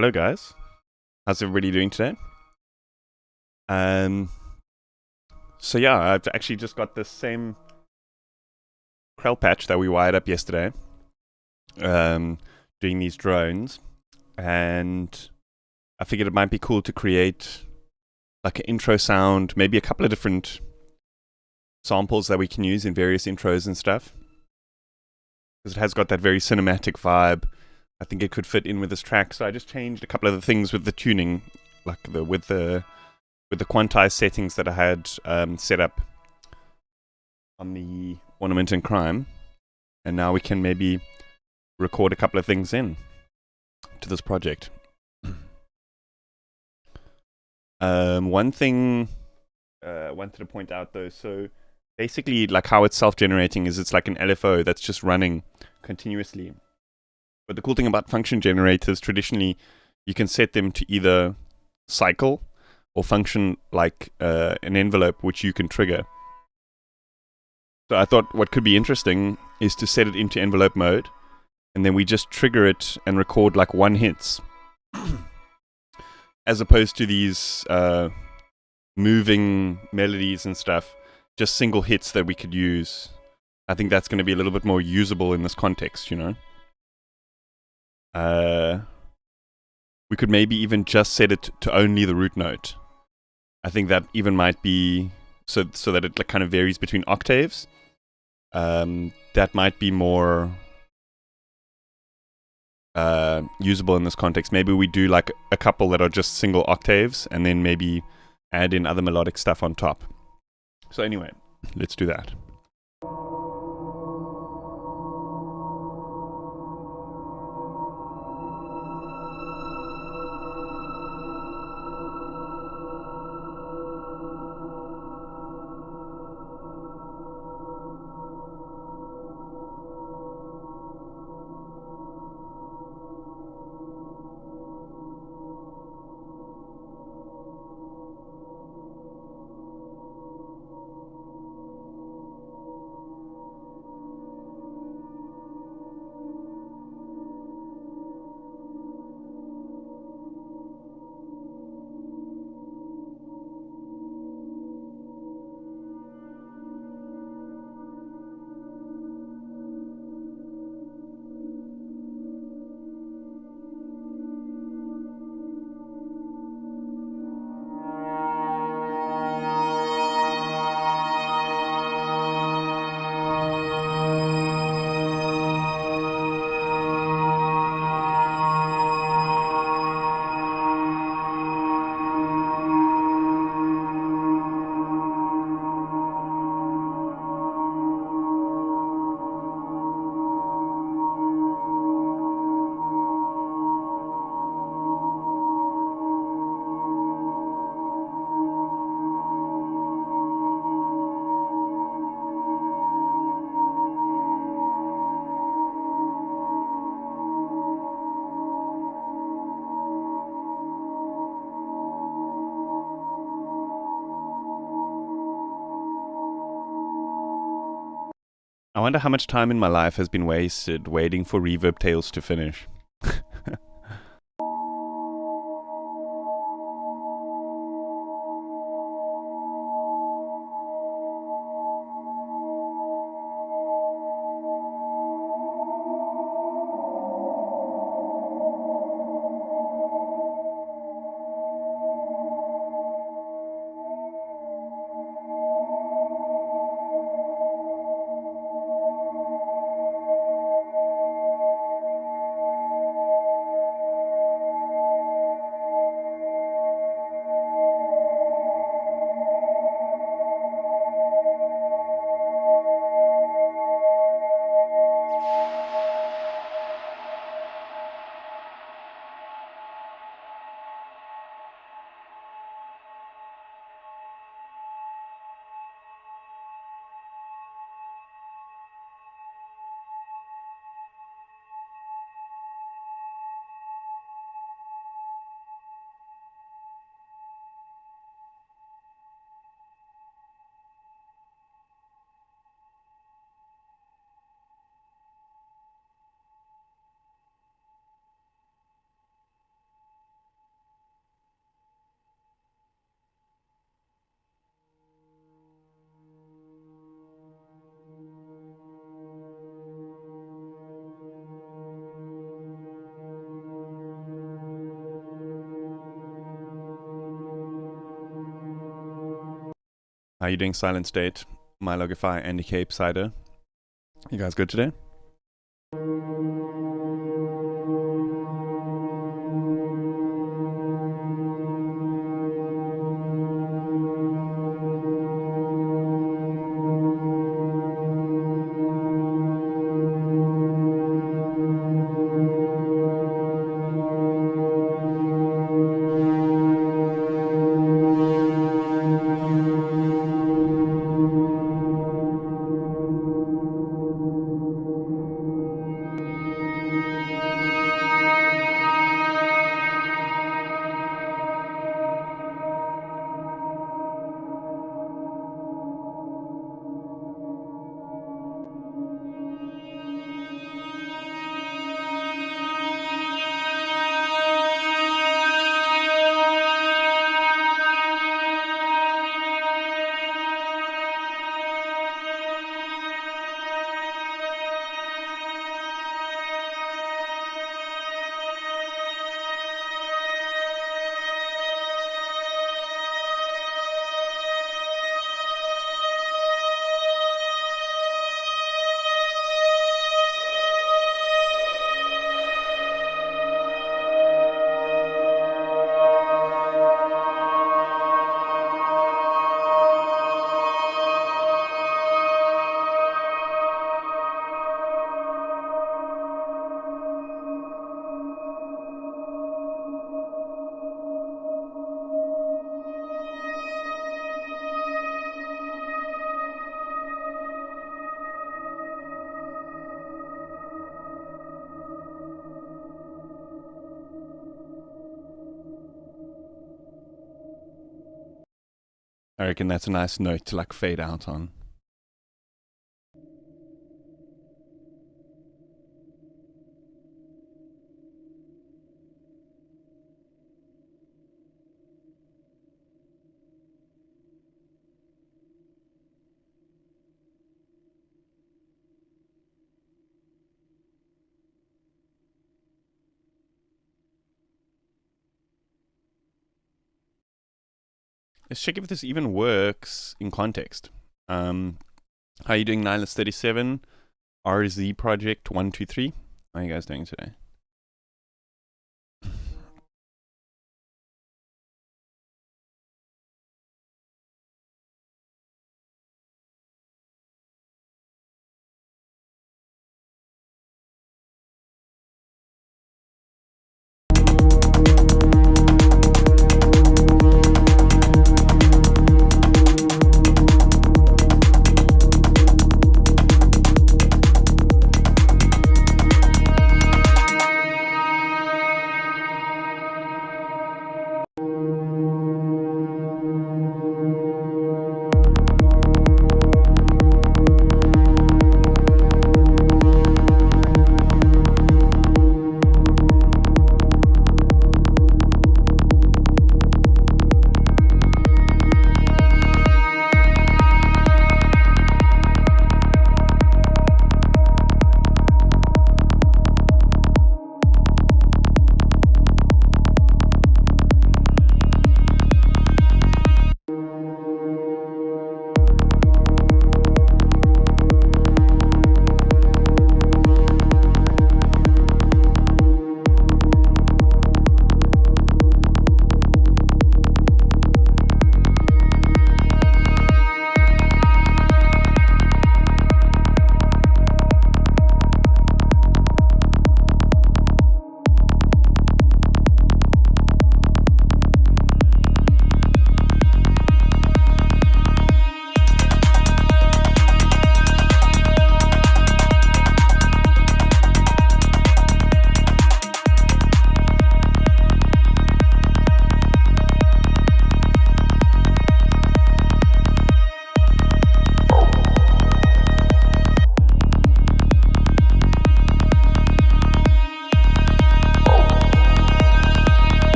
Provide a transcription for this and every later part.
Hello, guys. How's everybody doing today? Um, so yeah, I've actually just got the same Krell patch that we wired up yesterday. Um, doing these drones, and I figured it might be cool to create like an intro sound, maybe a couple of different samples that we can use in various intros and stuff, because it has got that very cinematic vibe. I think it could fit in with this track, so I just changed a couple of the things with the tuning, like with the quantized settings that I had set up on the Ornament and Crime, and now we can maybe record a couple of things in to this project. One thing I wanted to point out though, so basically like how it's self-generating is it's like an LFO that's just running continuously. But the cool thing about function generators, traditionally you can set them to either cycle or function like an envelope which you can trigger. So I thought what could be interesting is to set it into envelope mode, and then we just trigger it and record like one hits, as opposed to these moving melodies and stuff, just single hits that we could use. I think that's going to be a little bit more usable in this context, you know. We could maybe even just set it to only the root note. I think that even might be so that it like kind of varies between octaves. That might be more usable in this context. Maybe we do like a couple that are just single octaves, and then maybe add in other melodic stuff on top. So anyway, let's do that. I wonder how much time in my life has been wasted waiting for Reverb Tales to finish. How are you doing, Silent State, Mylogify, Andy Cape, Cider? You guys good today? I reckon that's a nice note to like fade out on. Let's check if this even works in context. How are you doing, Nihilist37? RZ Project 123. How are you guys doing today?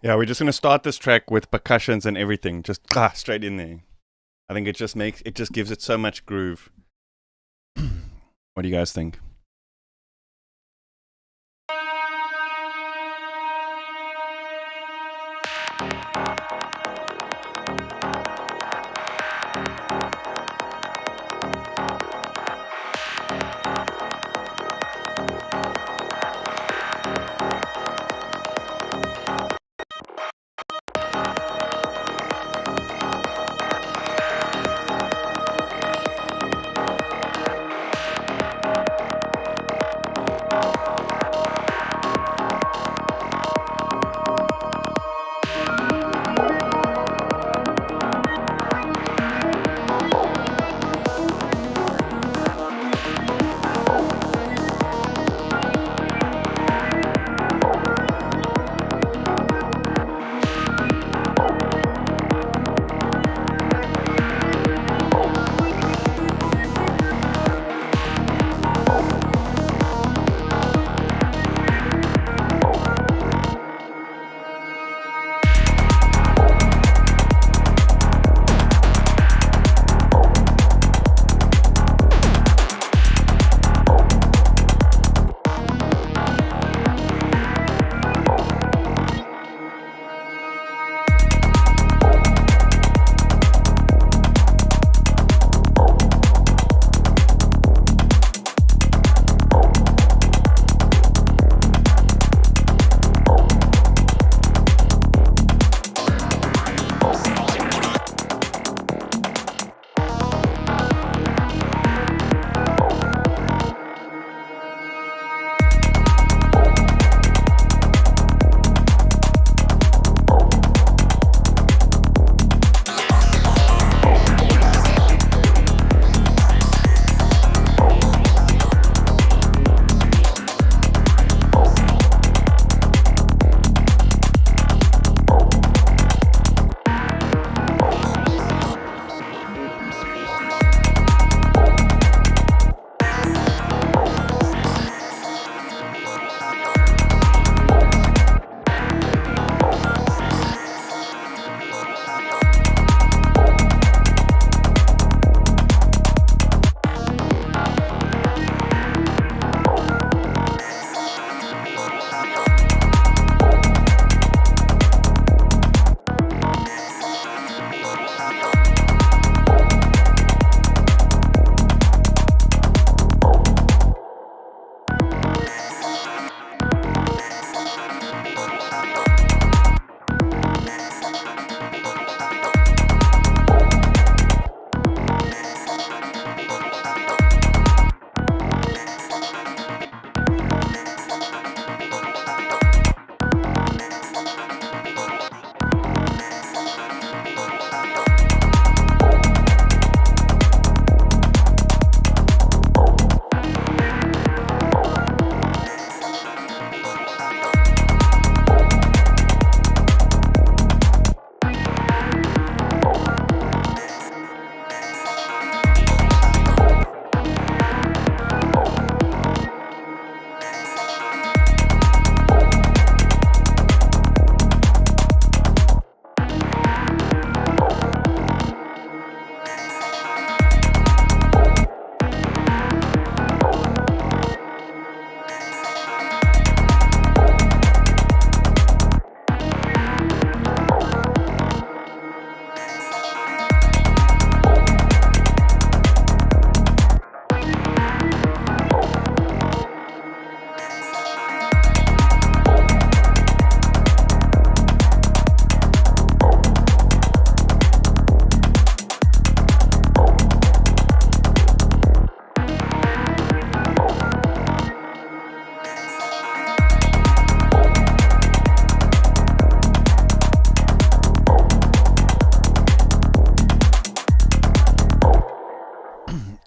Yeah, we're just gonna start this track with percussions and everything, just straight in there. I think it just gives it so much groove. What do you guys think?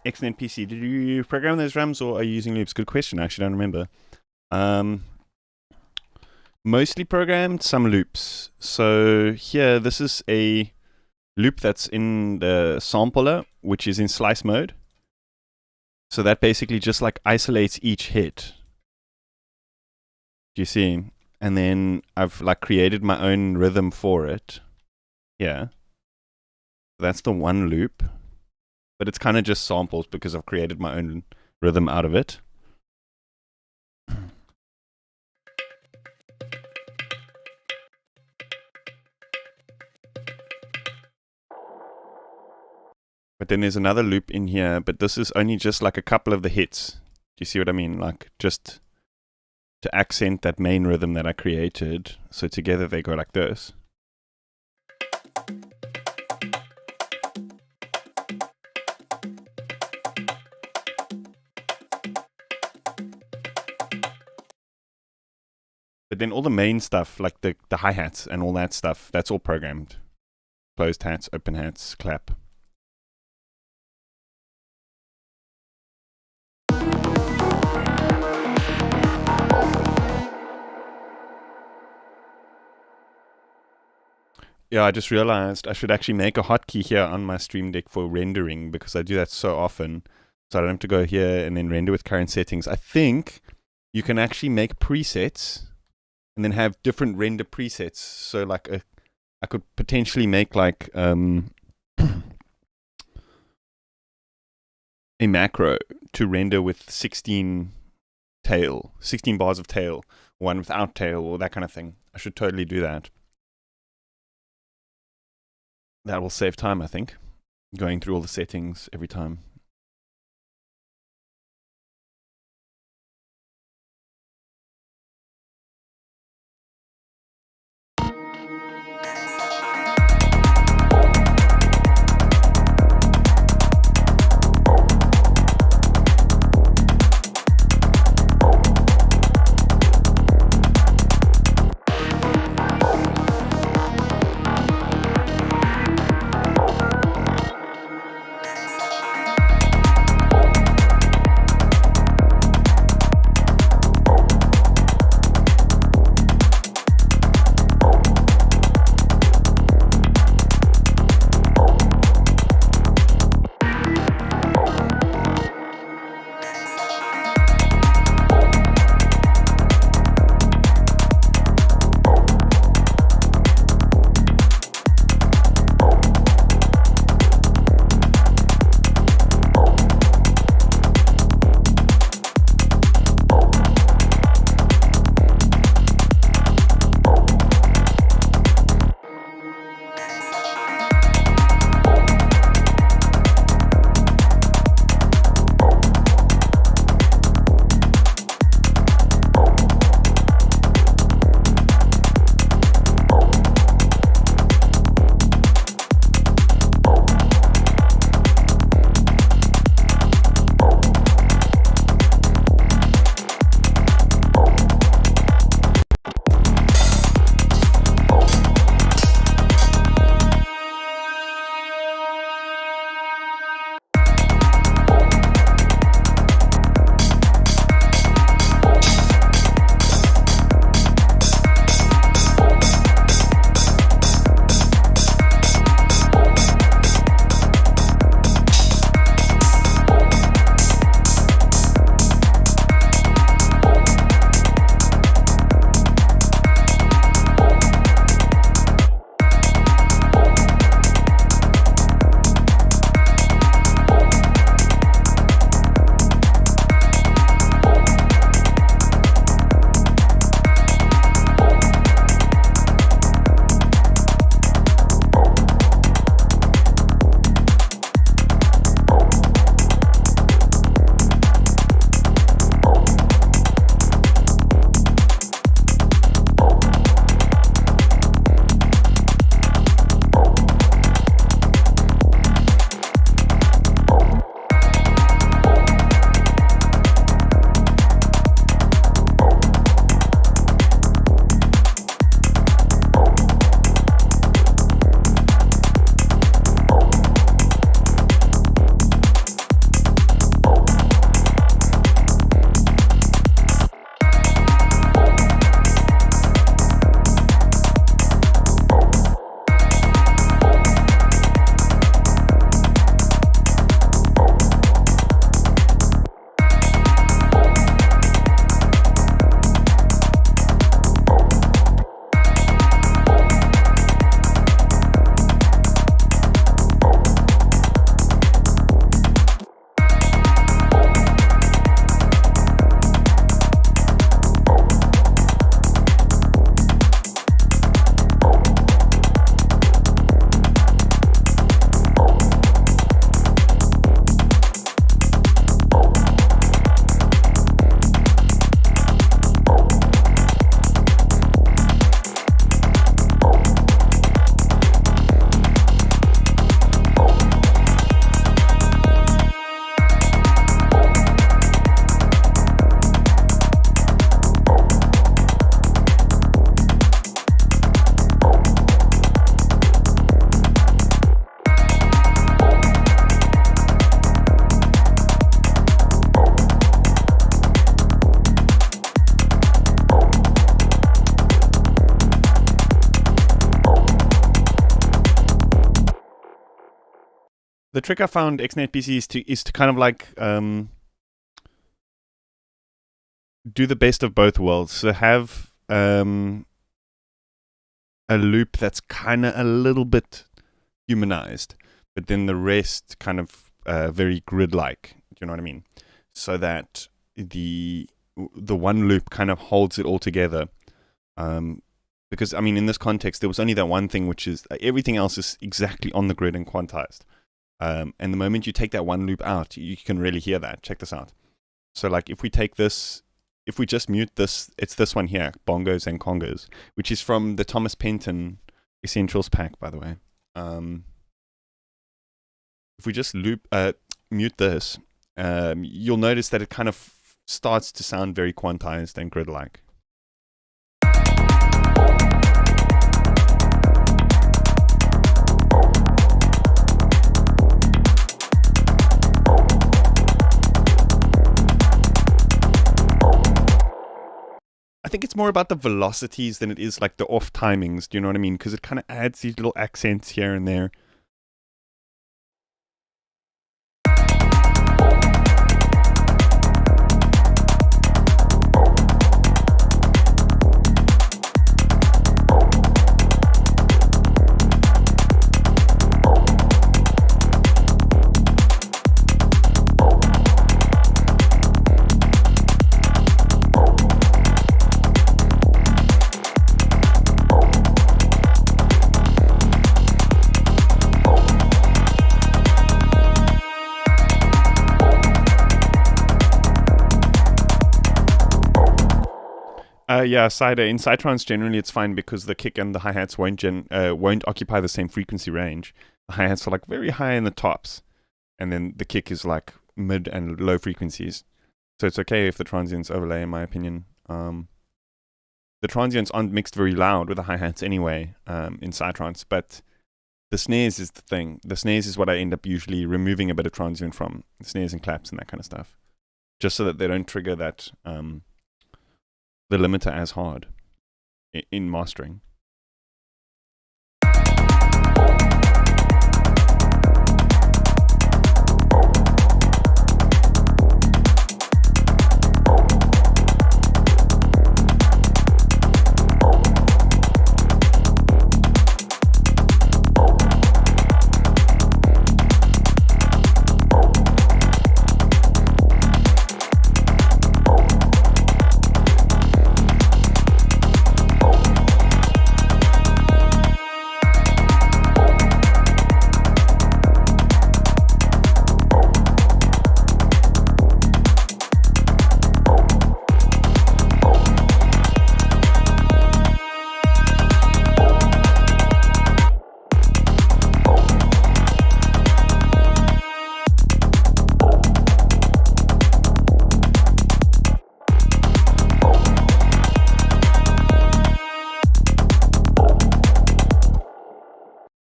Excellent PC. Did you program those drums or are you using loops? Good question. I actually don't remember. Mostly programmed, some loops. So here, this is a loop that's in the sampler, which is in slice mode. So that basically just like isolates each hit. Do you see? and then I've like created my own rhythm for it. Yeah. That's the one loop. But it's kind of just samples because I've created my own rhythm out of it. But then there's another loop in here, but this is only just like a couple of the hits. Do you see what I mean? Like just to accent that main rhythm that I created. So together they go like this. But then all the main stuff, like the hi-hats and all that stuff, that's all programmed. Closed hats, open hats, clap. Yeah, I just realized I should actually make a hotkey here on my Stream Deck for rendering because I do that so often. So I don't have to go here and then render with current settings. I think you can actually make presets and then have different render presets. So like I could potentially make like a macro to render with 16 bars of tail, one without tail, or that kind of thing. I should totally do that. That will save time, I think, going through all the settings every time. The trick I found XNetBC is to kind of like do the best of both worlds. So have a loop that's kind of a little bit humanized, but then the rest kind of very grid-like. Do you know what I mean? So that the one loop kind of holds it all together. Because, I mean, in this context, there was only that one thing, which is everything else is exactly on the grid and quantized. And the moment you take that one loop out, you can really hear that. Check this out. So, like, if we take this, if we just mute this, it's this one here, Bongos and Congos, which is from the Thomas Penton Essentials pack, by the way. If we just mute this, you'll notice that it kind of starts to sound very quantized and grid-like. I think it's more about the velocities than it is like the off timings. Do you know what I mean? Because it kind of adds these little accents here and there. Yeah, cider. In Cytrons, generally it's fine because the kick and the hi-hats won't occupy the same frequency range. The hi-hats are like very high in the tops, and then the kick is like mid and low frequencies. So it's okay if the transients overlay, in my opinion. The transients aren't mixed very loud with the hi-hats anyway in Cytrons, but the snares is the thing. The snares is what I end up usually removing a bit of transient from. The snares and claps and that kind of stuff. Just so that they don't trigger that... the limiter as hard in mastering.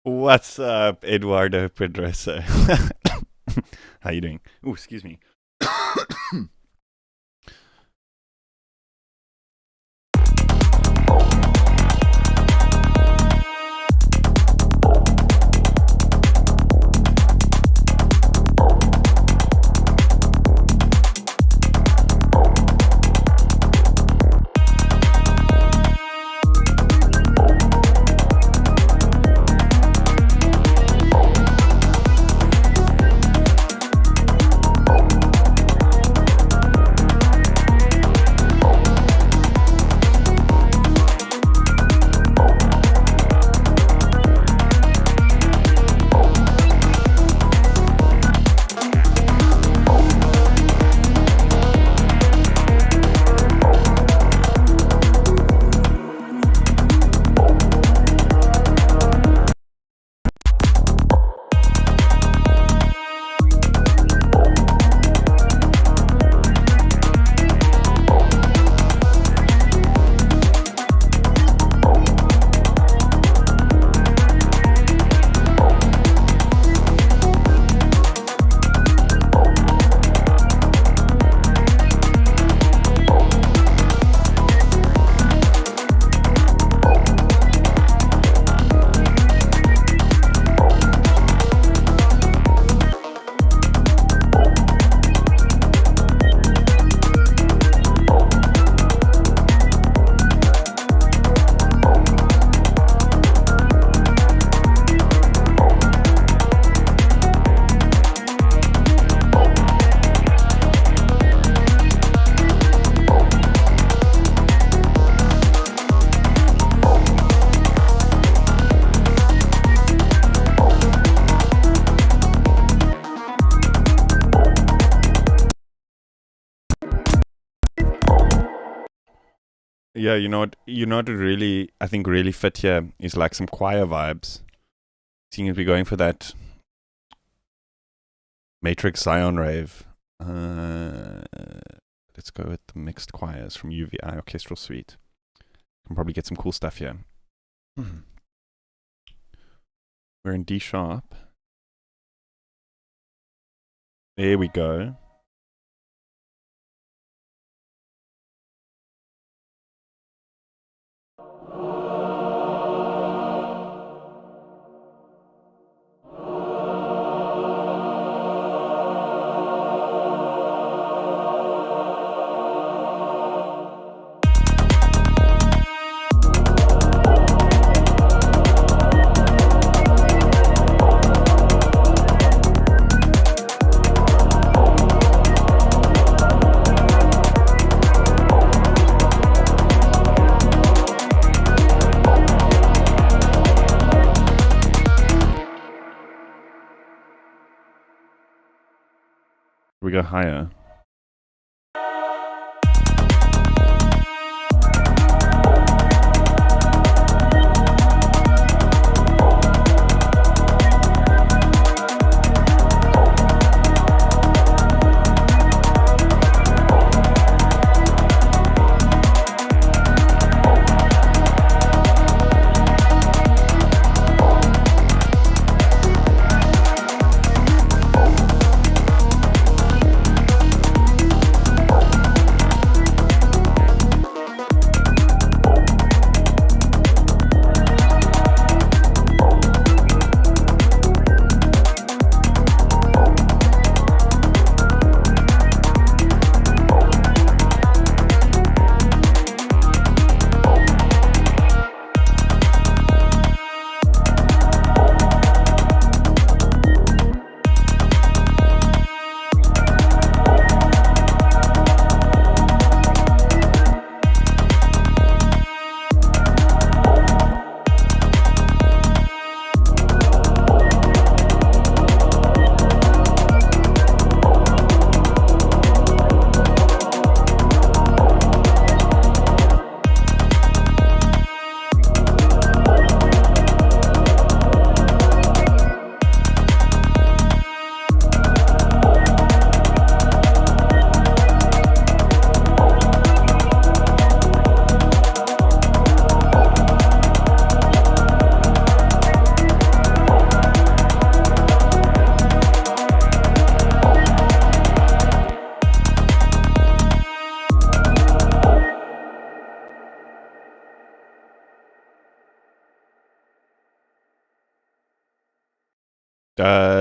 What's up, Eduardo Pedrosa? How you doing? Oh, excuse me. Yeah, you know what would really, I think, really fit here is like some choir vibes. Seeing as we're going for that Matrix Zion Rave. Let's go with the mixed choirs from UVI Orchestral Suite. Can probably get some cool stuff here. We're in D sharp. There we go. We go higher.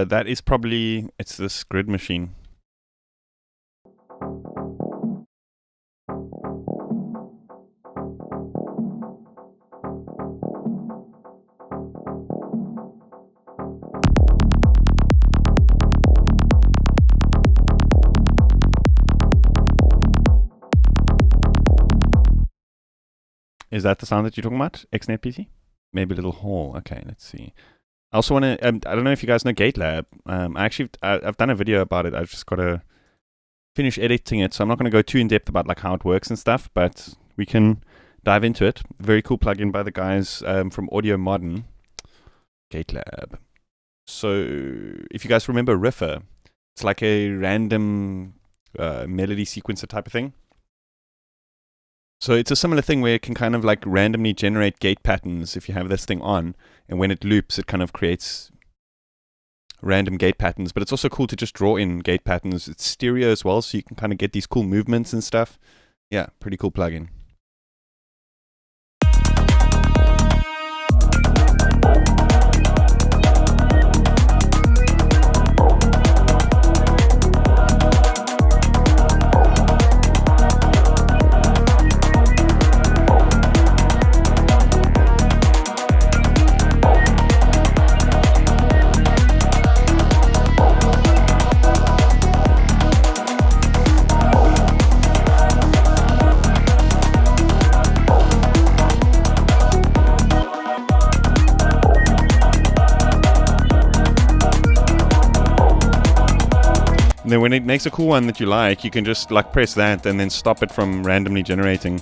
That is probably, it's this grid machine. Is that the sound that you're talking about? XNet PC? Maybe a little hall. Okay, let's see. I also want to, I don't know if you guys know GateLab. I've done a video about it. I've just got to finish editing it. So I'm not going to go too in depth about like how it works and stuff, but we can dive into it. Very cool plugin by the guys from Audio Modern. GateLab. So if you guys remember Riffer, it's like a random melody sequencer type of thing. So it's a similar thing where it can kind of like randomly generate gate patterns if you have this thing on, and when it loops, it kind of creates random gate patterns. But it's also cool to just draw in gate patterns. It's stereo as well, so you can kind of get these cool movements and stuff. Yeah, pretty cool plugin. And then when it makes a cool one that you like, you can just like press that and then stop it from randomly generating.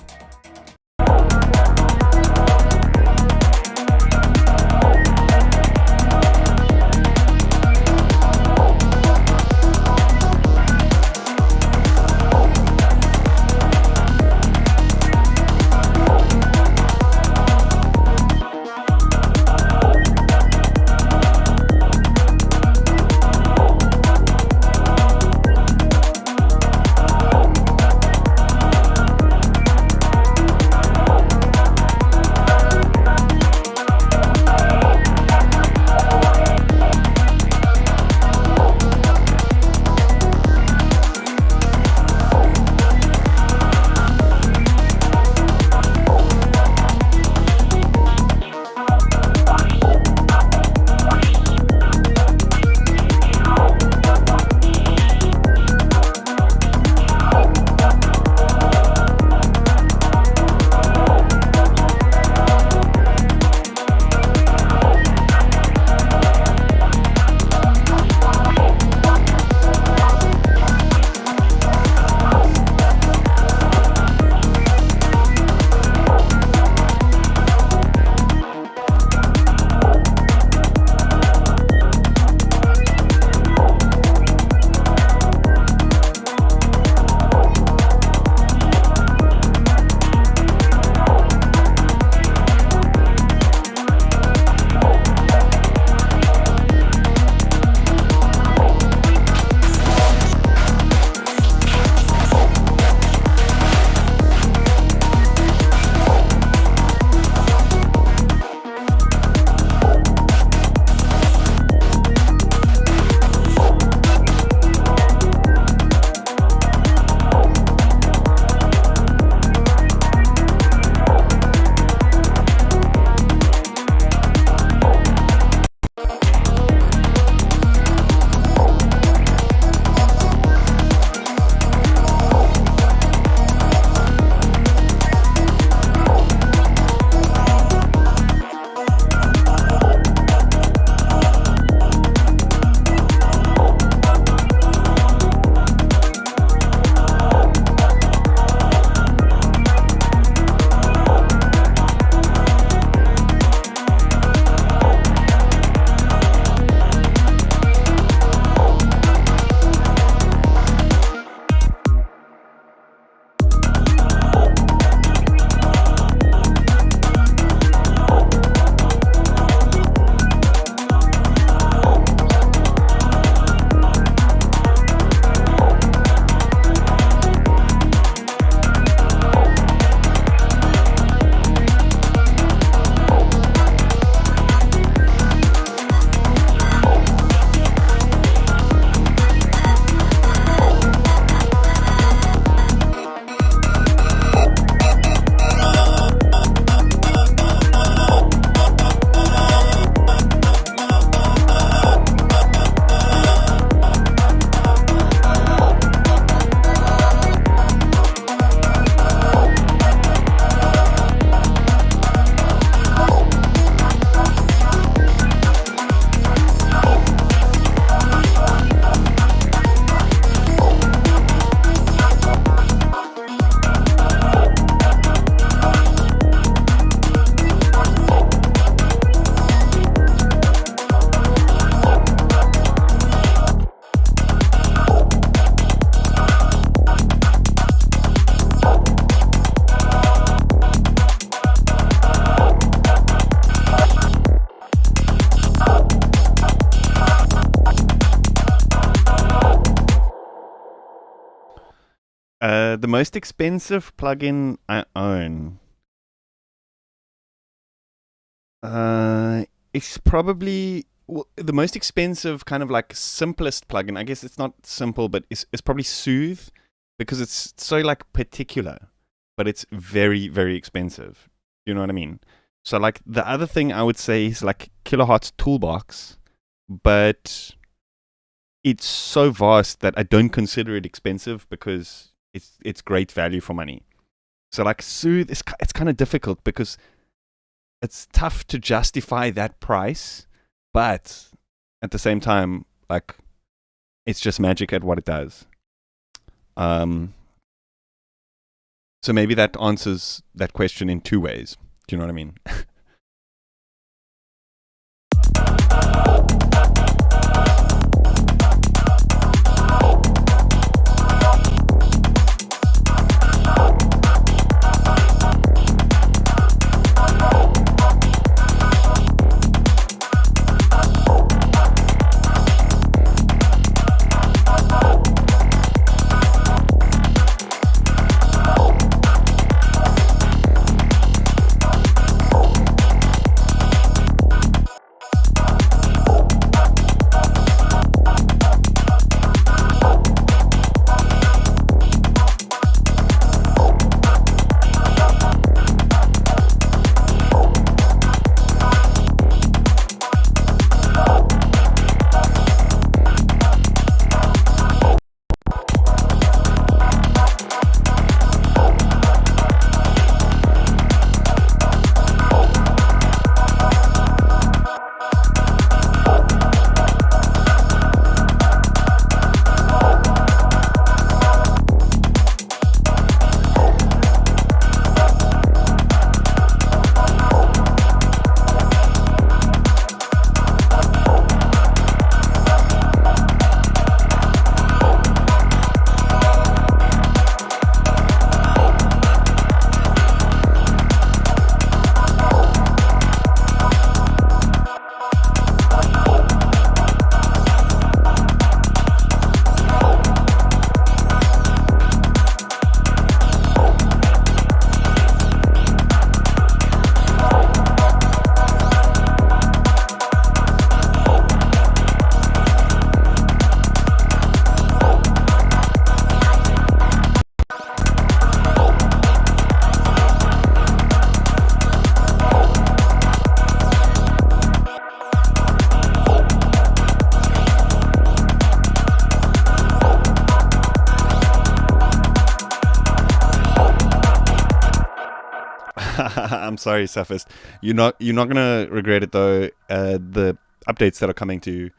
the most expensive plugin I own, it's probably the most expensive, kind of like simplest plugin. I guess it's not simple, but it's probably Soothe, because it's so like particular, but it's very, very expensive. You know what I mean? So like the other thing I would say is like Kilohertz Toolbox, but it's so vast that I don't consider it expensive because it's great value for money. So like Soothe, it's kind of difficult because it's tough to justify that price, but at the same time, like, it's just magic at what it does. So maybe that answers that question in two ways. Do you know what I mean? I'm sorry, Safist. You're not gonna regret it though. The updates that are coming to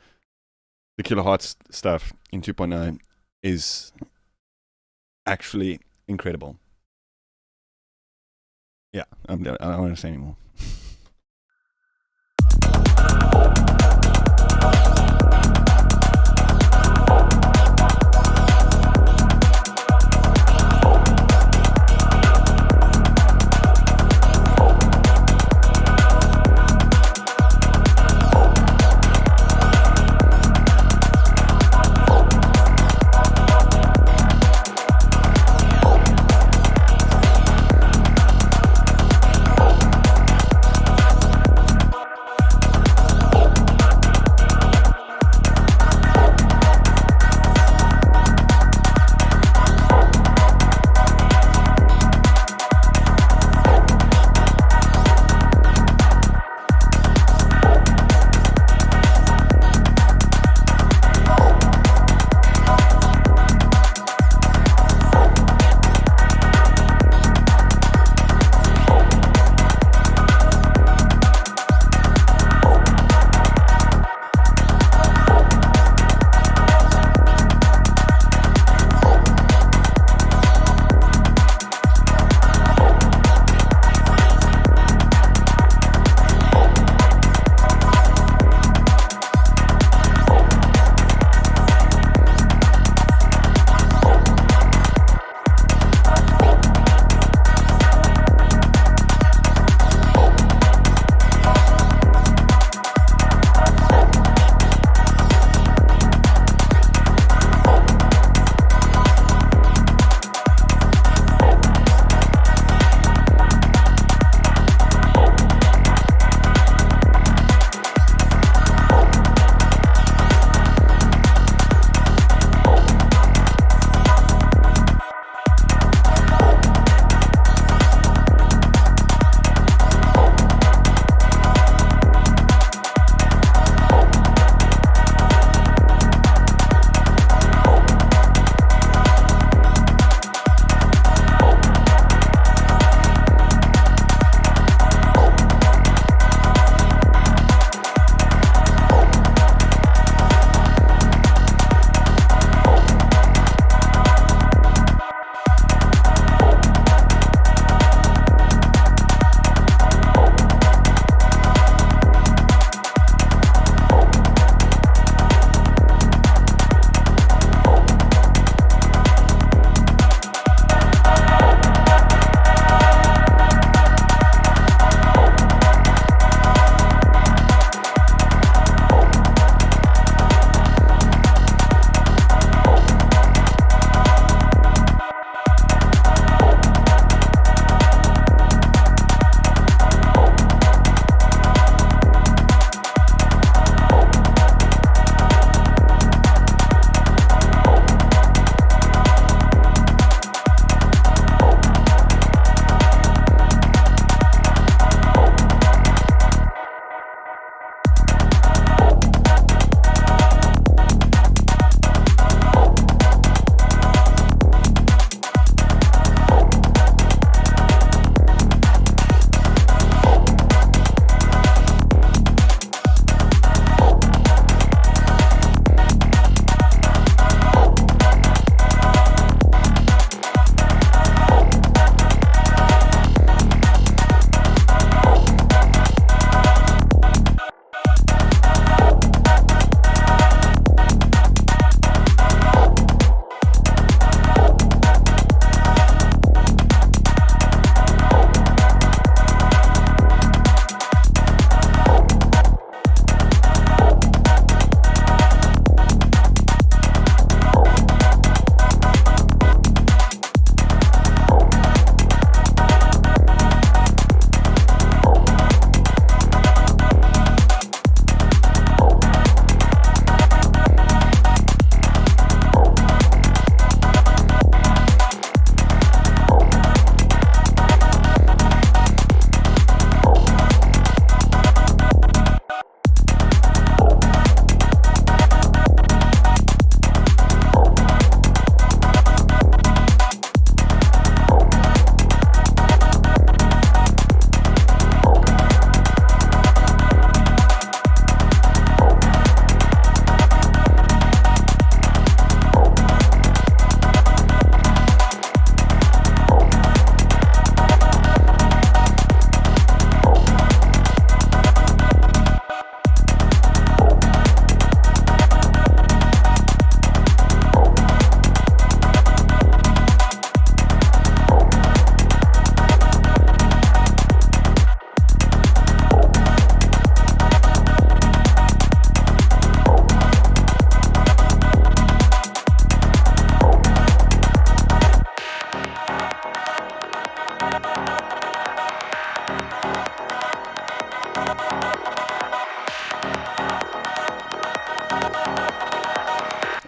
the Kilohertz stuff in 2.9 is actually incredible. Yeah, I don't want to say anymore.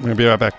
I'll be right back.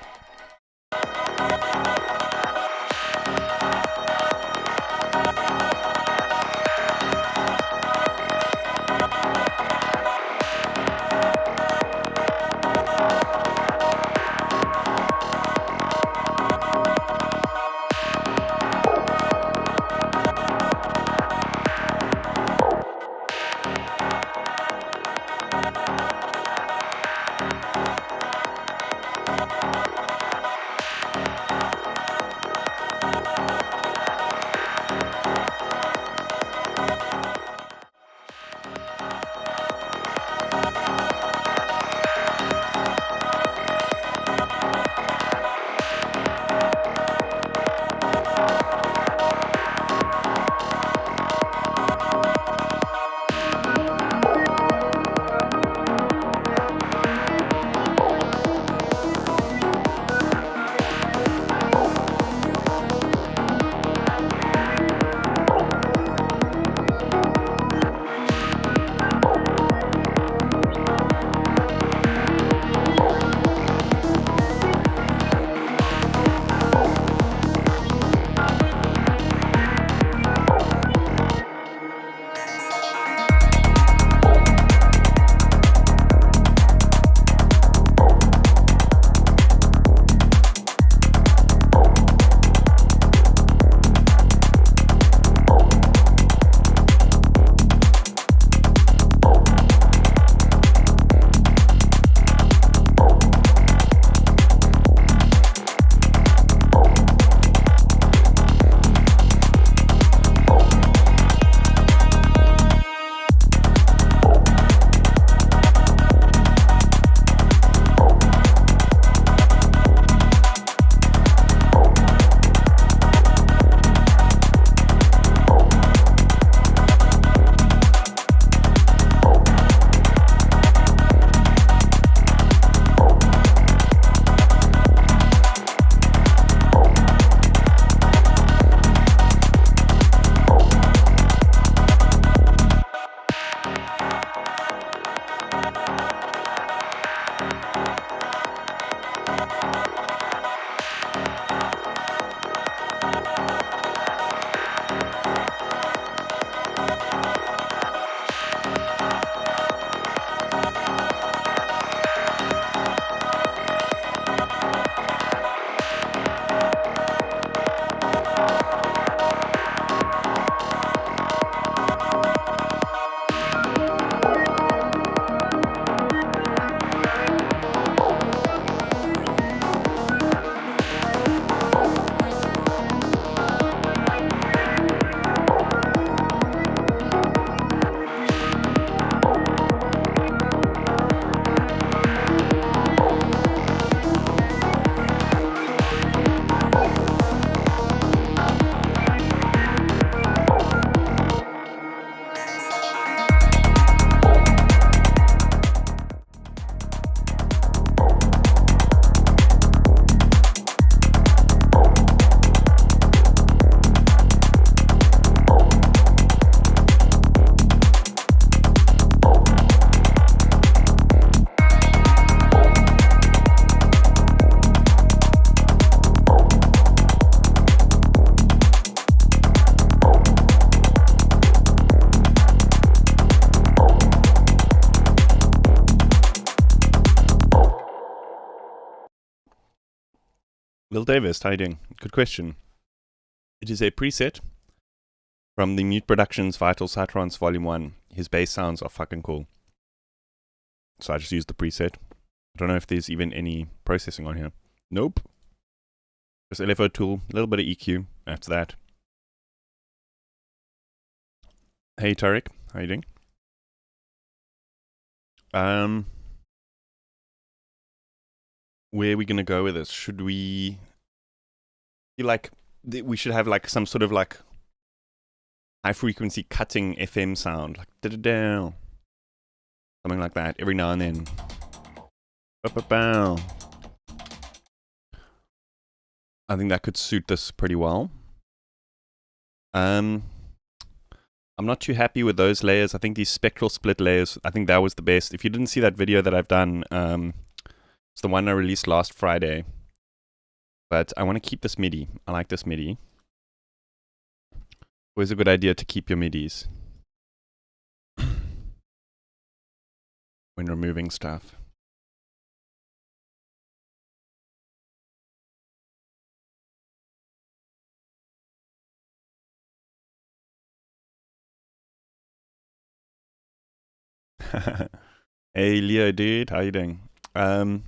Will Davis, how you doing? Good question. It is a preset from the Mute Productions Vital Cytrons Volume 1. His bass sounds are fucking cool. So I just used the preset. I don't know if there's even any processing on here. Nope. Just LFO tool, a little bit of EQ after that. Hey Tarek, how you doing? Where are we gonna go with this? Should we feel like we should have like some sort of like high frequency cutting FM sound, like da-da-da, something like that every now and then. Ba-ba-bow. I think that could suit this pretty well. I'm not too happy with those layers. I think these spectral split layers, I think that was the best. If you didn't see that video that I've done, It's the one I released last Friday. But I want to keep this MIDI. I like this MIDI. Always a good idea to keep your MIDIs when removing stuff. Hey Leo, dude, how you doing? Well,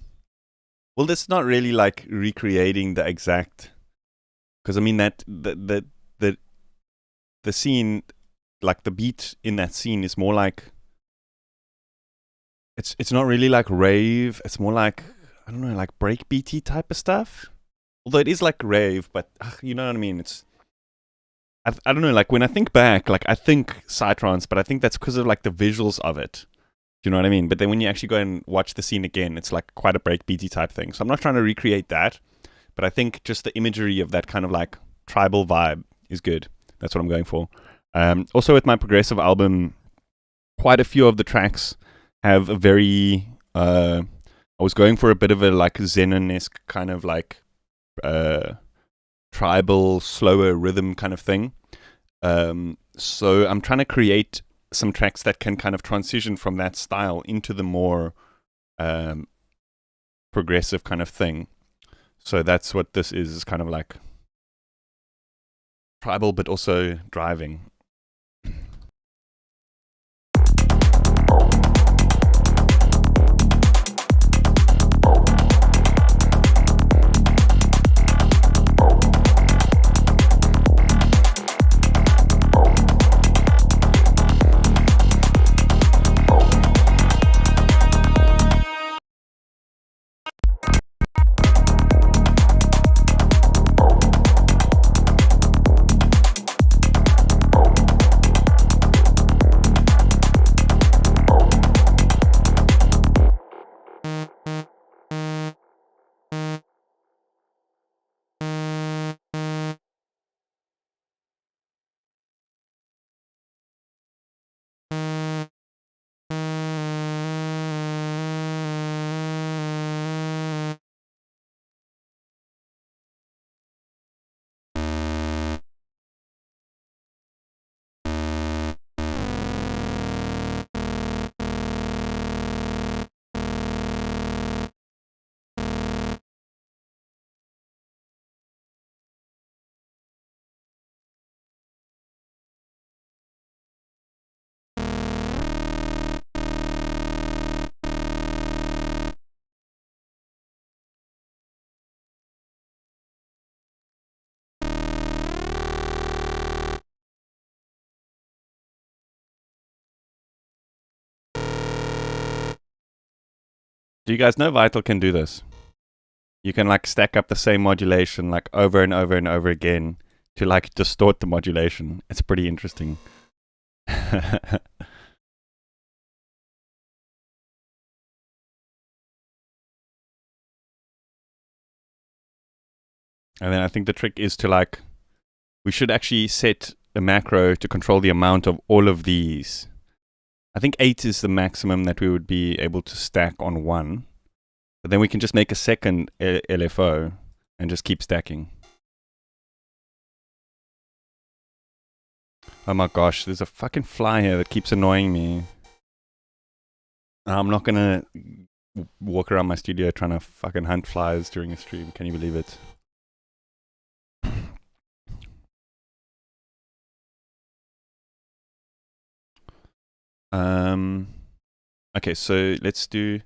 that's not really like recreating the exact, because I mean that the scene, like the beat in that scene, is more like it's not really like rave. It's more like, I don't know, like breakbeaty type of stuff. Although it is like rave, but you know what I mean. I don't know. Like when I think back, like I think psytrance, but I think that's because of like the visuals of it. Do you know what I mean? But then when you actually go and watch the scene again, it's like quite a breakbeaty type thing. So I'm not trying to recreate that, but I think just the imagery of that kind of like tribal vibe is good. That's what I'm going for. Also with my progressive album, quite a few of the tracks have a very I was going for a bit of a like Zenon-esque kind of like tribal, slower rhythm kind of thing. So I'm trying to create some tracks that can kind of transition from that style into the more progressive kind of thing. So that's what this is kind of like tribal, but also driving. Do you guys know Vital can do this? You can like stack up the same modulation like over and over and over again to like distort the modulation. It's pretty interesting. And then I think the trick is to like, we should actually set a macro to control the amount of all of these. I think 8 is the maximum that we would be able to stack on one. But then we can just make a second LFO and just keep stacking. Oh my gosh, there's a fucking fly here that keeps annoying me. I'm not gonna walk around my studio trying to fucking hunt flies during a stream. Can you believe it? Okay, so let's do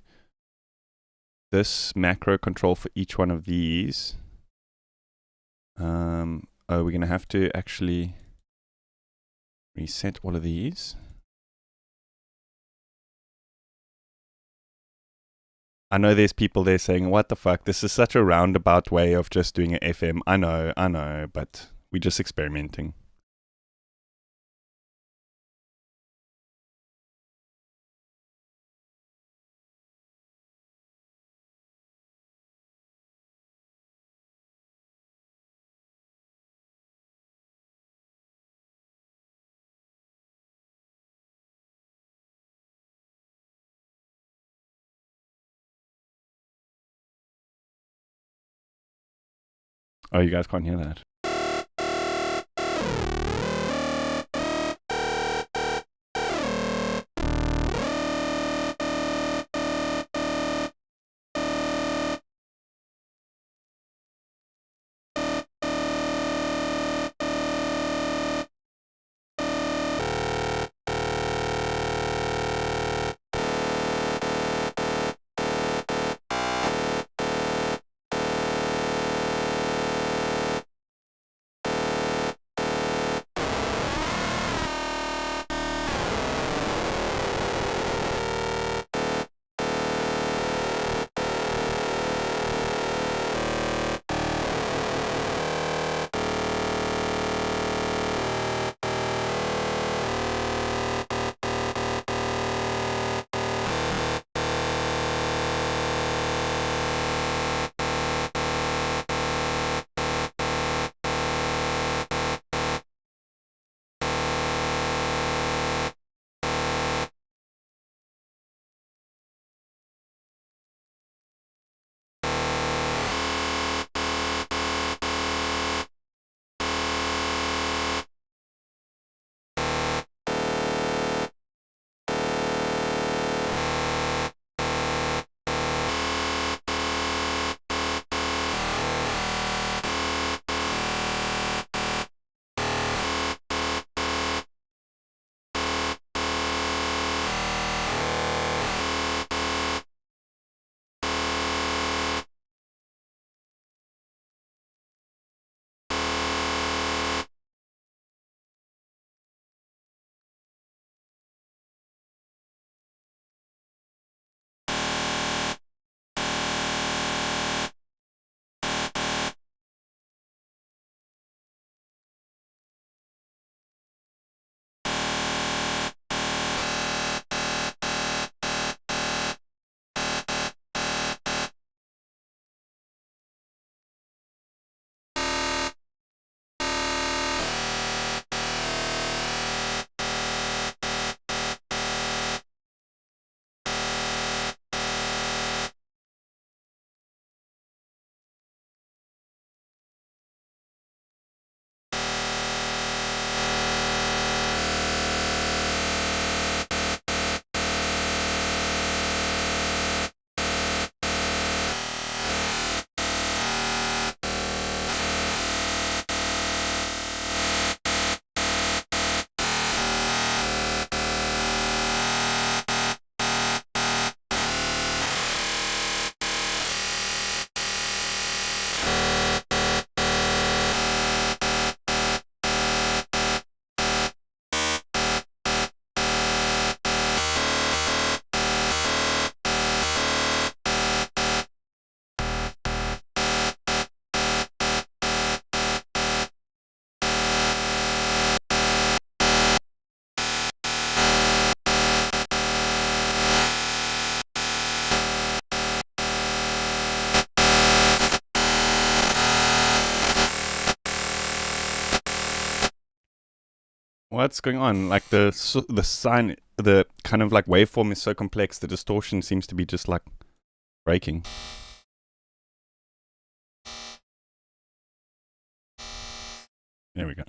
this macro control for each one of these. Oh, we're gonna have to actually reset all of these. I know there's people there saying, what the fuck, this is such a roundabout way of just doing an FM. I know, but we're just experimenting. Oh, you guys can't hear that. What's going on? Like the sign, the kind of like waveform is so complex. The distortion seems to be just like breaking. There we go.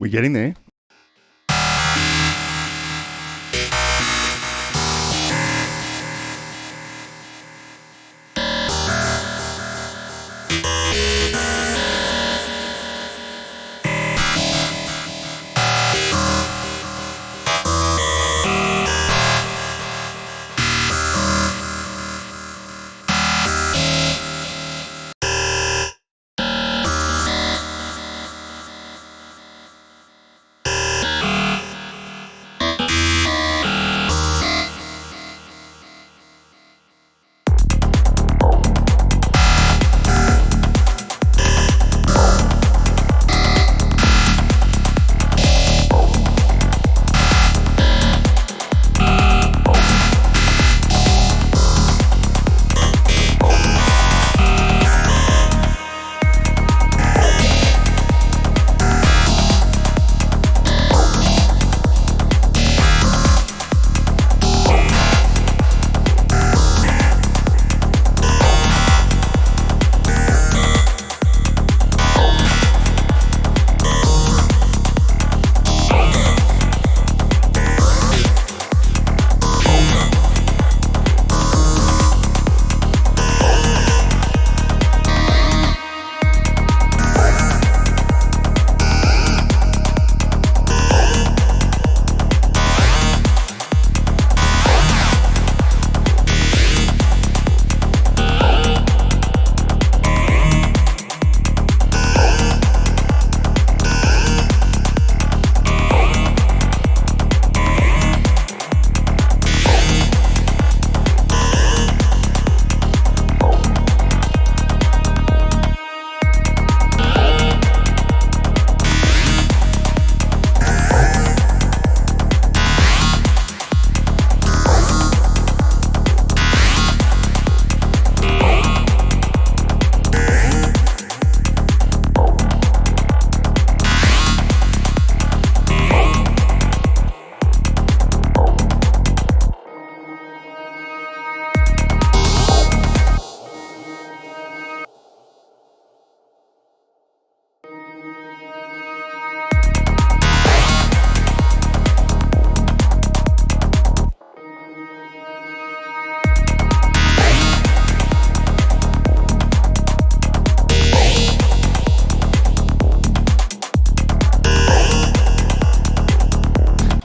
We're getting there.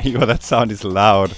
Yo, that sound is loud.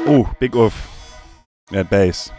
Ooh, big oof. That bass.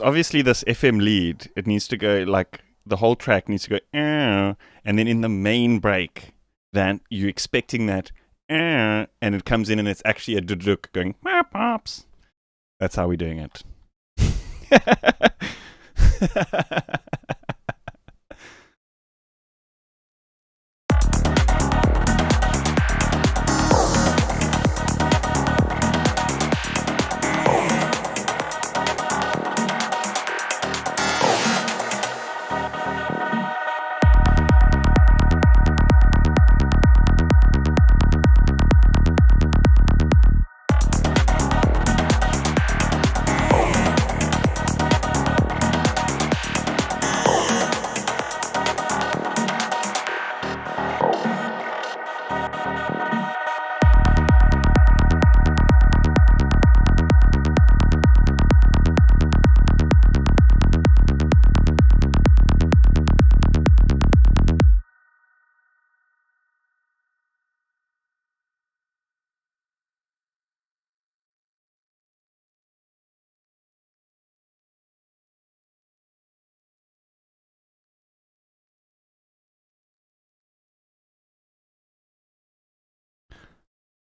it's obviously this FM lead. It needs to go like the whole track needs to go, and then in the main break, that you're expecting that, and it comes in and it's actually a duduk going, pops. That's how we're doing it.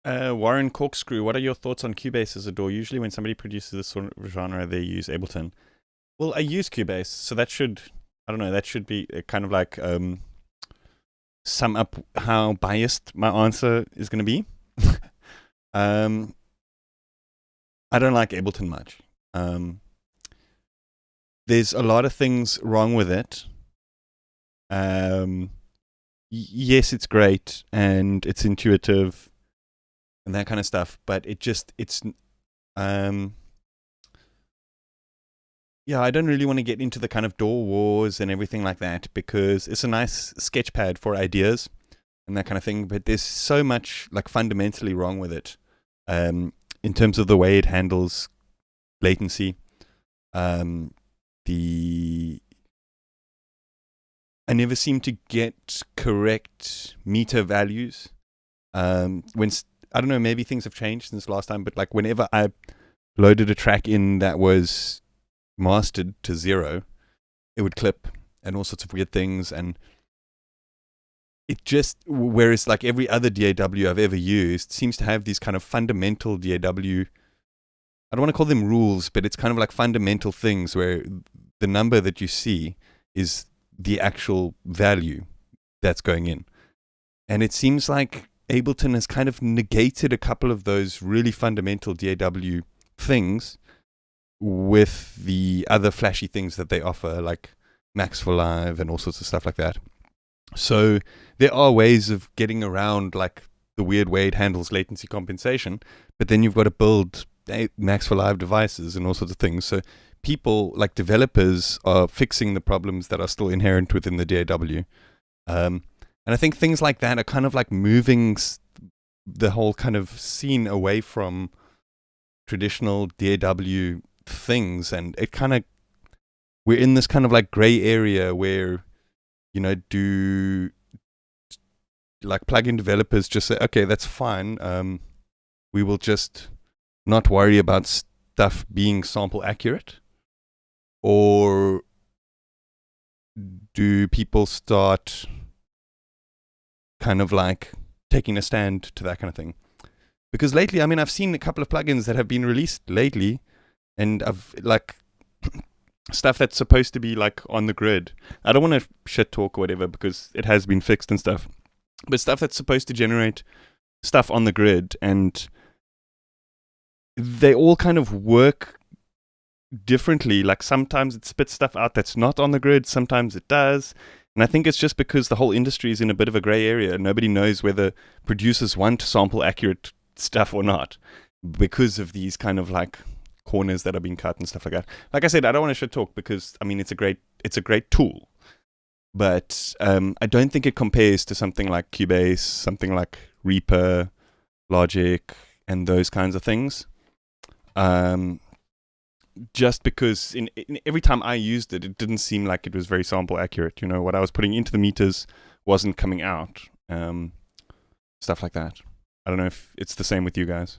Warren Corkscrew, what are your thoughts on Cubase as a DAW? Usually when somebody produces this sort of genre, they use Ableton. Well, I use Cubase, so that should, I don't know, that should be kind of like sum up how biased my answer is going to be. I don't like Ableton much. There's a lot of things wrong with it. Yes, it's great and it's intuitive and that kind of stuff, but yeah, I don't really want to get into the kind of DAW wars and everything like that, because it's a nice sketch pad for ideas and that kind of thing, but there's so much like fundamentally wrong with it in terms of the way it handles latency. I never seem to get correct meter values. I don't know, maybe things have changed since last time, but like whenever I loaded a track in that was mastered to 0, it would clip and all sorts of weird things, and it just, whereas like every other DAW I've ever used seems to have these kind of fundamental DAW, I don't want to call them rules, but it's kind of like fundamental things where the number that you see is the actual value that's going in. And it seems like Ableton has kind of negated a couple of those really fundamental DAW things with the other flashy things that they offer, like Max for Live and all sorts of stuff like that. So there are ways of getting around like the weird way it handles latency compensation, but then you've got to build Max for Live devices and all sorts of things. So people, like developers, are fixing the problems that are still inherent within the DAW. And I think things like that are kind of like moving the whole kind of scene away from traditional DAW things, and it kind of, we're in this kind of like gray area where, you know, do like plugin developers just say, okay, that's fine, we will just not worry about stuff being sample accurate? Or do people start kind of like taking a stand to that kind of thing? Because lately, I mean, I've seen a couple of plugins that have been released lately, and I've like stuff that's supposed to be like on the grid. I don't want to shit talk or whatever because it has been fixed and stuff, but stuff that's supposed to generate stuff on the grid, and they all kind of work differently. Like sometimes it spits stuff out that's not on the grid, sometimes it does. And I think it's just because the whole industry is in a bit of a gray area. Nobody knows whether producers want sample accurate stuff or not, because of these kind of like corners that are being cut and stuff like that. Like I said, I don't want to shit talk because I mean it's a great tool, but I don't think it compares to something like Cubase, something like Reaper, Logic, and those kinds of things. Just because in every time I used it, it didn't seem like it was very sample accurate. You know, what I was putting into the meters wasn't coming out. Stuff like that. I don't know if it's the same with you guys.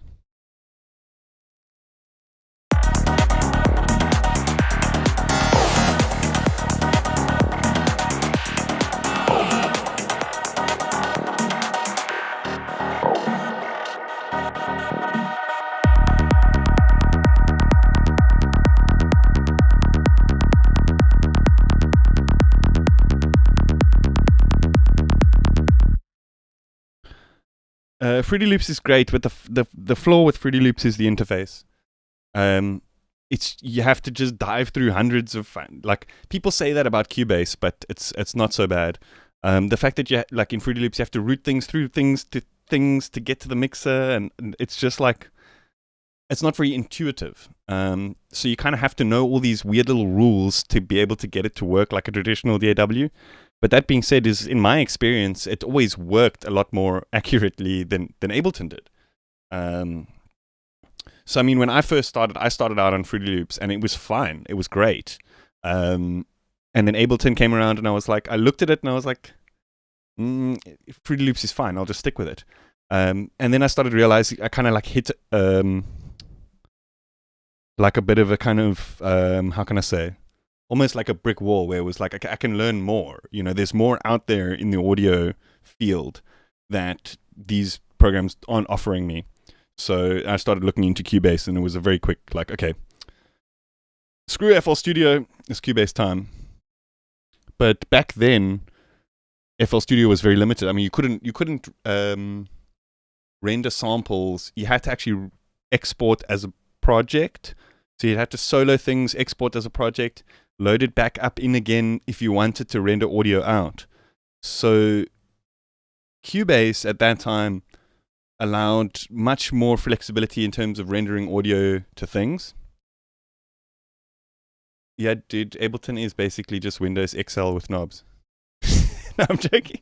Fruity Loops is great, but the flaw with Fruity Loops is the interface. It's you have to just dive through hundreds of like people say that about Cubase, but it's not so bad. The fact that you like in Fruity Loops you have to route things through things to get to the mixer, and it's just like it's not very intuitive. So you kind of have to know all these weird little rules to be able to get it to work like a traditional DAW. But that being said, is in my experience, it always worked a lot more accurately than Ableton did. So I mean, when I first started, I started out on Fruity Loops, and it was fine. It was great. And then Ableton came around, and I was like, I looked at it, and I was like, Fruity Loops is fine. I'll just stick with it. And then I started realizing I kind of like hit like a bit of a kind of how can I say, almost like a brick wall where it was like I can learn more. You know, there's more out there in the audio field that these programs aren't offering me. So I started looking into Cubase, and it was a very quick like, okay, screw FL Studio, it's Cubase time. But back then, FL Studio was very limited. I mean, you couldn't render samples. You had to actually export as a project. So you'd have to solo things, export as a project, load it back up in again if you wanted to render audio out. So Cubase at that time allowed much more flexibility in terms of rendering audio to things. Yeah, dude, Ableton is basically just Windows XL with knobs. No, I'm joking.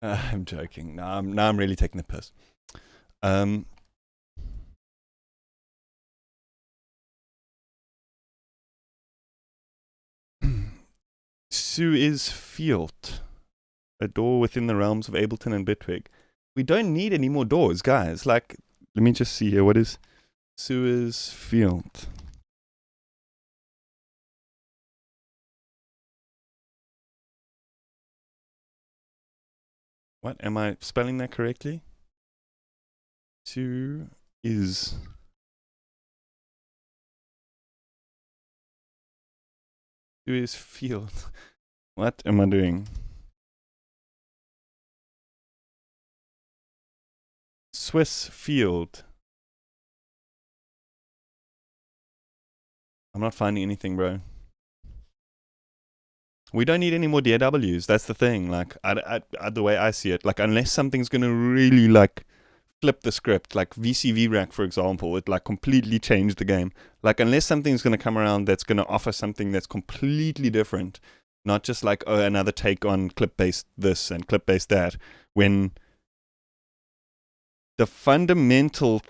I'm joking. No, I'm really taking the piss. Sue is Field, a door within the realms of Ableton and Bitwig. We don't need any more doors, guys. Like, let me just see here. What is Suez Field? What? Am I spelling that correctly? Sue is... Suez Field. What am I doing? Swiss Field. I'm not finding anything, bro. We don't need any more DAWs. That's the thing. Like, the way I see it, like, unless something's gonna really like flip the script, like VCV Rack, for example, it like completely changed the game. Like, unless something's gonna come around that's gonna offer something that's completely different, not just like, oh, another take on clip-based this and clip-based that, when the fundamental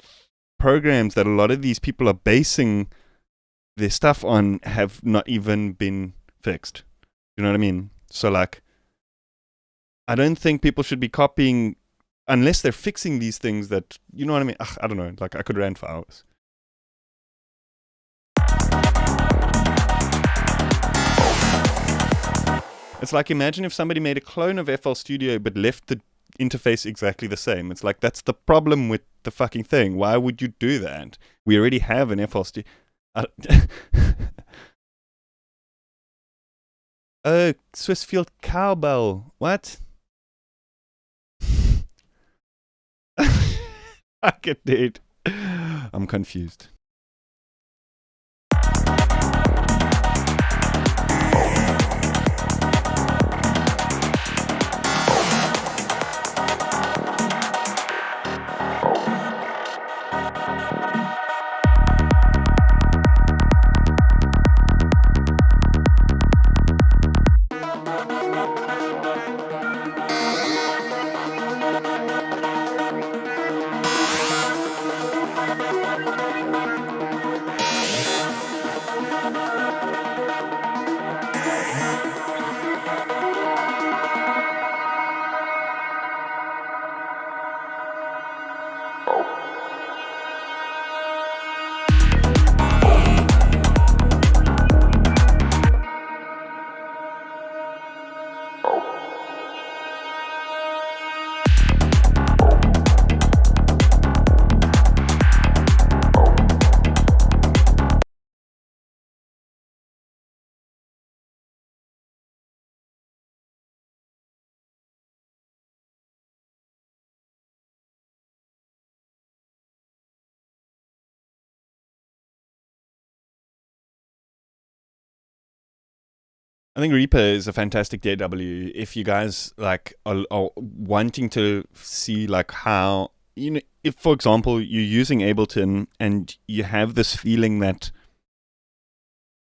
programs that a lot of these people are basing their stuff on have not even been fixed. You know what I mean? So like, I don't think people should be copying unless they're fixing these things that, you know what I mean? I don't know. Like, I could rant for hours. It's like, imagine if somebody made a clone of FL Studio but left the interface exactly the same. It's like, that's the problem with the fucking thing. Why would you do that? We already have an FL Studio. Oh, Swissfield Cowbell. What? Fuck it, dude. I'm confused. think Reaper is a fantastic DAW if you guys like are wanting to see like how, you know, if for example you're using Ableton and you have this feeling that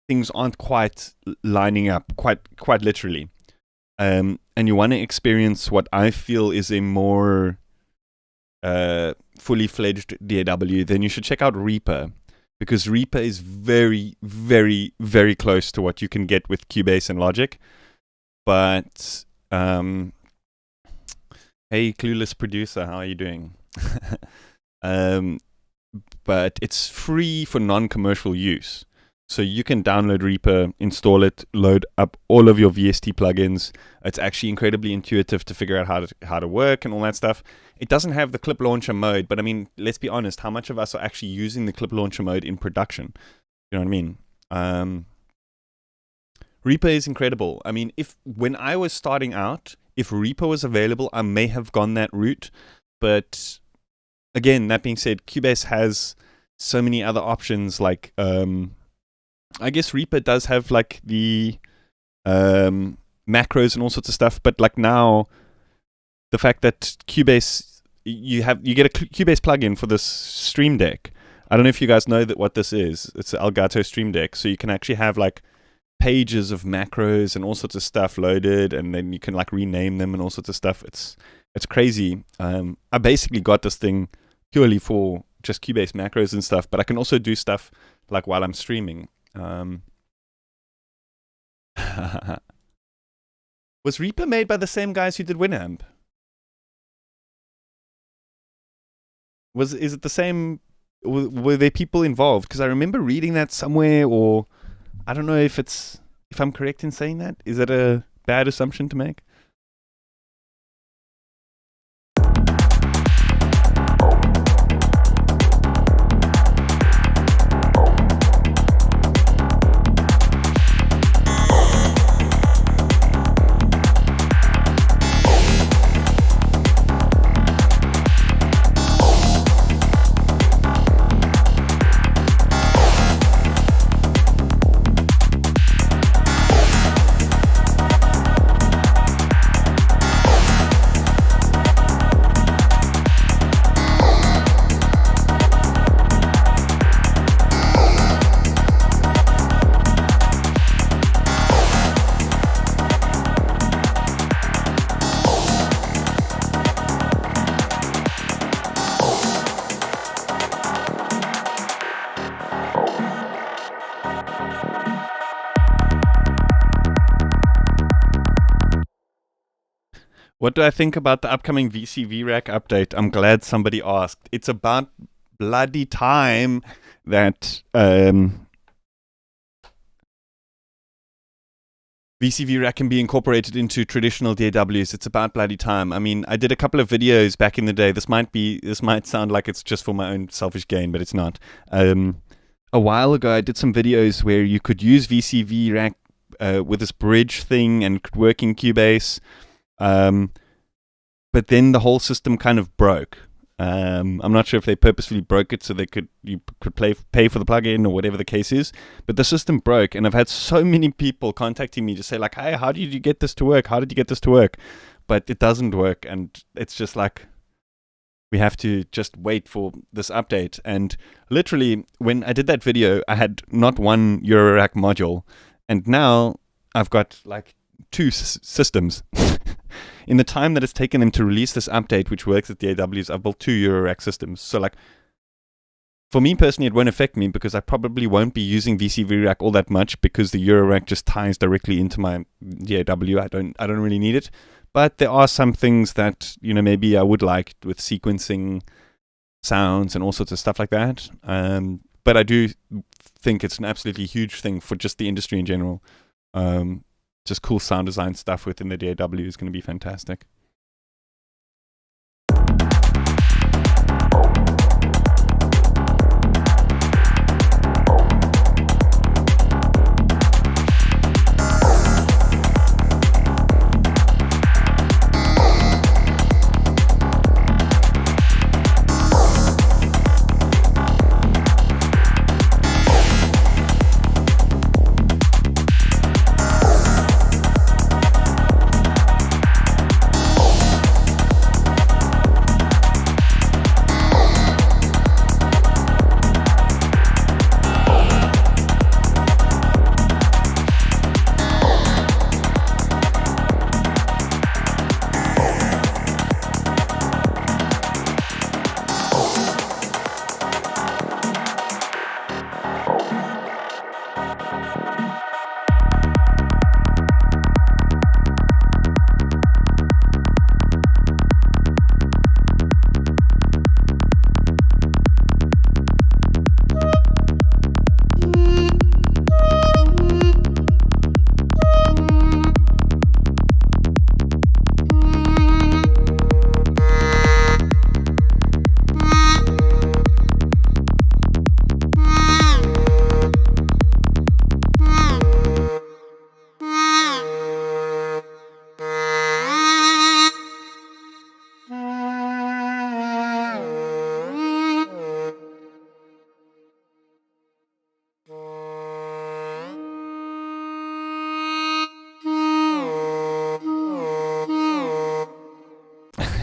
things aren't quite lining up, quite literally, and you want to experience what I feel is a more fully fledged DAW, then you should check out Reaper, because Reaper is very, very, very close to what you can get with Cubase and Logic. But hey, clueless producer, how are you doing? But it's free for non-commercial use. So you can download Reaper, install it, load up all of your VST plugins. It's actually incredibly intuitive to figure out how to work and all that stuff. It doesn't have the clip launcher mode, but I mean, let's be honest, how much of us are actually using the clip launcher mode in production? You know what I mean? Reaper is incredible. I mean, when I was starting out, if Reaper was available, I may have gone that route. But again, that being said, Cubase has so many other options, like I guess Reaper does have like the macros and all sorts of stuff, but like now the fact that Cubase, you get a Cubase plugin for this Stream Deck. I don't know if you guys know what this is. It's an Elgato Stream Deck, so you can actually have like pages of macros and all sorts of stuff loaded, and then you can like rename them and all sorts of stuff. It's crazy. I basically got this thing purely for just Cubase macros and stuff, but I can also do stuff like while I'm streaming. Was Reaper made by the same guys who did Winamp? Is it the same? Were there people involved? Because I remember reading that somewhere, or I don't know if I'm correct in saying that. Is that a bad assumption to make? What do I think about the upcoming VC VRAC update? I'm glad somebody asked. It's about bloody time that VC VRAC can be incorporated into traditional DAWs. It's about bloody time. I mean, I did a couple of videos back in the day. This might sound like it's just for my own selfish gain, but it's not. A while ago, I did some videos where you could use VC VRAC with this bridge thing and could work in Cubase. But then the whole system kind of broke. I'm not sure if they purposefully broke it so you could pay for the plugin or whatever the case is. But the system broke, and I've had so many people contacting me to say like, "Hey, how did you get this to work? How did you get this to work?" But it doesn't work, and it's just like we have to just wait for this update. And literally, when I did that video, I had not one Eurorack module, and now I've got like two systems. In the time that it's taken them to release this update, which works with DAWs, I've built two Eurorack systems. So like, for me personally, it won't affect me because I probably won't be using VC VRAC all that much because the Eurorack just ties directly into my DAW. I don't really need it. But there are some things that, you know, maybe I would like with sequencing sounds and all sorts of stuff like that. But I do think it's an absolutely huge thing for just the industry in general. Just cool sound design stuff within the DAW is going to be fantastic.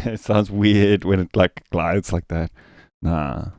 It sounds weird when it like glides like that. Nah.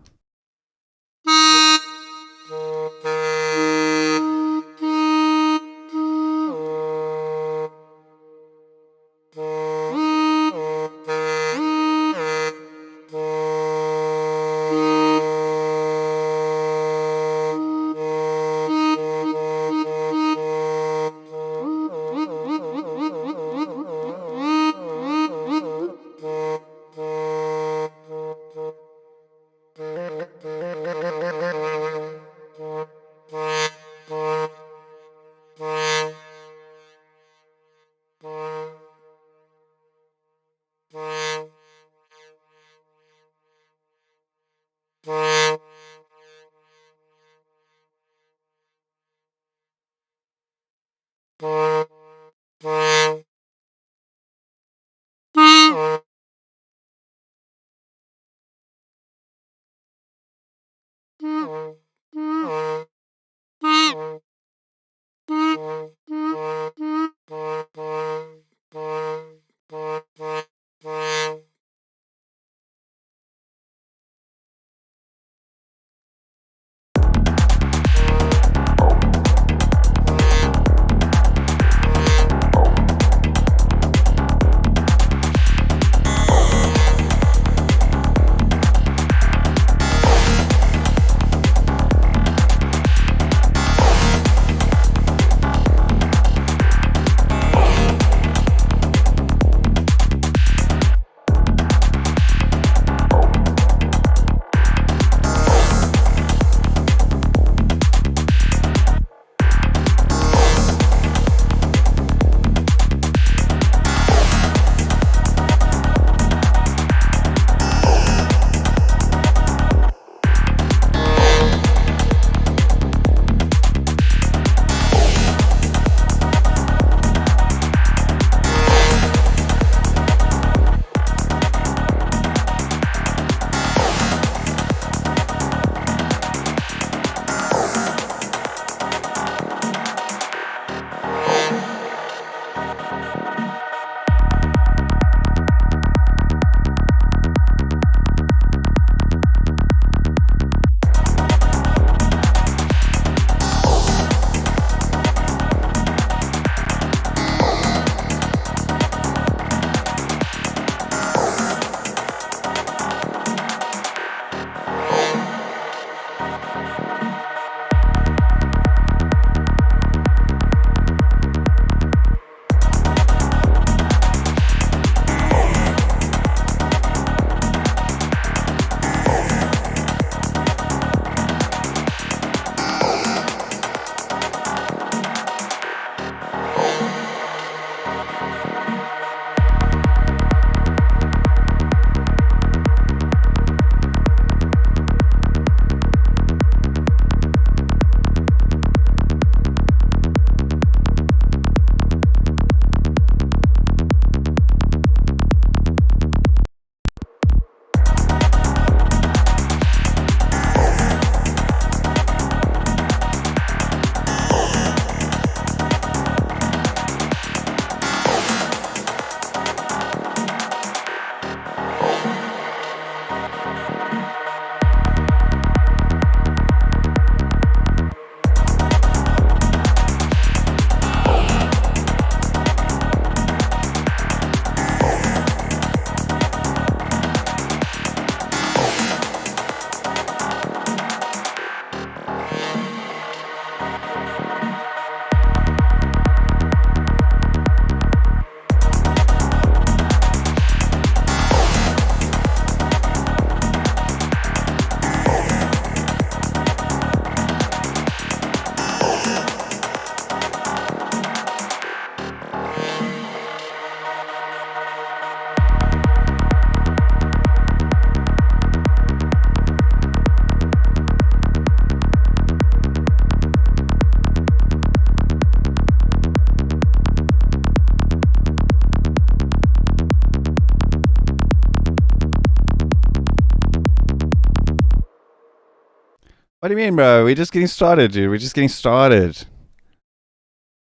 What do you mean, bro? We're just getting started, dude. We're just getting started.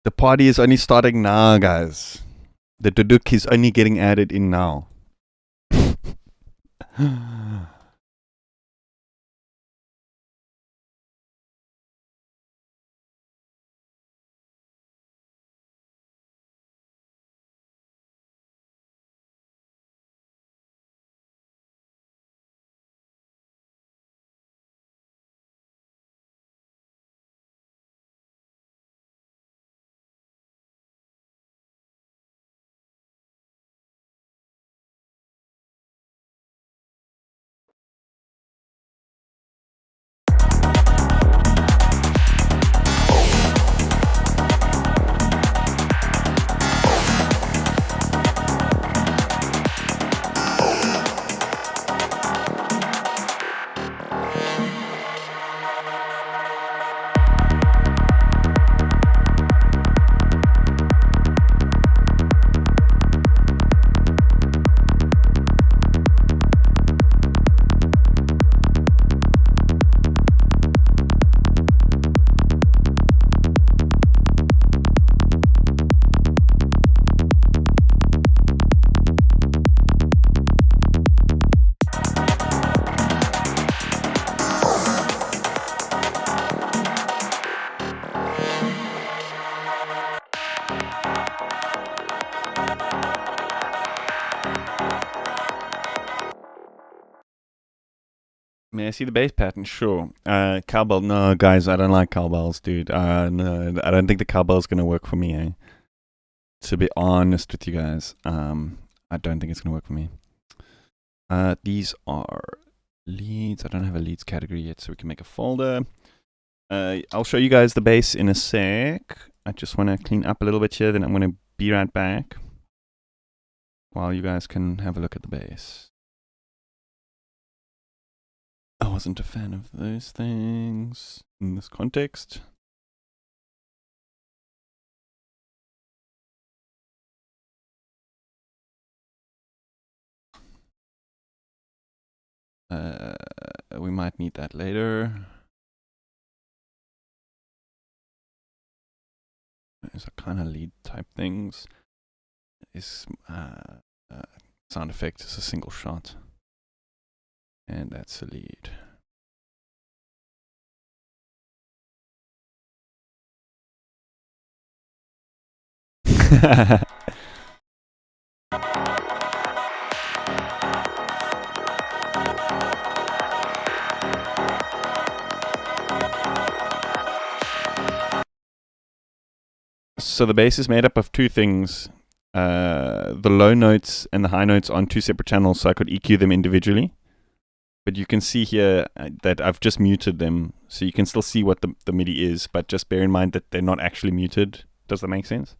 The party is only starting now, guys. The duduk is only getting added in now. May I see the bass pattern? Sure. Cowbell. No, guys, I don't like cowbells, dude. No, I don't think the cowbell's gonna work for me. To be honest with you guys, I don't think it's gonna work for me. These are leads. I don't have a leads category yet, so we can make a folder. I'll show you guys the bass in a sec. I just want to clean up a little bit here, then I'm gonna be right back while you guys can have a look at the bass. I wasn't a fan of those things in this context. We might need that later. Those are kind of lead type things. Is sound effect is a single shot. And that's a lead. So the bass is made up of two things. The low notes and the high notes on two separate channels, so I could EQ them individually. But you can see here that I've just muted them, so you can still see what the MIDI is, but just bear in mind that they're not actually muted. Does that make sense?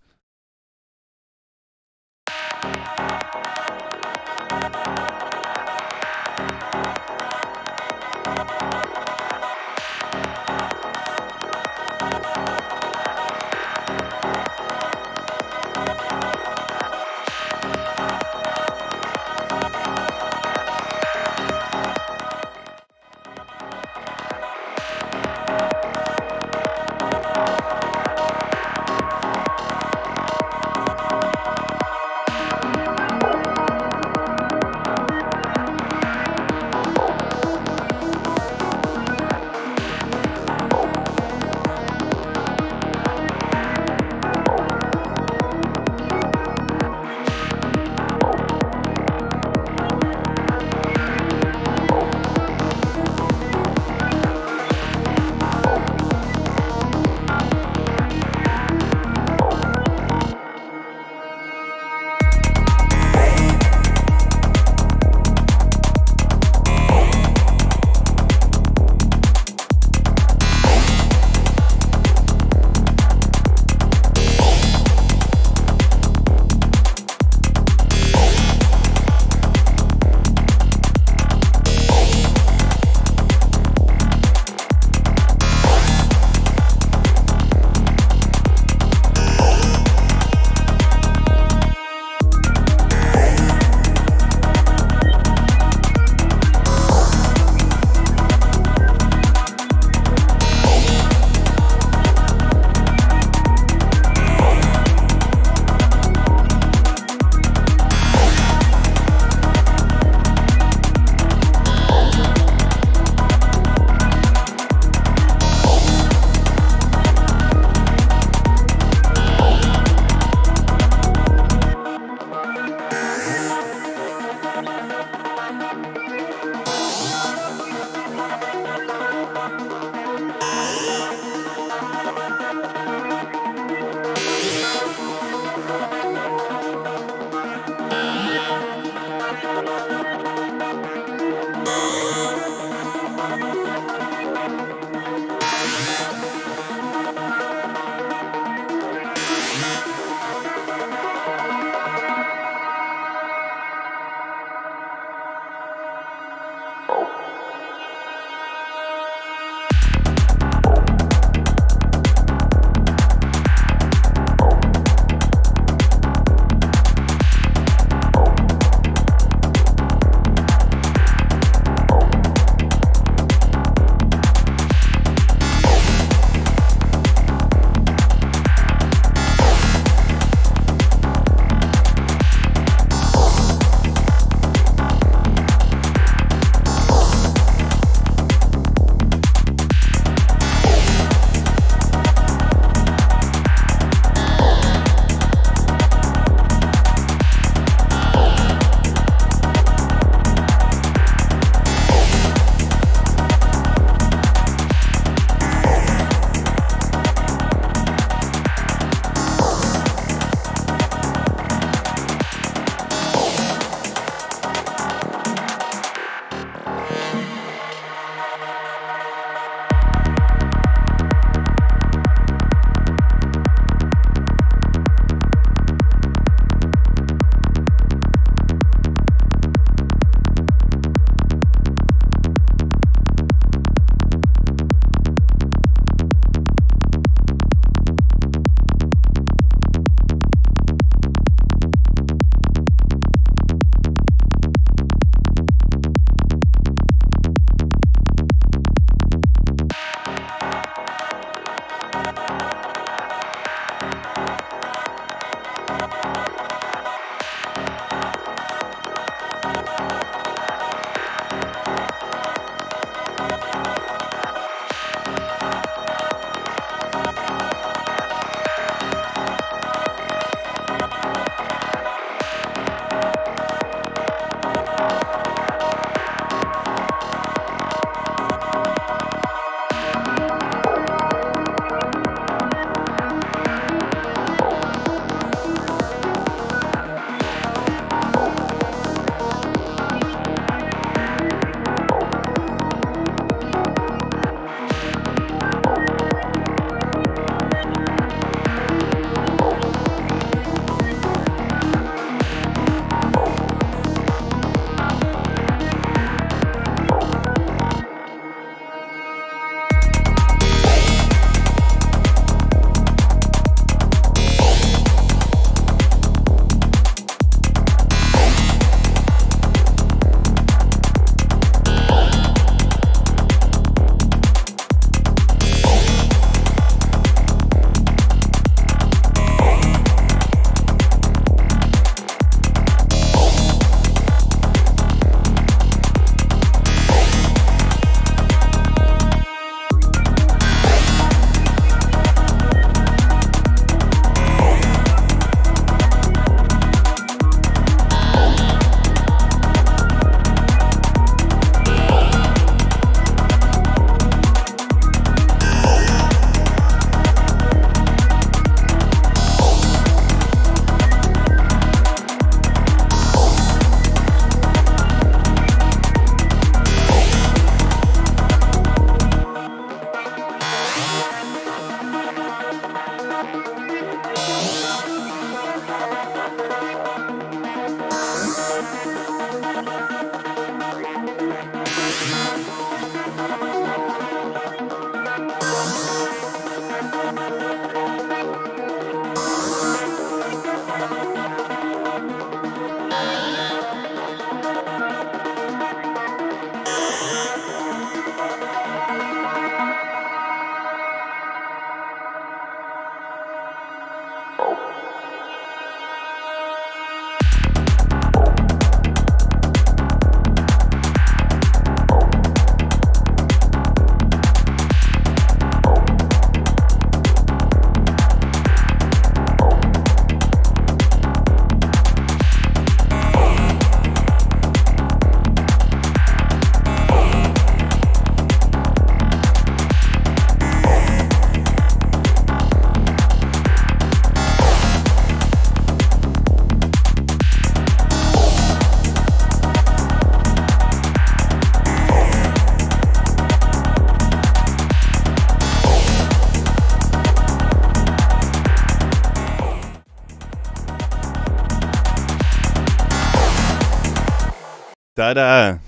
Dada!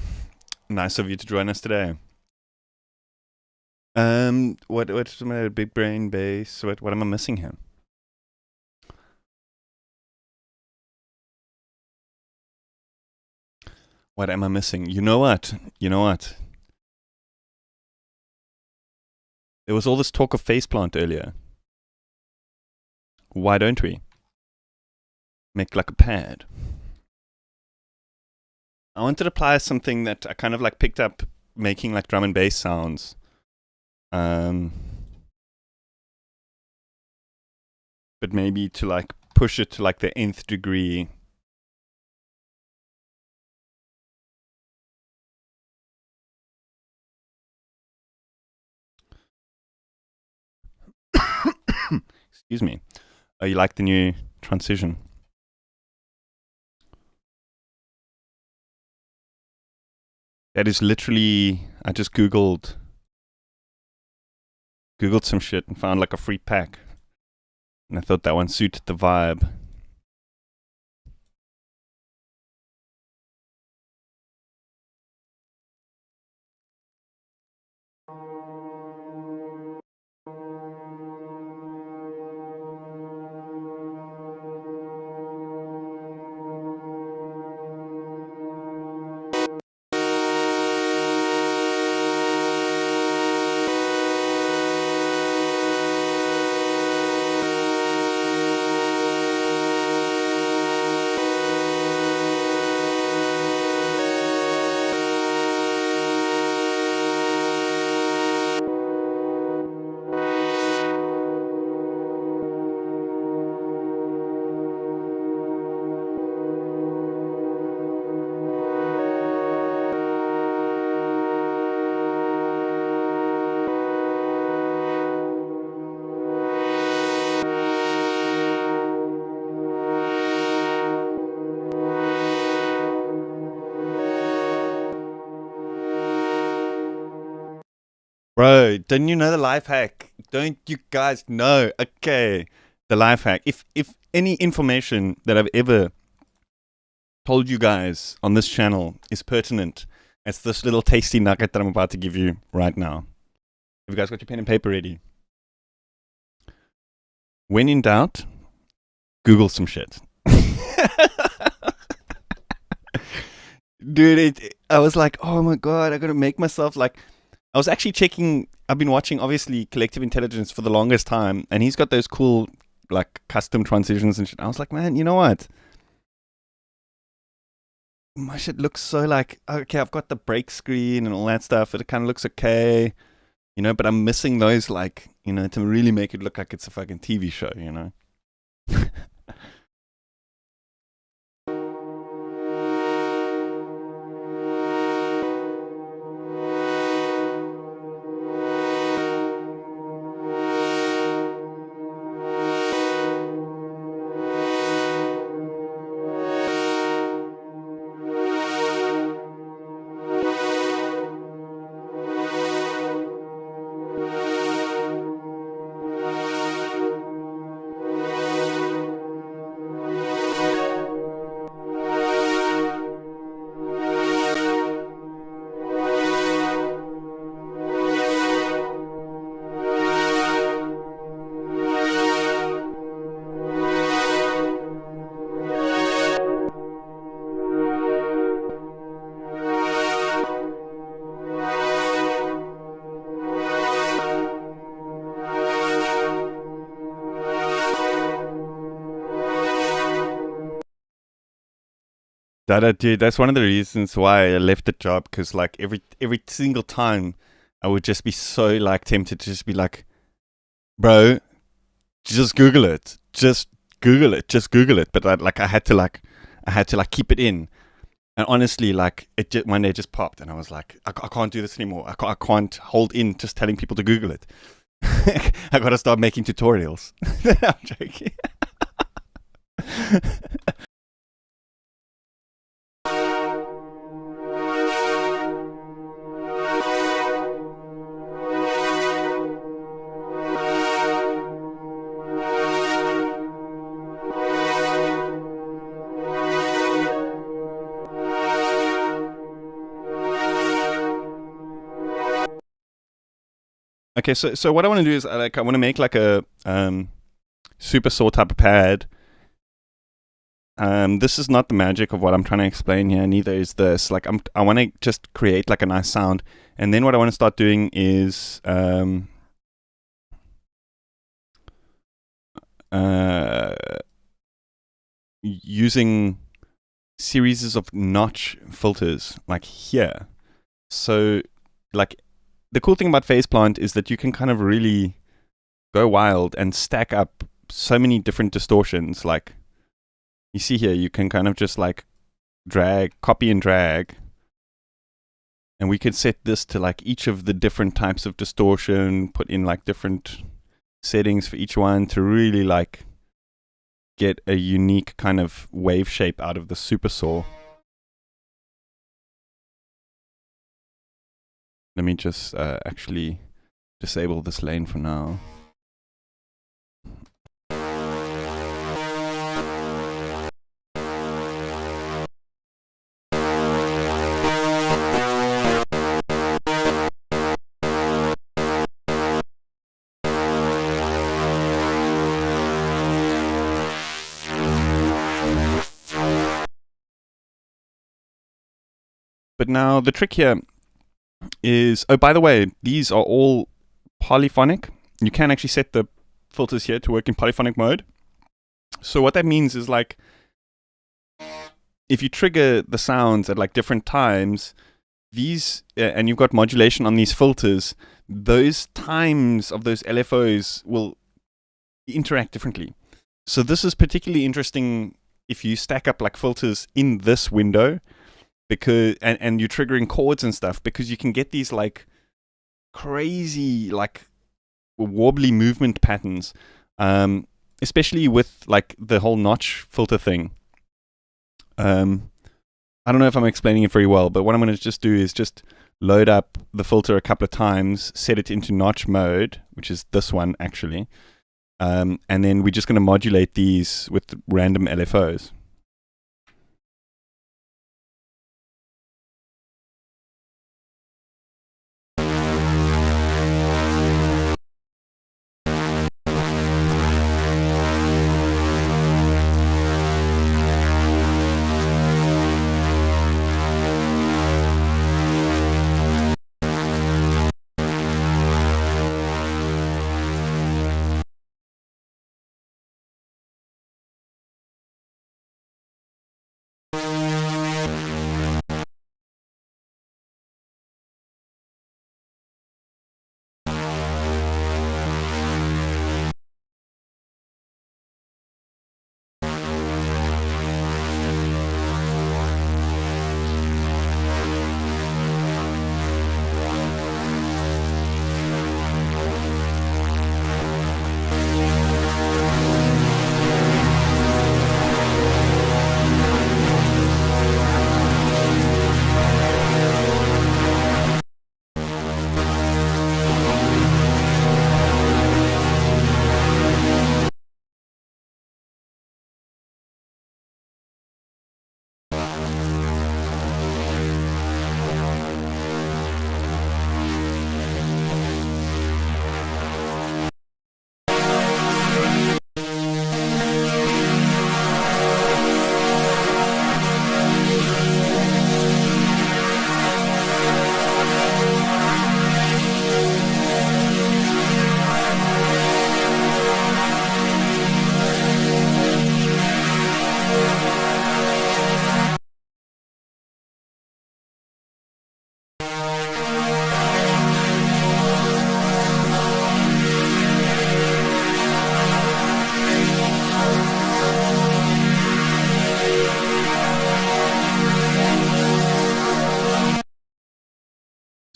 Nice of you to join us today. What's my big brain base? What am I missing here? What am I missing? You know what? There was all this talk of faceplant earlier. Why don't we make like a pad? I wanted to apply something that I kind of like picked up making like drum and bass sounds. But maybe to like push it to like the nth degree. Excuse me. Oh, you like the new transition? That is literally, I just Googled some shit and found like a free pack. And I thought that one suited the vibe. Bro, didn't you know the life hack? Don't you guys know? Okay, the life hack. If any information that I've ever told you guys on this channel is pertinent, it's this little tasty nugget that I'm about to give you right now. Have you guys got your pen and paper ready? When in doubt, Google some shit. Dude, I was like, oh my god, I gotta make myself like. I was actually checking. I've been watching, obviously, Collective Intelligence for the longest time, and he's got those cool, like, custom transitions and shit. I was like, man, you know what? My shit looks so like, okay, I've got the break screen and all that stuff. It kind of looks okay, you know, but I'm missing those, like, you know, to really make it look like it's a fucking TV show, you know? Dude, that's one of the reasons why I left the job, because like every single time I would just be so like tempted to just be like, bro, just Google it, just Google it. But I had to keep it in. And honestly, like one day it just popped, and I was like, I can't do this anymore. I can't hold in just telling people to Google it. I got to start making tutorials. I'm joking. Okay, so what I want to do is I want to make like a super saw type of pad. This is not the magic of what I'm trying to explain here. Neither is this. Like I want to just create like a nice sound, and then what I want to start doing is using series of notch filters like here. So like the cool thing about phase plant is that you can kind of really go wild and stack up so many different distortions. Like you see here, you can kind of just like copy and drag, and we could set this to like each of the different types of distortion, put in like different settings for each one to really like get a unique kind of wave shape out of the super saw. Let me just actually disable this lane for now. But now the trick here is, oh, by the way, these are all polyphonic. You can actually set the filters here to work in polyphonic mode. So what that means is like, if you trigger the sounds at like different times, these, and you've got modulation on these filters, those times of those LFOs will interact differently. So this is particularly interesting if you stack up like filters in this window, because and you're triggering chords and stuff, because you can get these like crazy like wobbly movement patterns, especially with like the whole notch filter thing. I don't know if I'm explaining it very well, but what I'm going to just do is just load up the filter a couple of times, set it into notch mode, which is this one actually, and then we're just going to modulate these with random LFOs.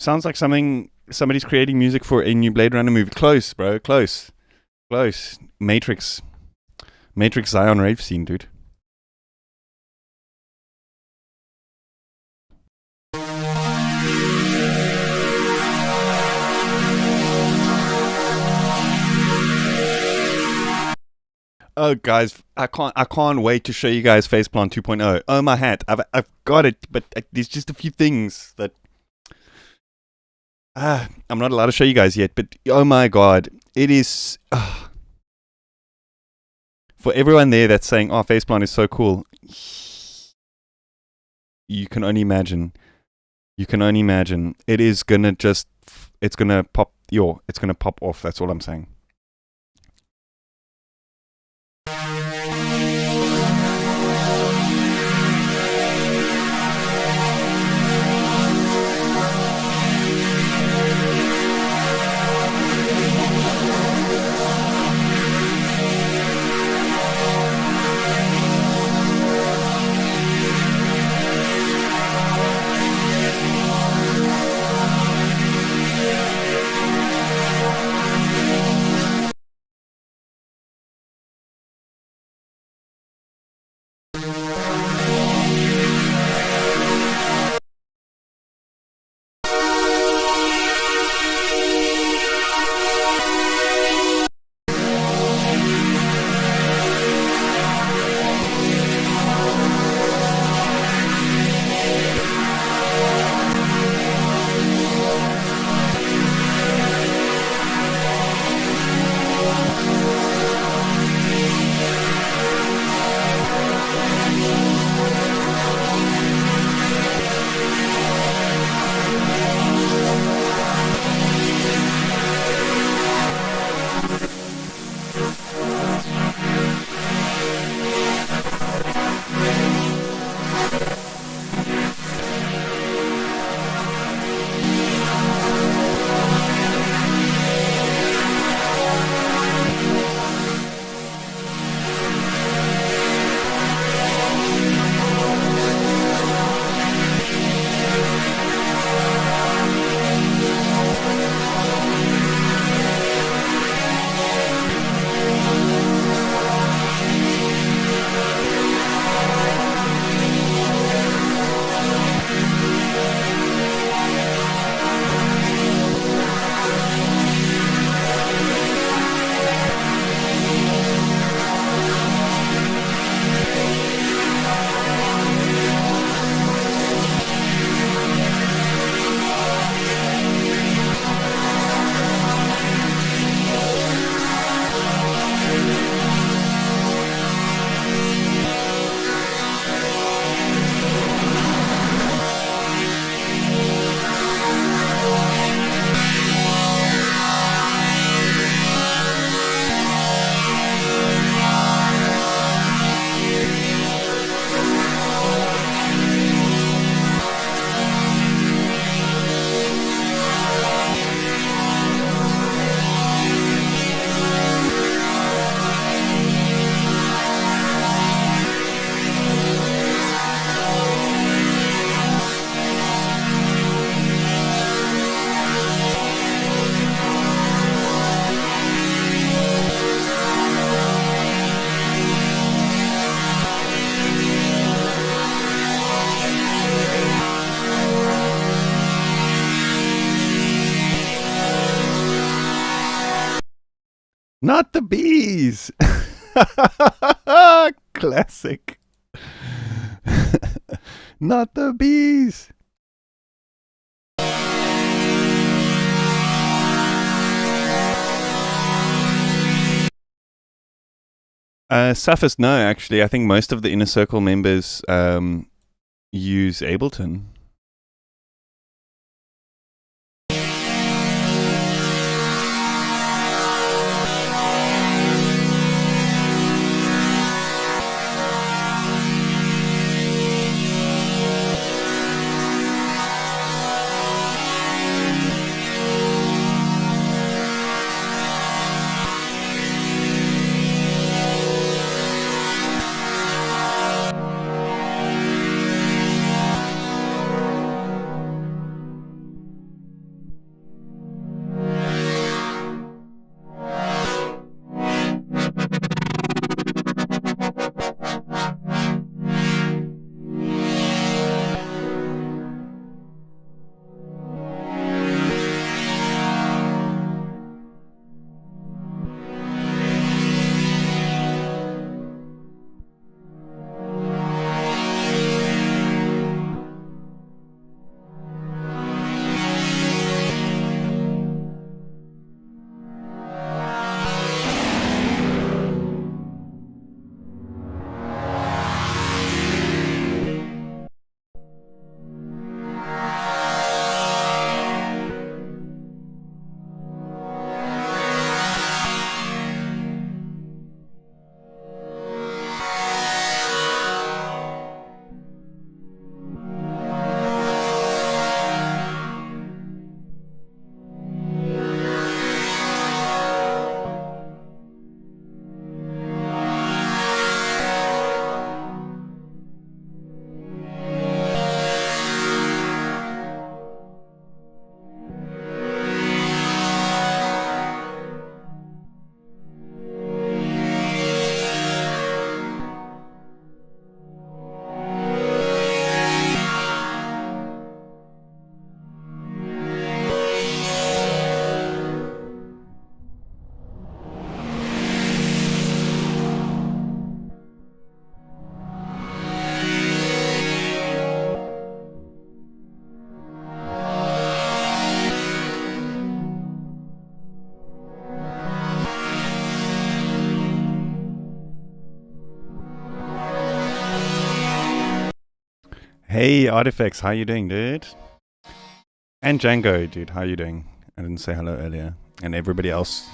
Sounds like somebody's creating music for a new Blade Runner movie. Close, bro. Close. Matrix Zion rave scene, dude. Oh, guys, I can't wait to show you guys Faceplant 2.0. Oh my hat, I've got it, but there's just a few things that I'm not allowed to show you guys yet, but oh my god, it is. For everyone there that's saying, "Oh, Faceplant is so cool," you can only imagine. You can only imagine. It is gonna just. It's gonna pop. It's gonna pop off. That's all I'm saying. Not the bees. Classic. Not the bees. Suffers, no, actually. I think most of the Inner Circle members use Ableton. Hey, Artifacts, how you doing, dude? And Django, dude, how you doing? I didn't say hello earlier. And everybody else.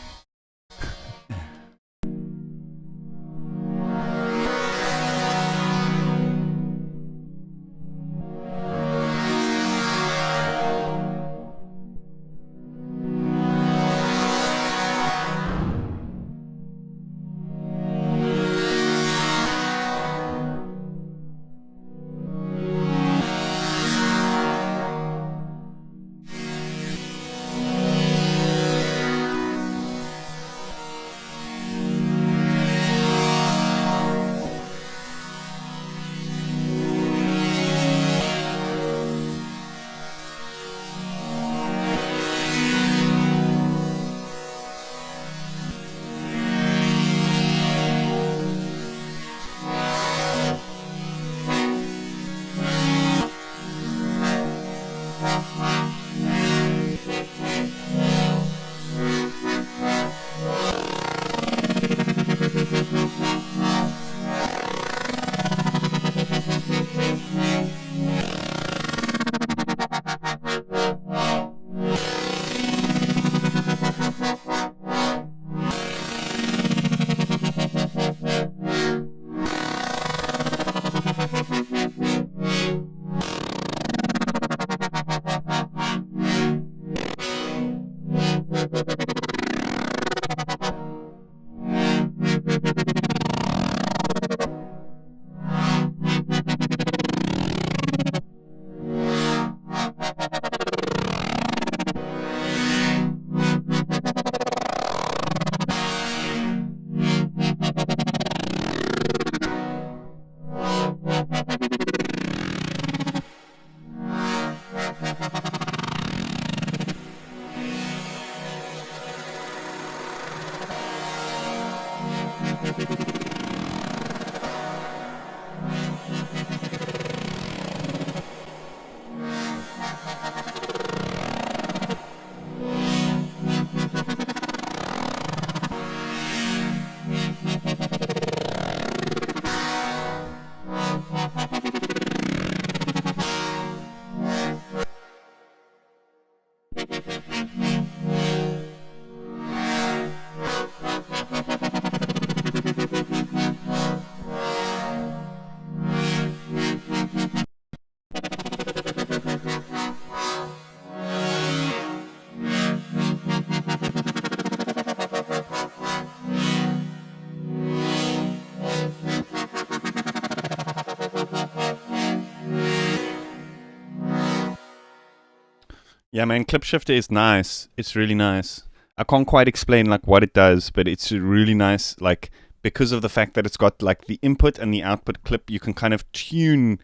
Yeah, man, Clip Shifter is nice. It's really nice. I can't quite explain like what it does, but it's really nice. Like because of the fact that it's got like the input and the output clip, you can kind of tune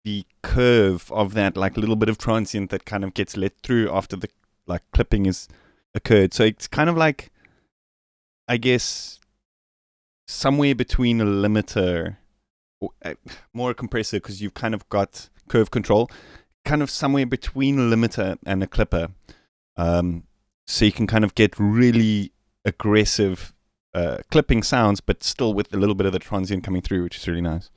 the curve of that like little bit of transient that kind of gets let through after the like clipping is occurred. So it's kind of like, I guess, somewhere between a limiter, or more a compressor because you've kind of got curve control. Kind of somewhere between a limiter and a clipper, so you can kind of get really aggressive clipping sounds, but still with a little bit of the transient coming through, which is really nice.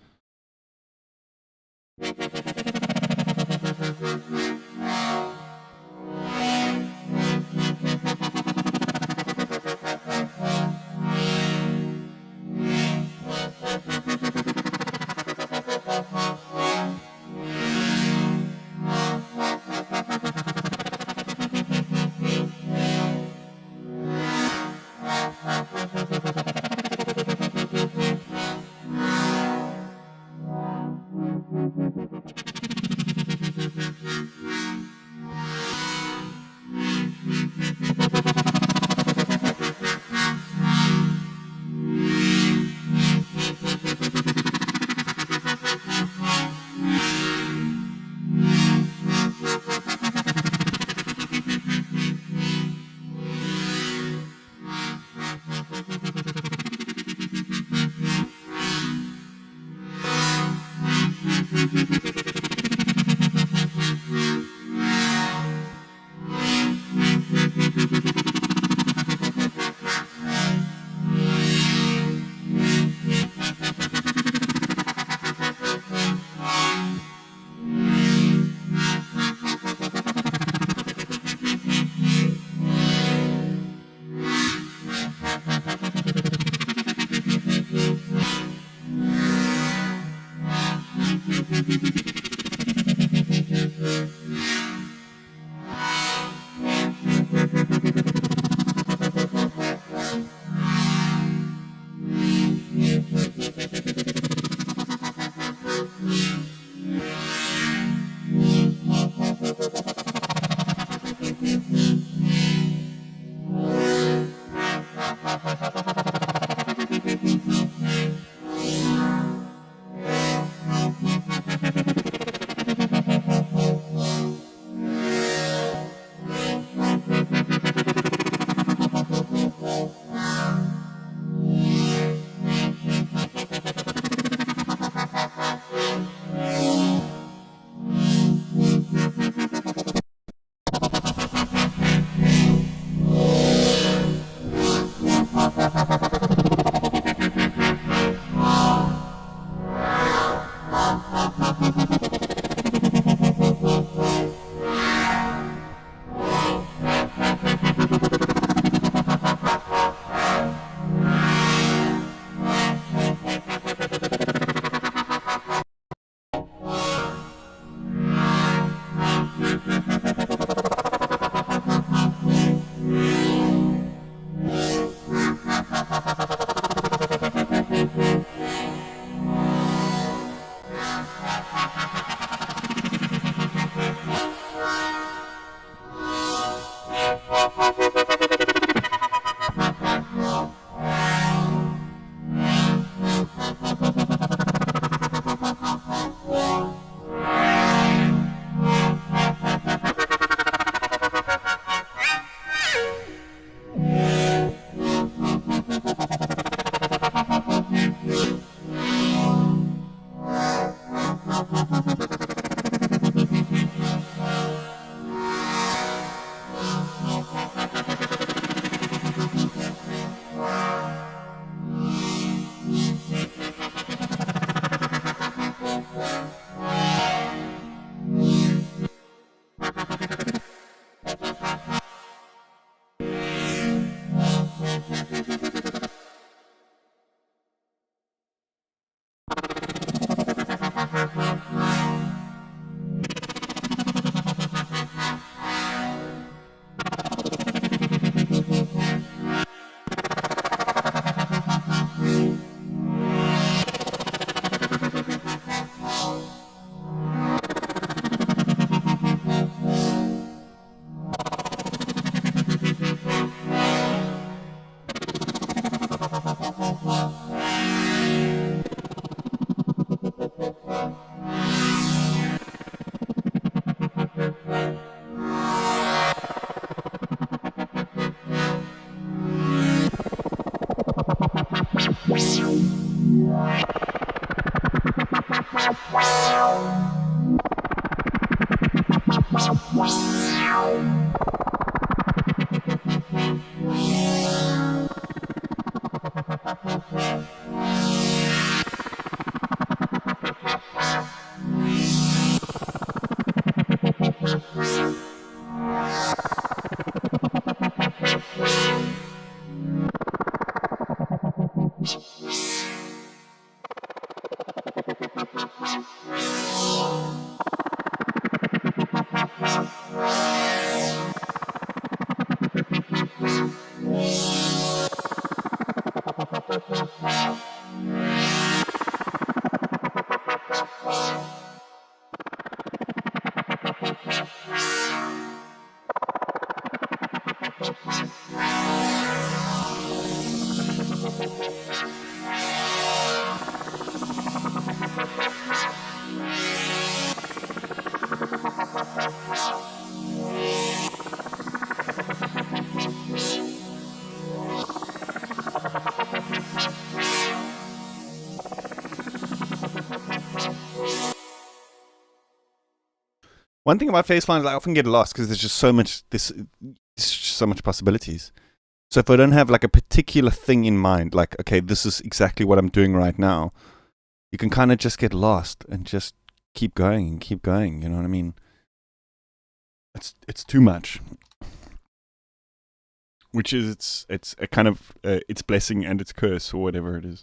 One thing about face lines, I often get lost because there's just so much so much possibilities. So if I don't have like a particular thing in mind, like, okay, this is exactly what I'm doing right now, you can kind of just get lost and just keep going and keep going. You know what I mean? It's too much. Which is it's a kind of its blessing and its curse, or whatever it is.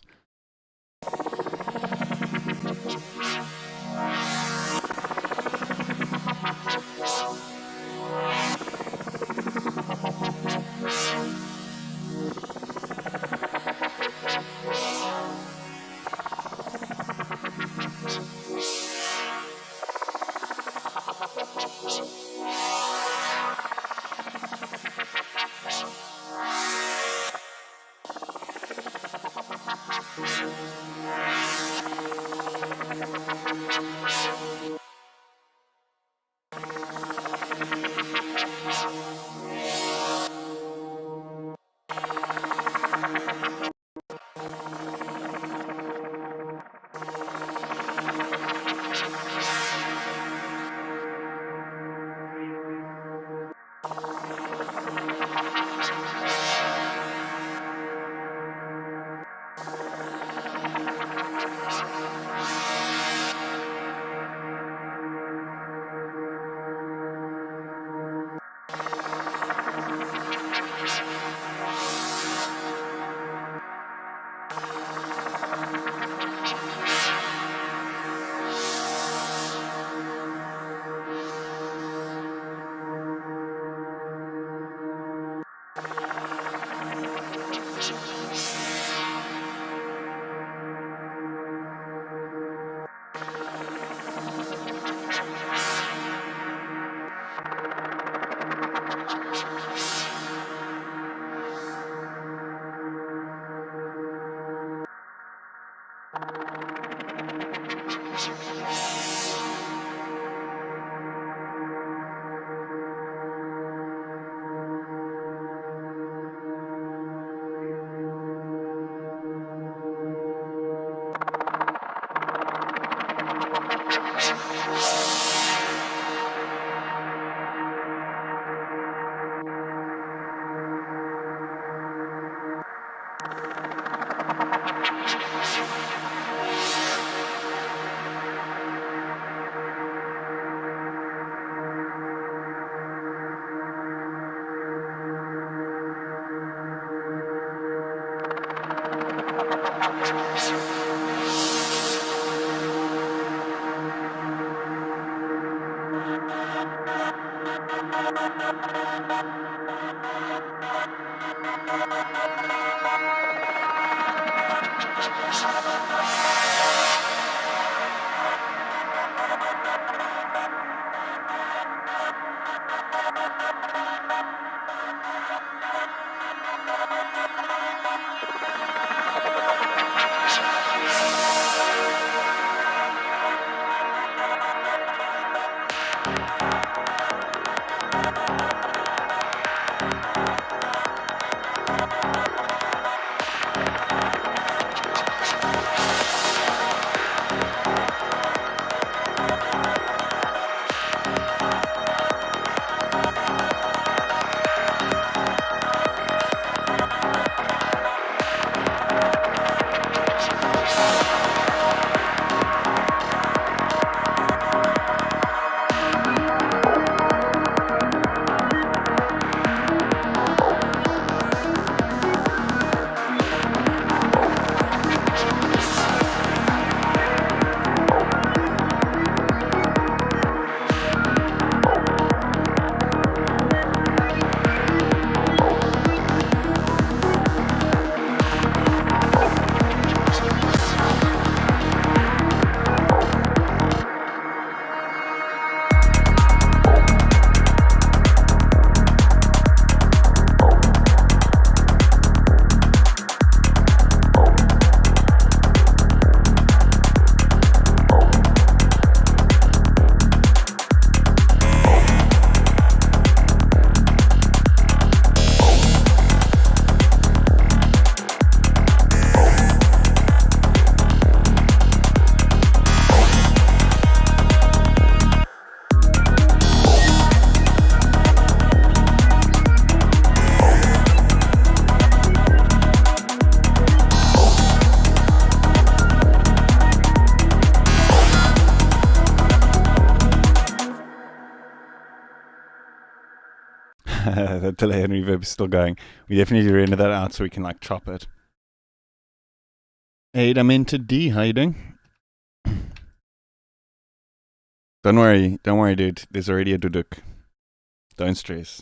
The delay and reverb is still going. We definitely need to render that out so we can like chop it. Hey, I'm into D. How you doing? Don't worry, dude. There's already a duduk. Don't stress.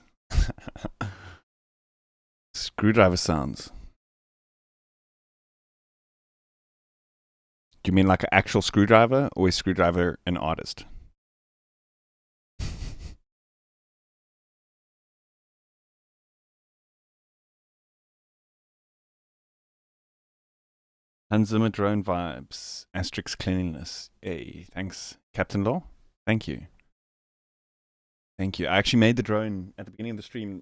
Screwdriver sounds. Do you mean like an actual screwdriver, or is screwdriver an artist? Hans Zimmer drone vibes. Asterix cleanliness. Hey, thanks, Captain Law. Thank you. Thank you. I actually made the drone at the beginning of the stream.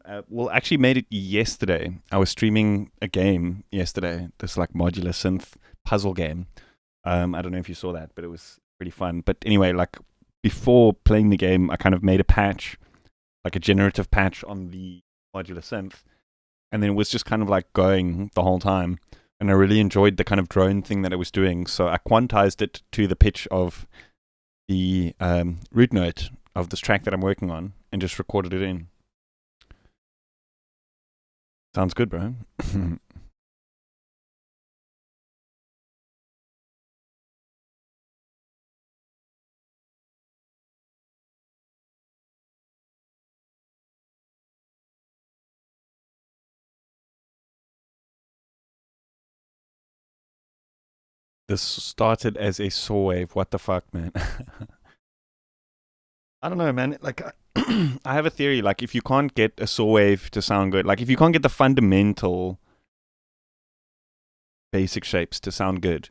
Actually made it yesterday. I was streaming a game yesterday. This like modular synth puzzle game. I don't know if you saw that, but it was pretty fun. But anyway, like before playing the game, I kind of made a patch, like a generative patch on the modular synth. And then it was just kind of like going the whole time. And I really enjoyed the kind of drone thing that it was doing. So I quantized it to the pitch of the root note of this track that I'm working on and just recorded it in. Sounds good, bro. This started as a saw wave. What the fuck, man? I don't know, man. Like, I have a theory. Like, if you can't get a saw wave to sound good, like if you can't get the fundamental basic shapes to sound good,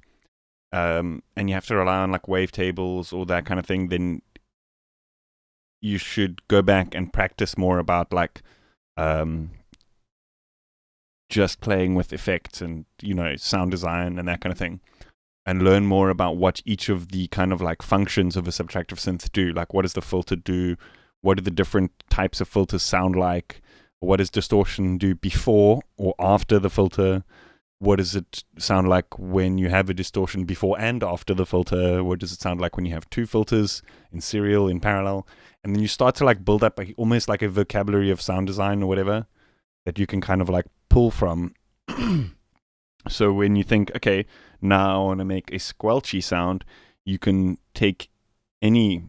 and you have to rely on like wavetables or that kind of thing, then you should go back and practice more about like just playing with effects and, you know, sound design and that kind of thing, and learn more about what each of the kind of like functions of a subtractive synth do. Like, what does the filter do? What do the different types of filters sound like? What does distortion do before or after the filter? What does it sound like when you have a distortion before and after the filter? What does it sound like when you have two filters in serial, in parallel? And then you start to like build up like, almost like a vocabulary of sound design or whatever that you can kind of like pull from. So when you think, okay, now I want to make a squelchy sound, you can take any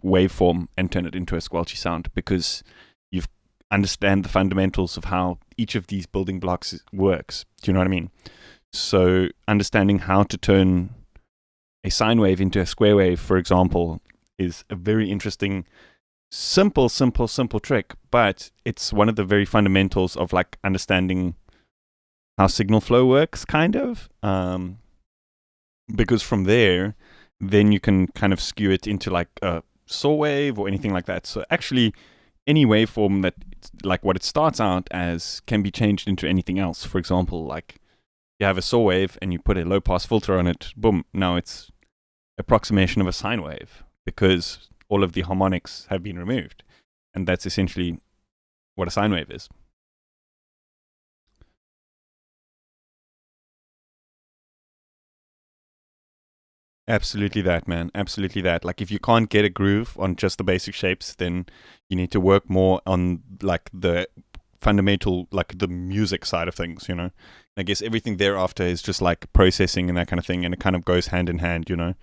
waveform and turn it into a squelchy sound, because you understand the fundamentals of how each of these building blocks works. Do you know what I mean? So understanding how to turn a sine wave into a square wave, for example, is a very interesting, simple trick, but it's one of the very fundamentals of like understanding how signal flow works, kind of. Because from there, then you can kind of skew it into like a saw wave or anything like that. So actually, any waveform that, like what it starts out as, can be changed into anything else. For example, like you have a saw wave and you put a low pass filter on it, boom, now it's approximation of a sine wave because all of the harmonics have been removed. And that's essentially what a sine wave is. Absolutely that, man. Absolutely that. Like if you can't get a groove on just the basic shapes, then you need to work more on like the fundamental, like the music side of things, you know. I guess everything thereafter is just like processing and that kind of thing, and it kind of goes hand in hand, you know.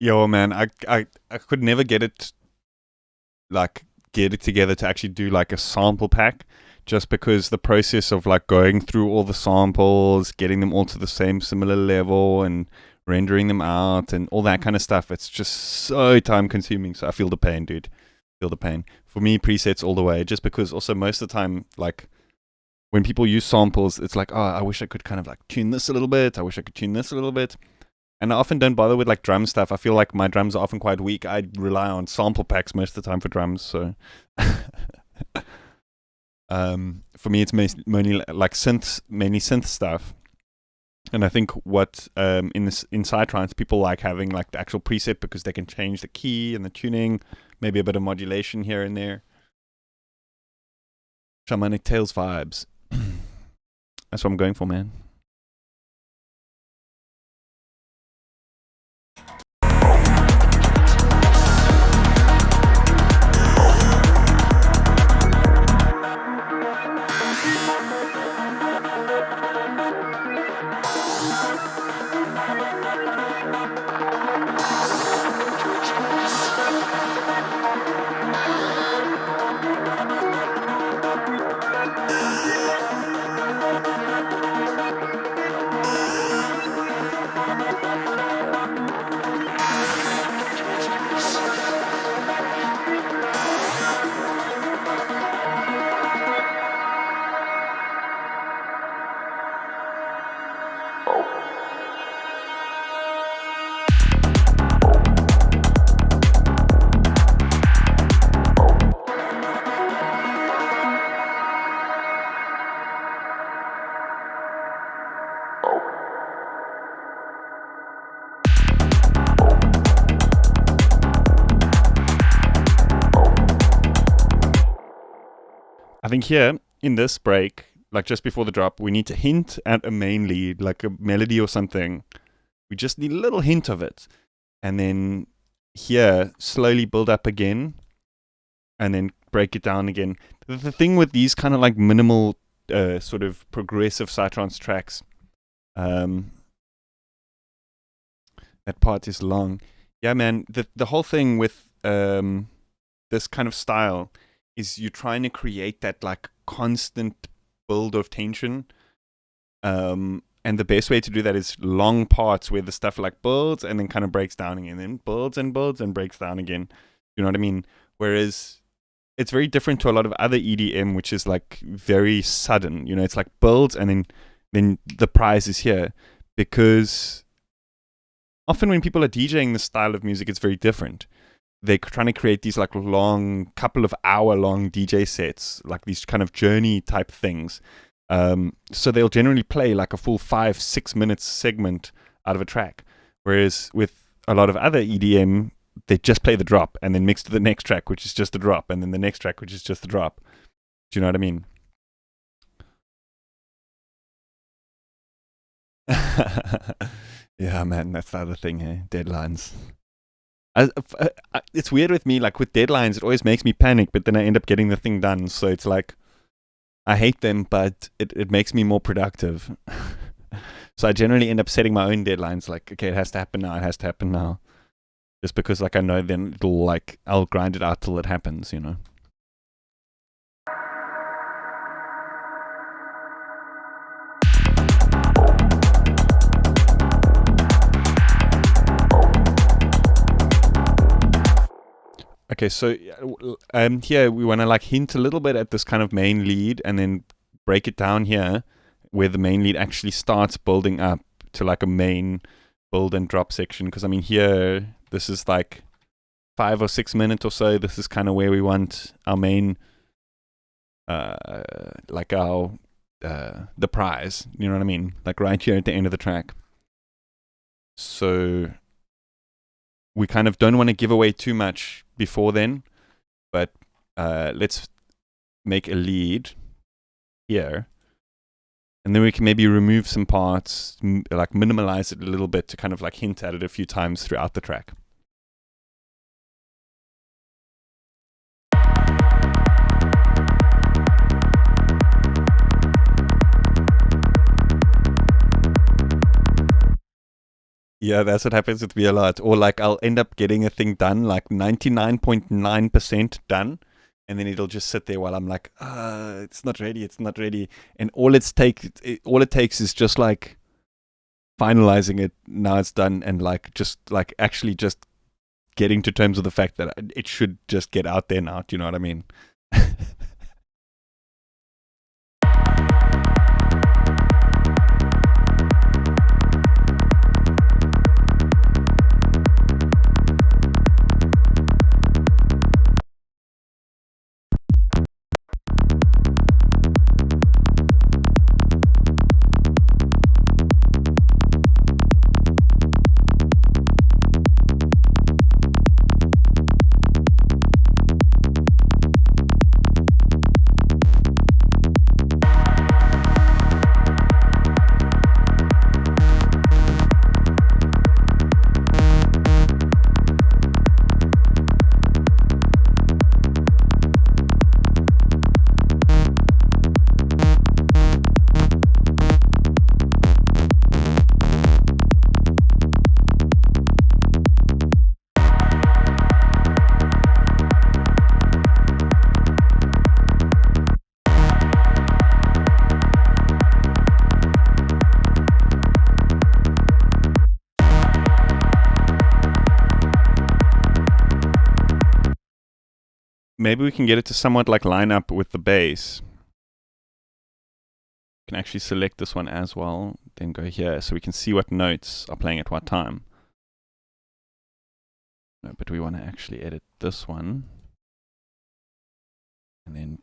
Yo, man, I could never get it together to actually do like a sample pack, just because the process of like going through all the samples, getting them all to the same similar level, and rendering them out and all that kind of stuff, it's just so time consuming. So I feel the pain, dude. Feel the pain. For me, presets all the way, just because also most of the time, like when people use samples, it's like, oh, I wish I could kind of like tune this a little bit. I wish I could tune this a little bit. And I often don't bother with like drum stuff. I feel like my drums are often quite weak. I rely on sample packs most of the time for drums. So for me, it's mainly like mainly synth stuff. And I think what in Psytrance, people like having like the actual preset because they can change the key and the tuning, maybe a bit of modulation here and there. Shamanic Tales vibes. That's what I'm going for, man. I think here in this break, like just before the drop, we need to hint at a main lead, like a melody or something. We just need a little hint of it. And then here, slowly build up again, and then break it down again. The thing with these kind of like minimal sort of progressive psytrance tracks, that part is long. Yeah, man, the whole thing with this kind of style is you're trying to create that like constant build of tension. And the best way to do that is long parts where the stuff like builds and then kind of breaks down again, and then builds and builds and breaks down again. You know what I mean? Whereas it's very different to a lot of other EDM, which is like very sudden. You know, it's like builds and then the prize is here. Because often when people are DJing this style of music, it's very different. They're trying to create these like long, couple of hour long DJ sets, like these kind of journey type things. So they'll generally play like a full 5-6 minutes segment out of a track. Whereas with a lot of other EDM, they just play the drop and then mix to the next track, which is just the drop, and then the next track, which is just the drop. Do you know what I mean? Yeah, man, that's the other thing, eh? Deadlines. It's weird with me, like with deadlines, it always makes me panic, but then I end up getting the thing done. So it's like, I hate them, but it makes me more productive. So I generally end up setting my own deadlines, like, okay, it has to happen now, it has to happen now. Just because like I know then it'll like, I'll grind it out till it happens, you know. Okay, so here we want to like hint a little bit at this kind of main lead and then break it down here where the main lead actually starts building up to like a main build and drop section. Because I mean here, this is like 5 or 6 minutes or so. This is kind of where we want our main, like our, the prize, you know what I mean? Like right here at the end of the track. So we kind of don't want to give away too much before then, but let's make a lead here, and then we can maybe remove some parts, like minimalize it a little bit to kind of like hint at it a few times throughout the track. Yeah, that's what happens with me a lot. Or like I'll end up getting a thing done, like 99.9% done, and then it'll just sit there while I'm like, it's not ready, it's not ready. And all it takes is just like finalizing it. Now it's done, and like just like actually just getting to terms with the fact that it should just get out there now. Do you know what I mean? maybe we can get it to somewhat like line up with the bass. We can actually select this one as well, then go here so we can see what notes are playing at what time. No, but we want to actually edit this one. And then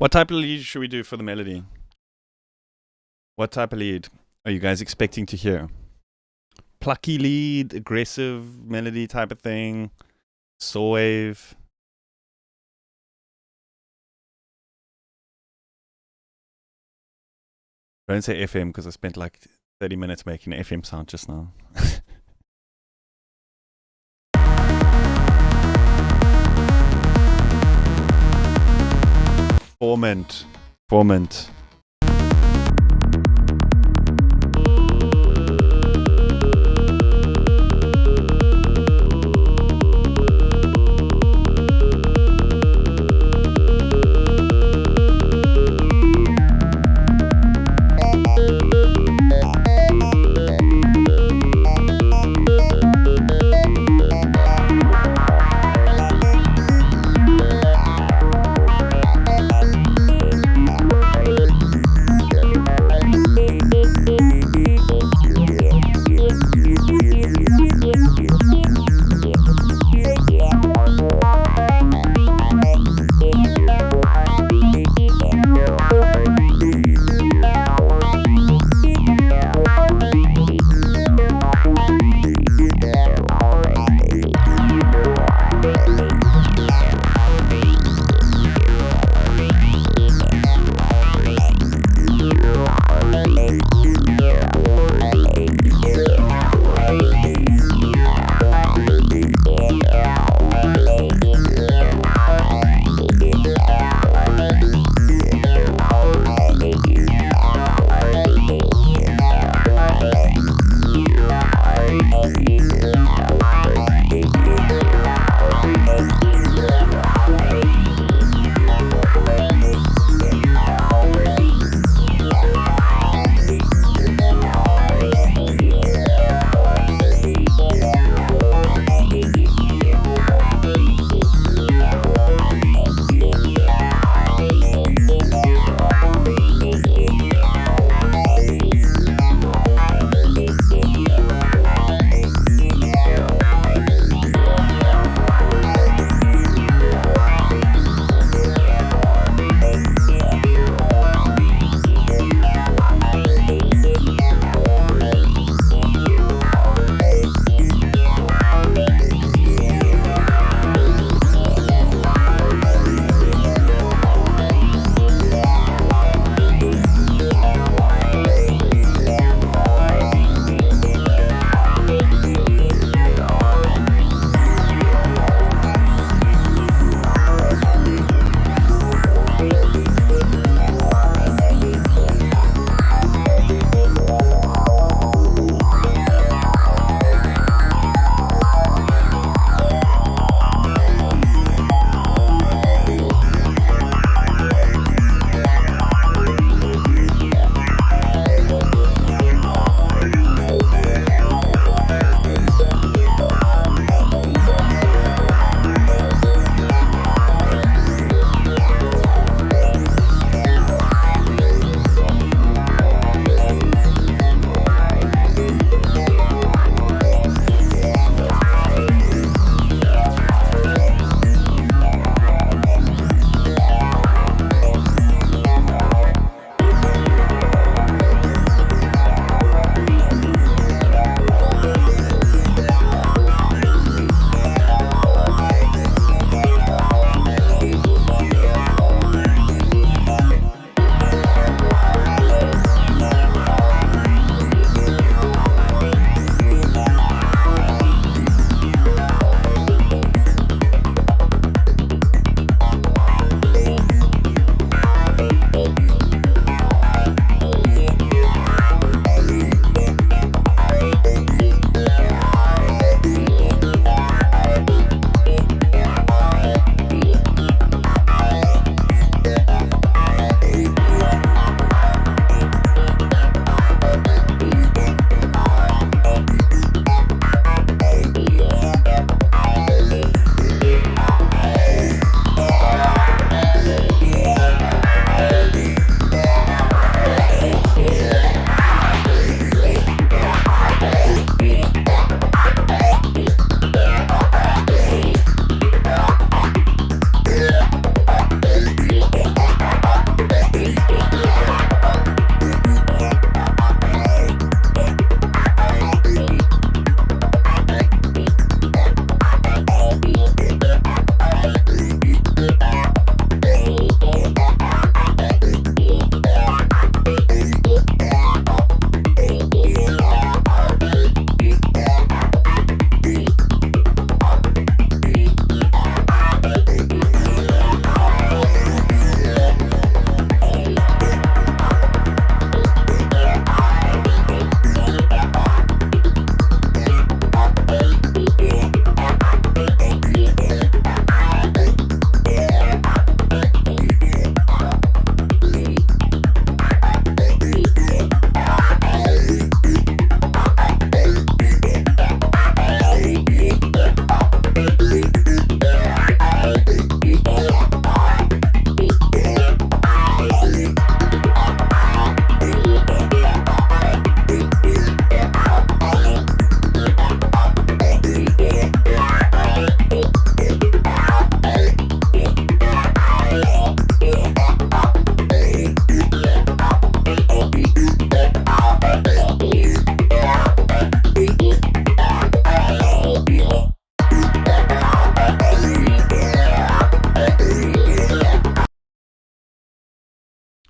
what type of lead should we do for the melody? What type of lead are you guys expecting to hear? Plucky lead, aggressive melody type of thing, saw wave. Don't say FM because I spent like 30 minutes making an FM sound just now. Formant.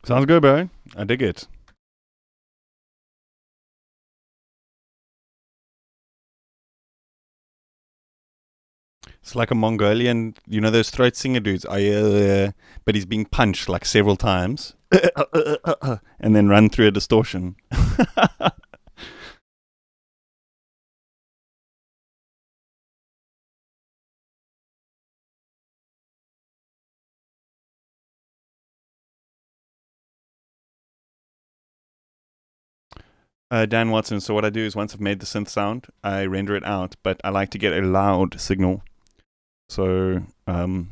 Sounds good, bro. I dig it. It's like a Mongolian, you know those throat singer dudes, but he's being punched like several times, and then run through a distortion. Dan Watson. So what I do is once I've made the synth sound, I render it out, but I like to get a loud signal. So I'll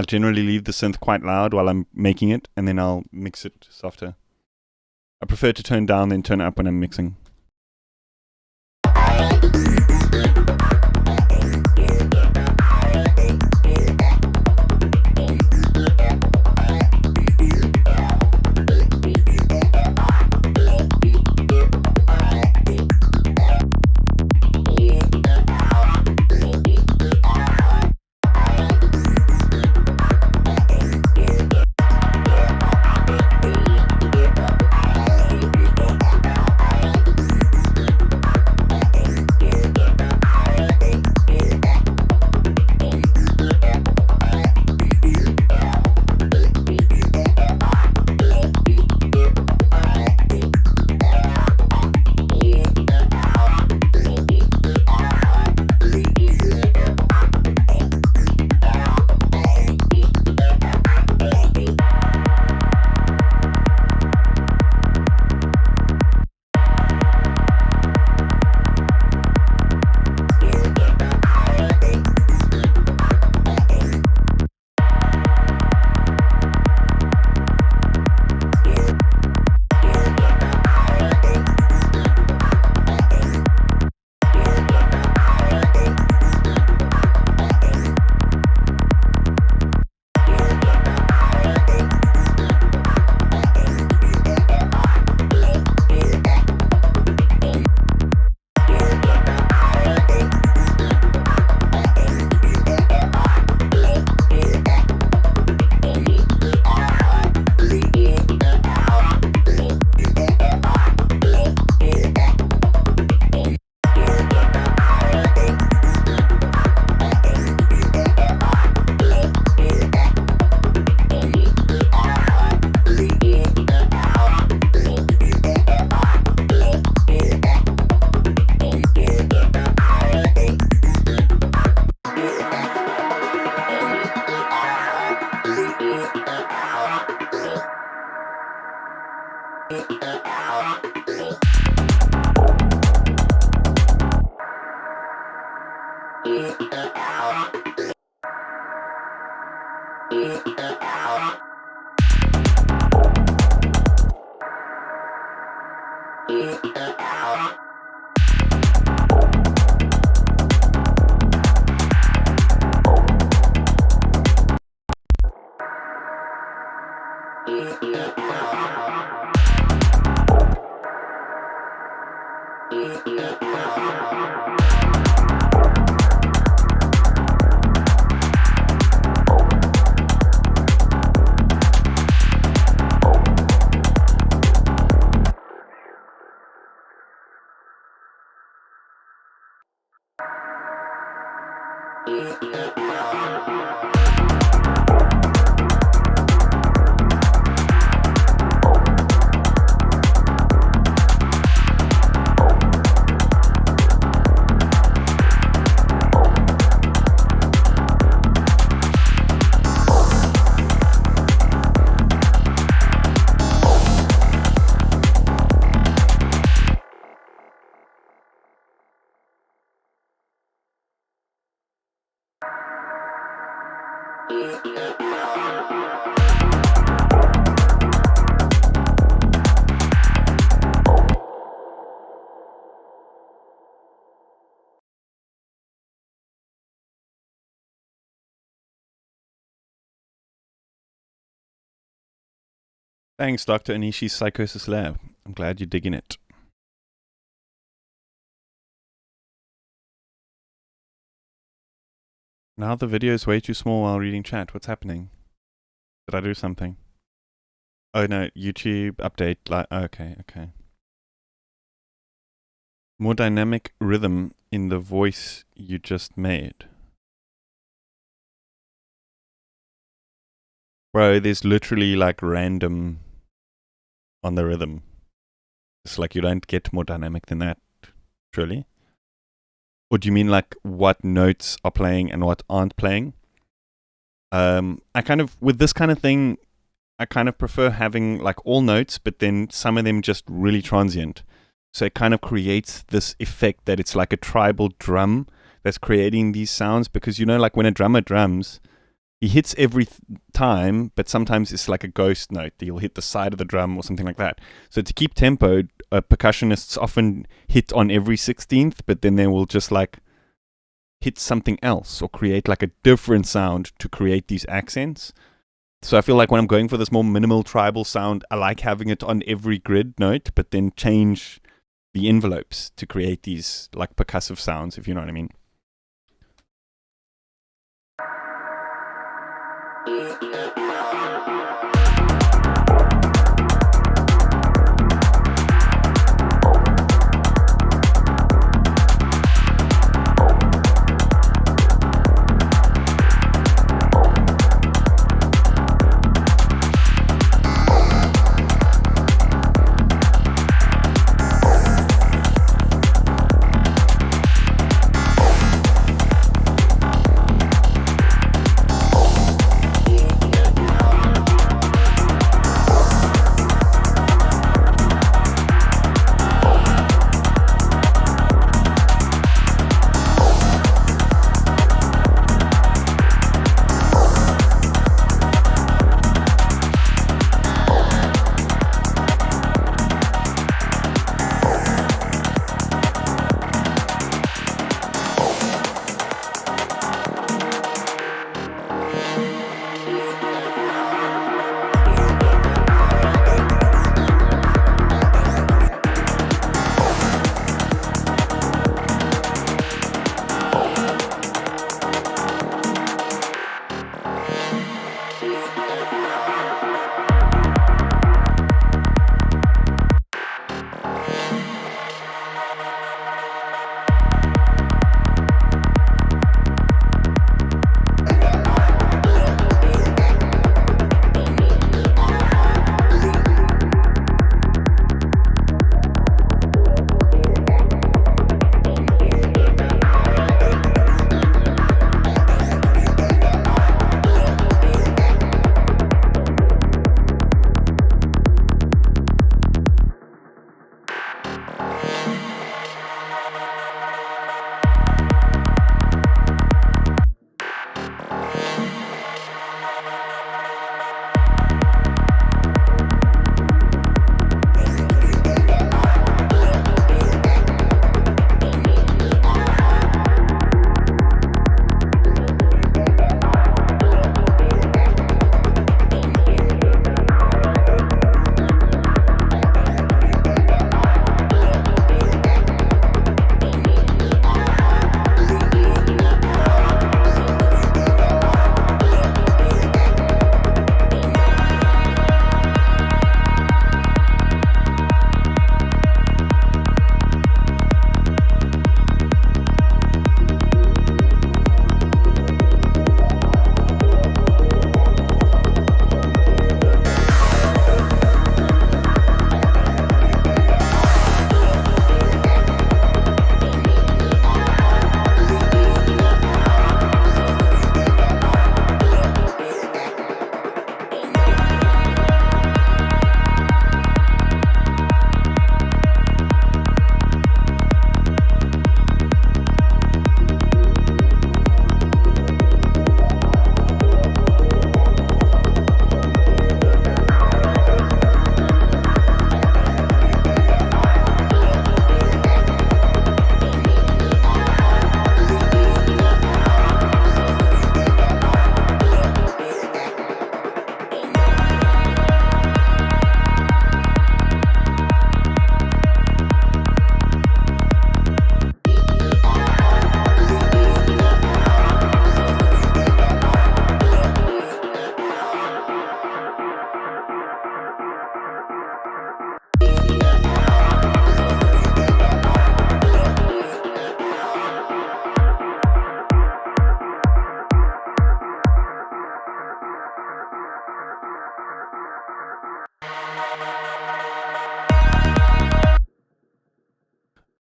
generally leave the synth quite loud while I'm making it, and then I'll mix it softer. I prefer to turn down then turn up when I'm mixing. Thanks, Dr. Anishi's Psychosis Lab. I'm glad you're digging it. Now the video is way too small while reading chat. What's happening? Did I do something? Oh no, YouTube update. Okay, okay. More dynamic rhythm in the voice you just made. Bro, there's literally like random on the rhythm. It's like you don't get more dynamic than that, surely. Or do you mean like what notes are playing and what aren't playing? I kind of, with this kind of thing, I kind of prefer having like all notes, but then some of them just really transient. So it kind of creates this effect that it's like a tribal drum that's creating these sounds, because, you know, like when a drummer drums, he hits every time, but sometimes it's like a ghost note. He'll hit the side of the drum or something like that. So to keep tempo, percussionists often hit on every 16th, but then they will just like hit something else or create like a different sound to create these accents. So I feel like when I'm going for this more minimal tribal sound, I like having it on every grid note, but then change the envelopes to create these like percussive sounds, if you know what I mean.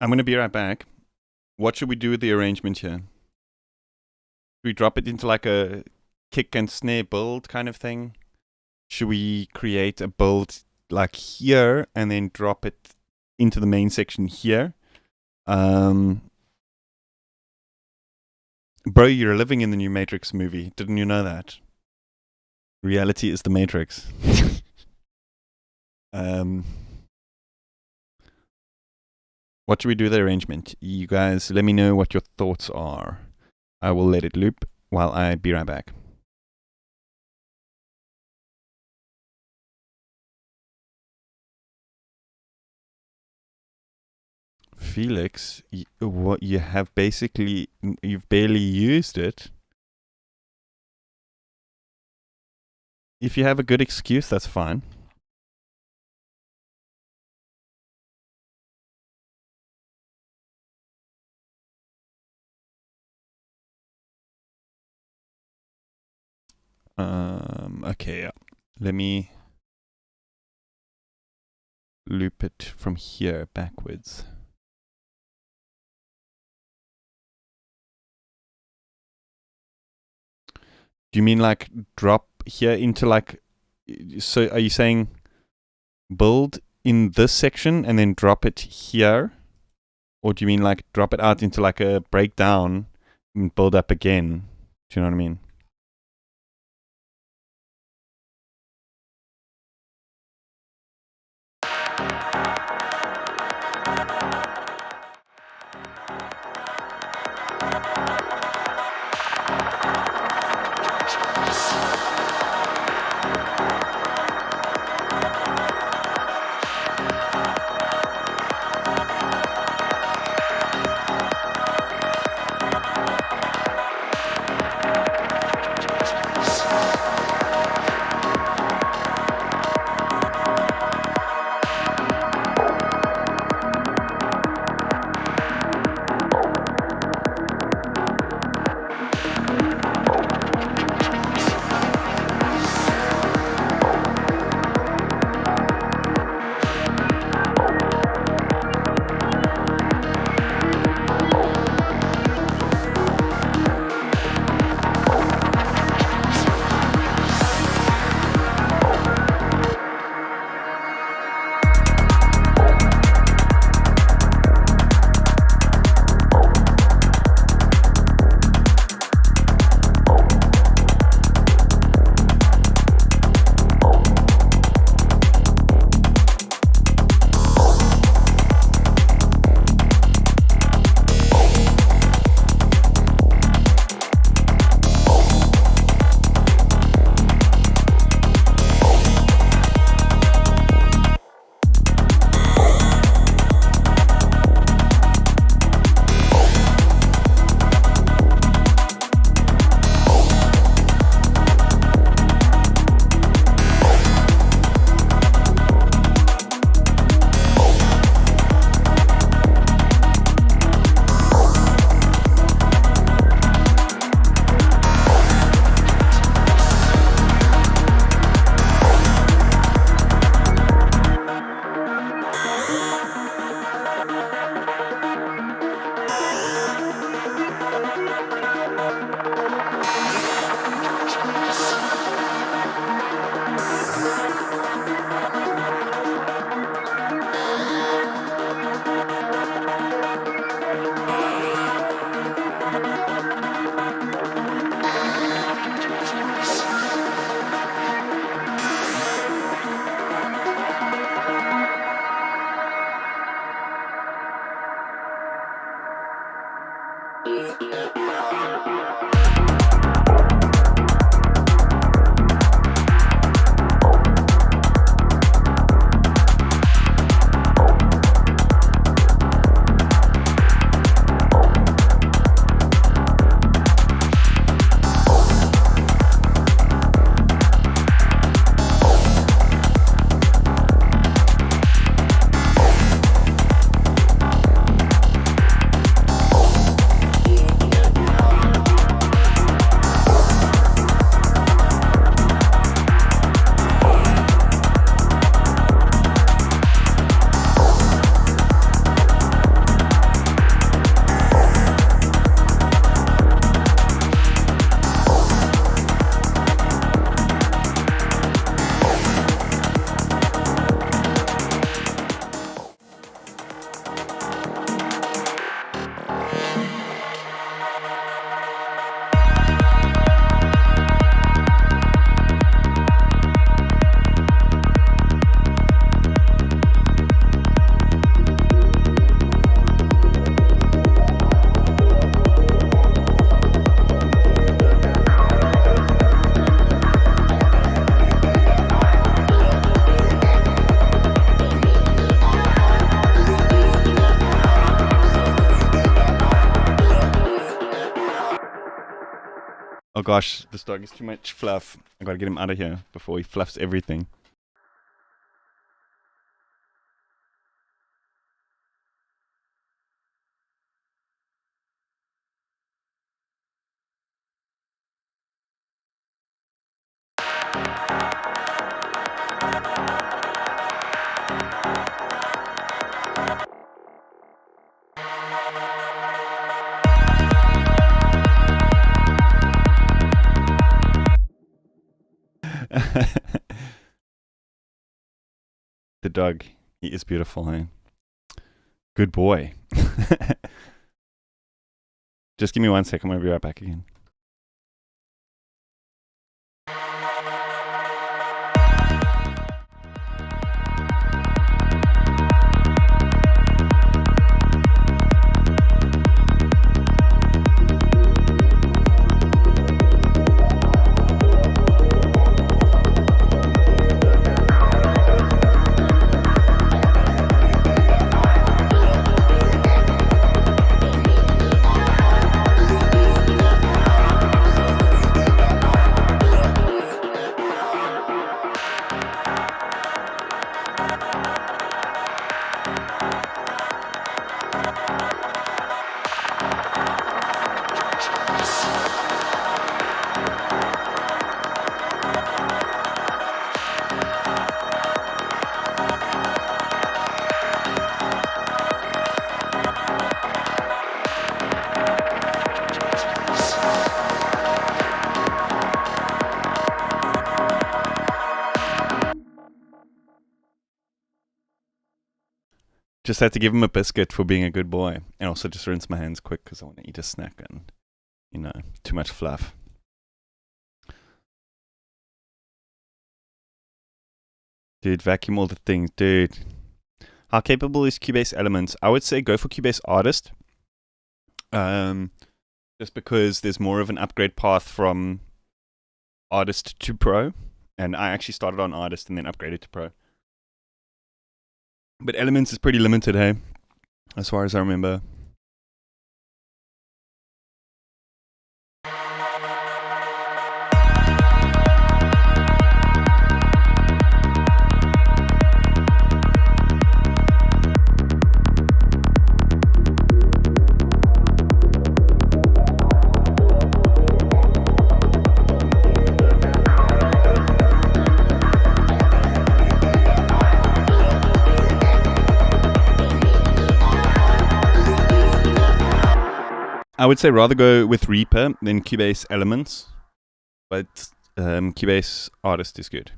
I'm going to be right back. What should we do with the arrangement here? Should we drop it into like a kick and snare build kind of thing? Should we create a build like here and then drop it into the main section here? Bro, you're living in the new Matrix movie. Didn't you know that? Reality is the Matrix. What should we do with the arrangement? You guys, let me know what your thoughts are. I will let it loop while I be right back. Felix, what you have basically, you've barely used it. If you have a good excuse, that's fine. Okay, yeah. Let me loop it from here backwards. Do you mean like drop here into like, so are you saying build in this section and then drop it here? Or do you mean like drop it out into like a breakdown and build up again? Do you know what I mean? Oh gosh, this dog is too much fluff. I gotta get him out of here before he fluffs everything. The dog, he is beautiful, hey? Good boy. Just give me 1 second, I'm gonna be right back again. Just had to give him a biscuit for being a good boy. And also just rinse my hands quick because I want to eat a snack and, you know, too much fluff. Dude, vacuum all the things. Dude. How capable is Cubase Elements? I would say go for Cubase Artist. Just because there's more of an upgrade path from Artist to Pro. And I actually started on Artist and then upgraded to Pro. But Elements is pretty limited, hey? As far as I remember. I would say rather go with Reaper than Cubase Elements, but Cubase Artist is good.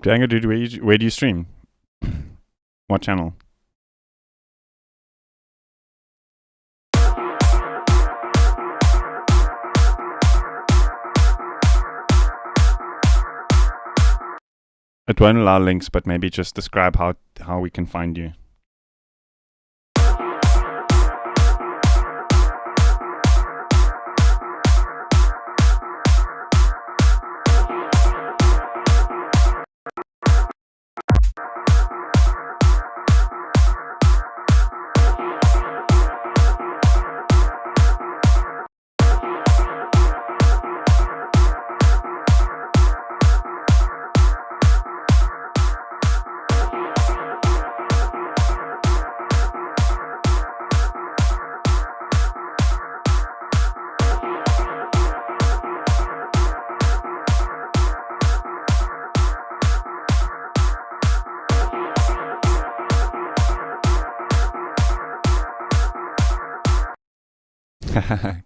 Django, dude, where do you stream? What channel? It won't allow links, but maybe just describe how we can find you.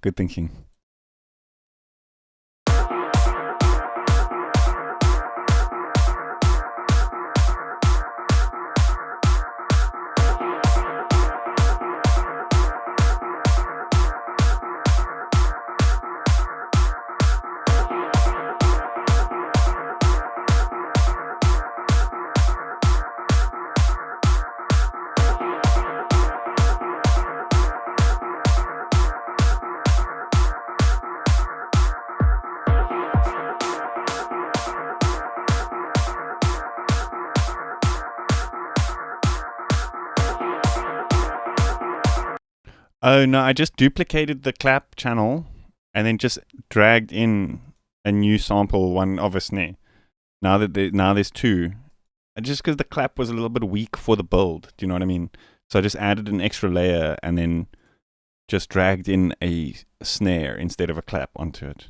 Good thinking. Oh no, I just duplicated the clap channel and then just dragged in a new sample one of a snare. Now there's two. And just because the clap was a little bit weak for the build, do you know what I mean? So I just added an extra layer and then just dragged in a snare instead of a clap onto it.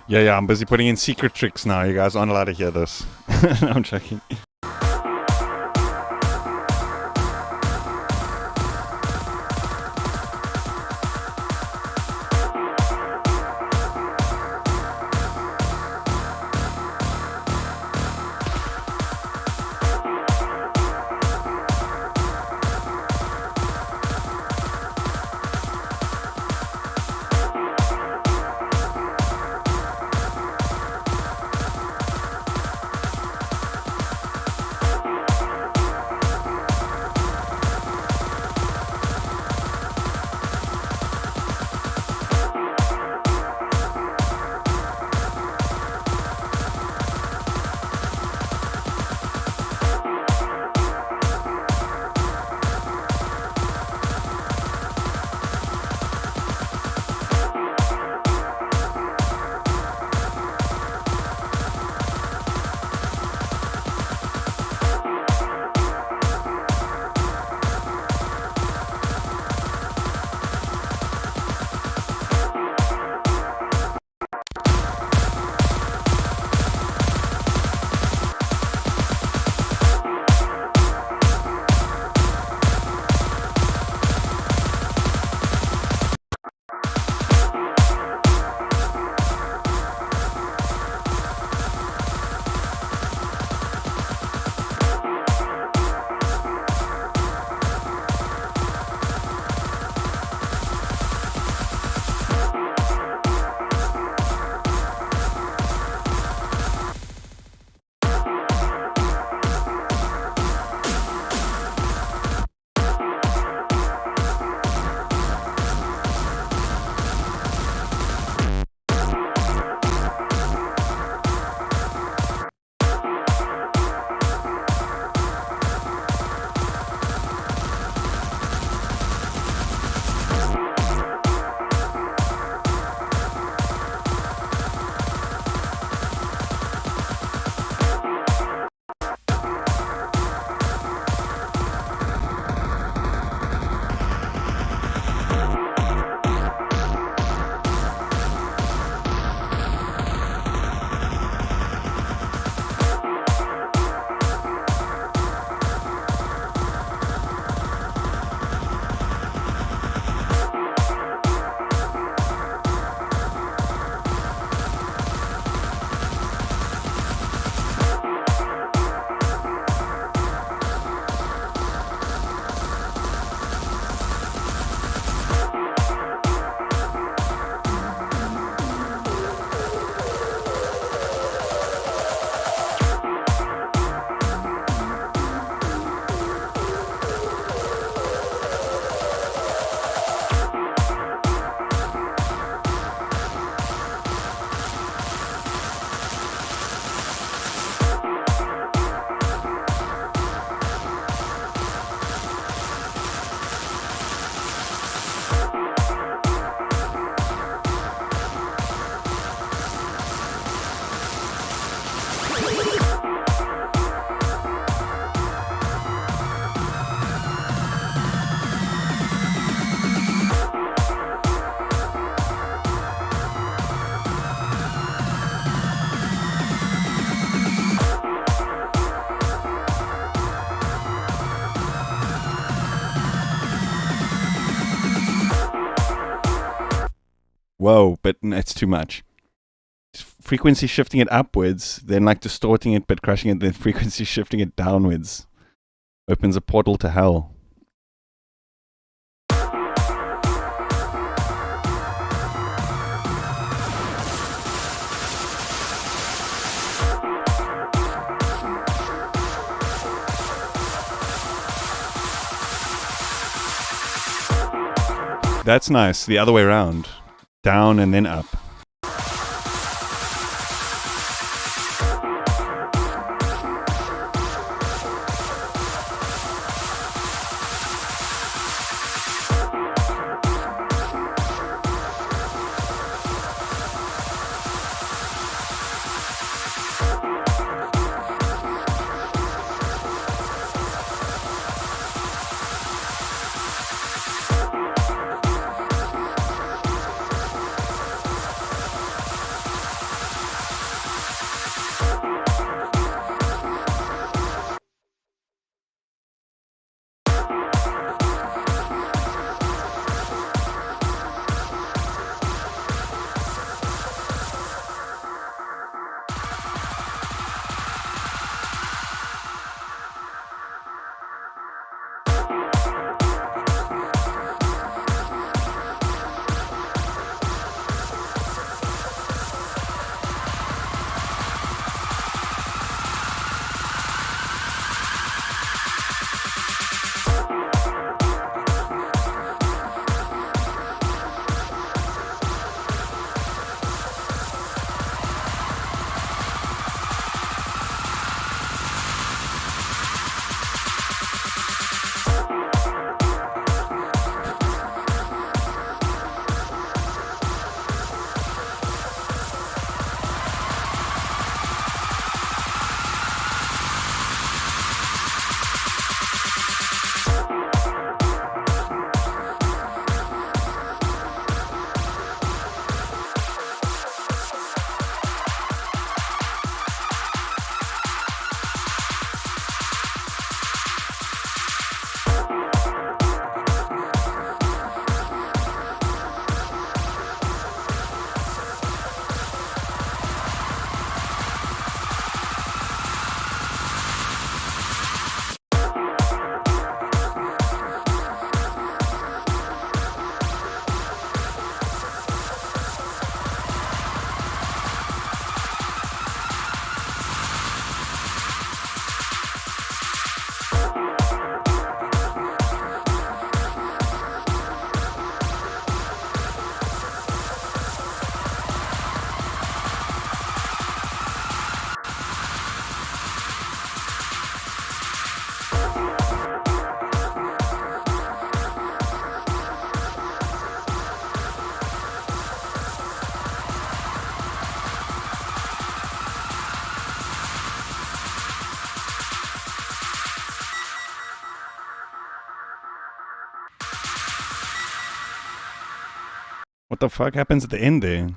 Yeah, I'm busy putting in secret tricks now. You guys aren't allowed to hear this. No, I'm joking. whoa, but it's too much. Frequency shifting it upwards, then like distorting it but crushing it, then frequency shifting it downwards opens a portal to hell. That's nice. The other way around. Down and then up. What the fuck happens at the end there?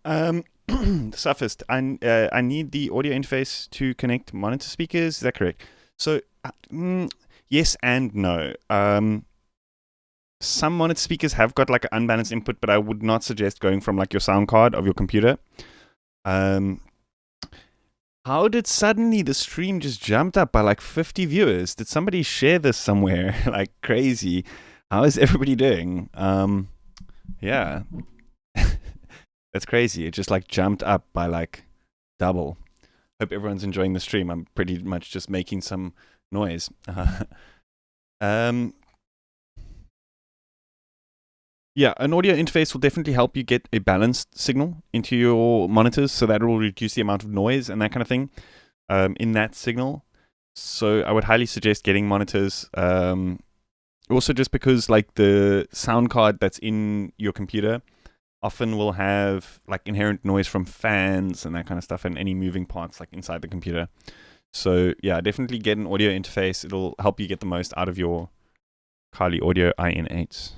Suffist, I need the audio interface to connect monitor speakers. Is that correct? So, yes and no. Some monitor speakers have got like an unbalanced input, but I would not suggest going from like your sound card of your computer. How did suddenly the stream just jumped up by like 50 viewers? Did somebody share this somewhere like crazy? How is everybody doing? Yeah. That's crazy. It just like jumped up by like double. Hope everyone's enjoying the stream. I'm pretty much just making some noise. Yeah, an audio interface will definitely help you get a balanced signal into your monitors, so that will reduce the amount of noise and that kind of thing in that signal. So I would highly suggest getting monitors. Also, just because like the sound card that's in your computer often will have like inherent noise from fans and that kind of stuff, and any moving parts like inside the computer. So yeah, definitely get an audio interface. It'll help you get the most out of your Kali Audio IN8s.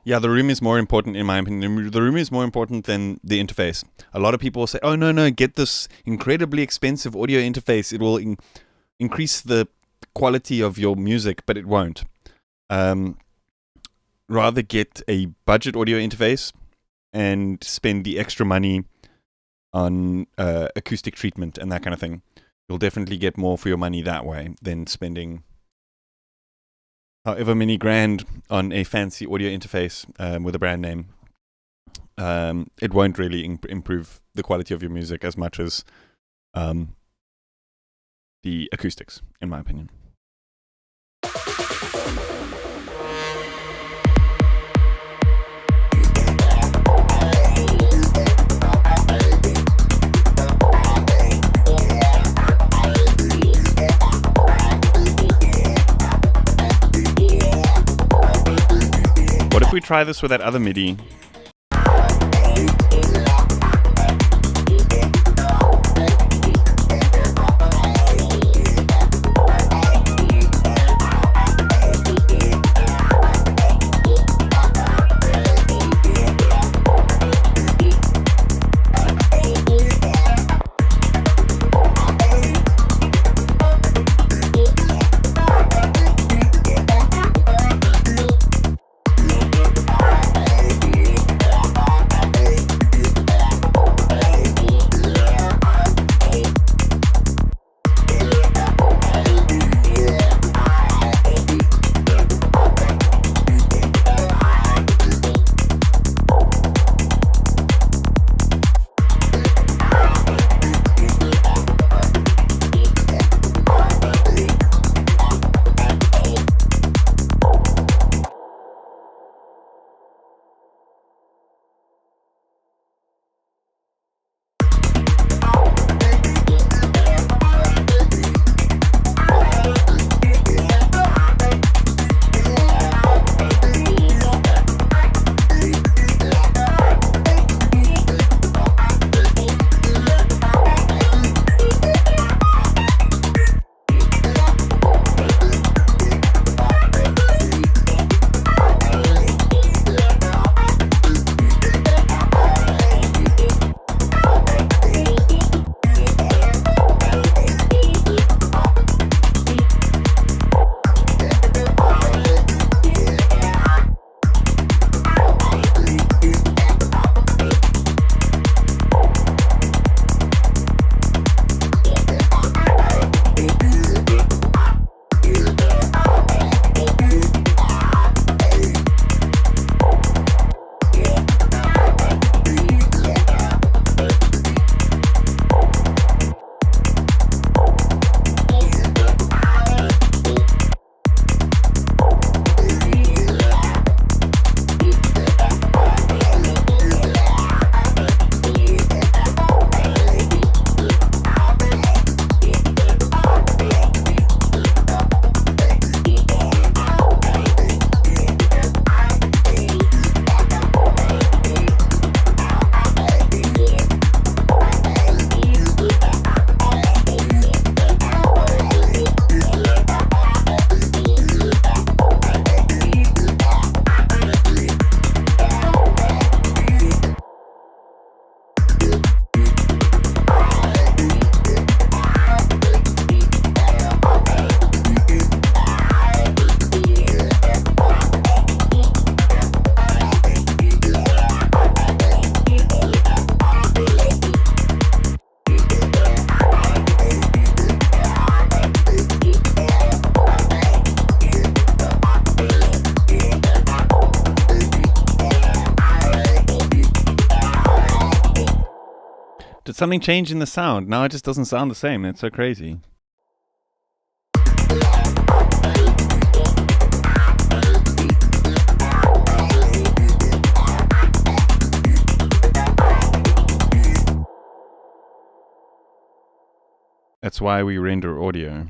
Yeah, the room is more important, in my opinion. The room is more important than the interface. A lot of people say, oh, no, get this incredibly expensive audio interface. It will increase the quality of your music, but it won't. Rather get a budget audio interface and spend the extra money on acoustic treatment and that kind of thing. You'll definitely get more for your money that way than spending however many grand on a fancy audio interface with a brand name. It won't really improve the quality of your music as much as the acoustics, in my opinion. What if we try this with that other MIDI? something changed in the sound. Now it just doesn't sound the same. It's so crazy. That's why we render audio.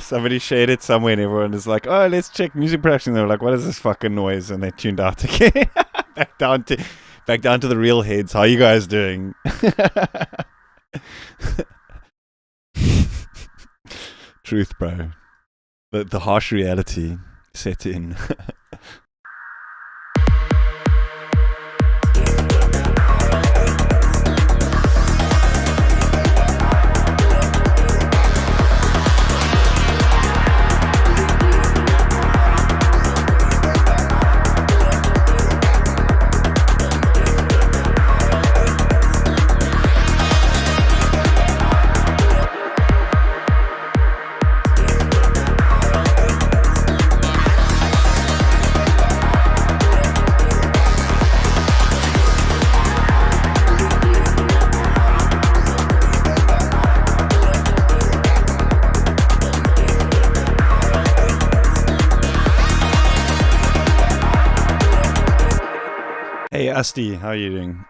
Somebody shared it somewhere and everyone is like, oh, let's check music production. They were like, what is this fucking noise? And they tuned out again. back down to the real heads. How are you guys doing? Truth, bro. The harsh reality set in. Hey, Asti, how are you doing?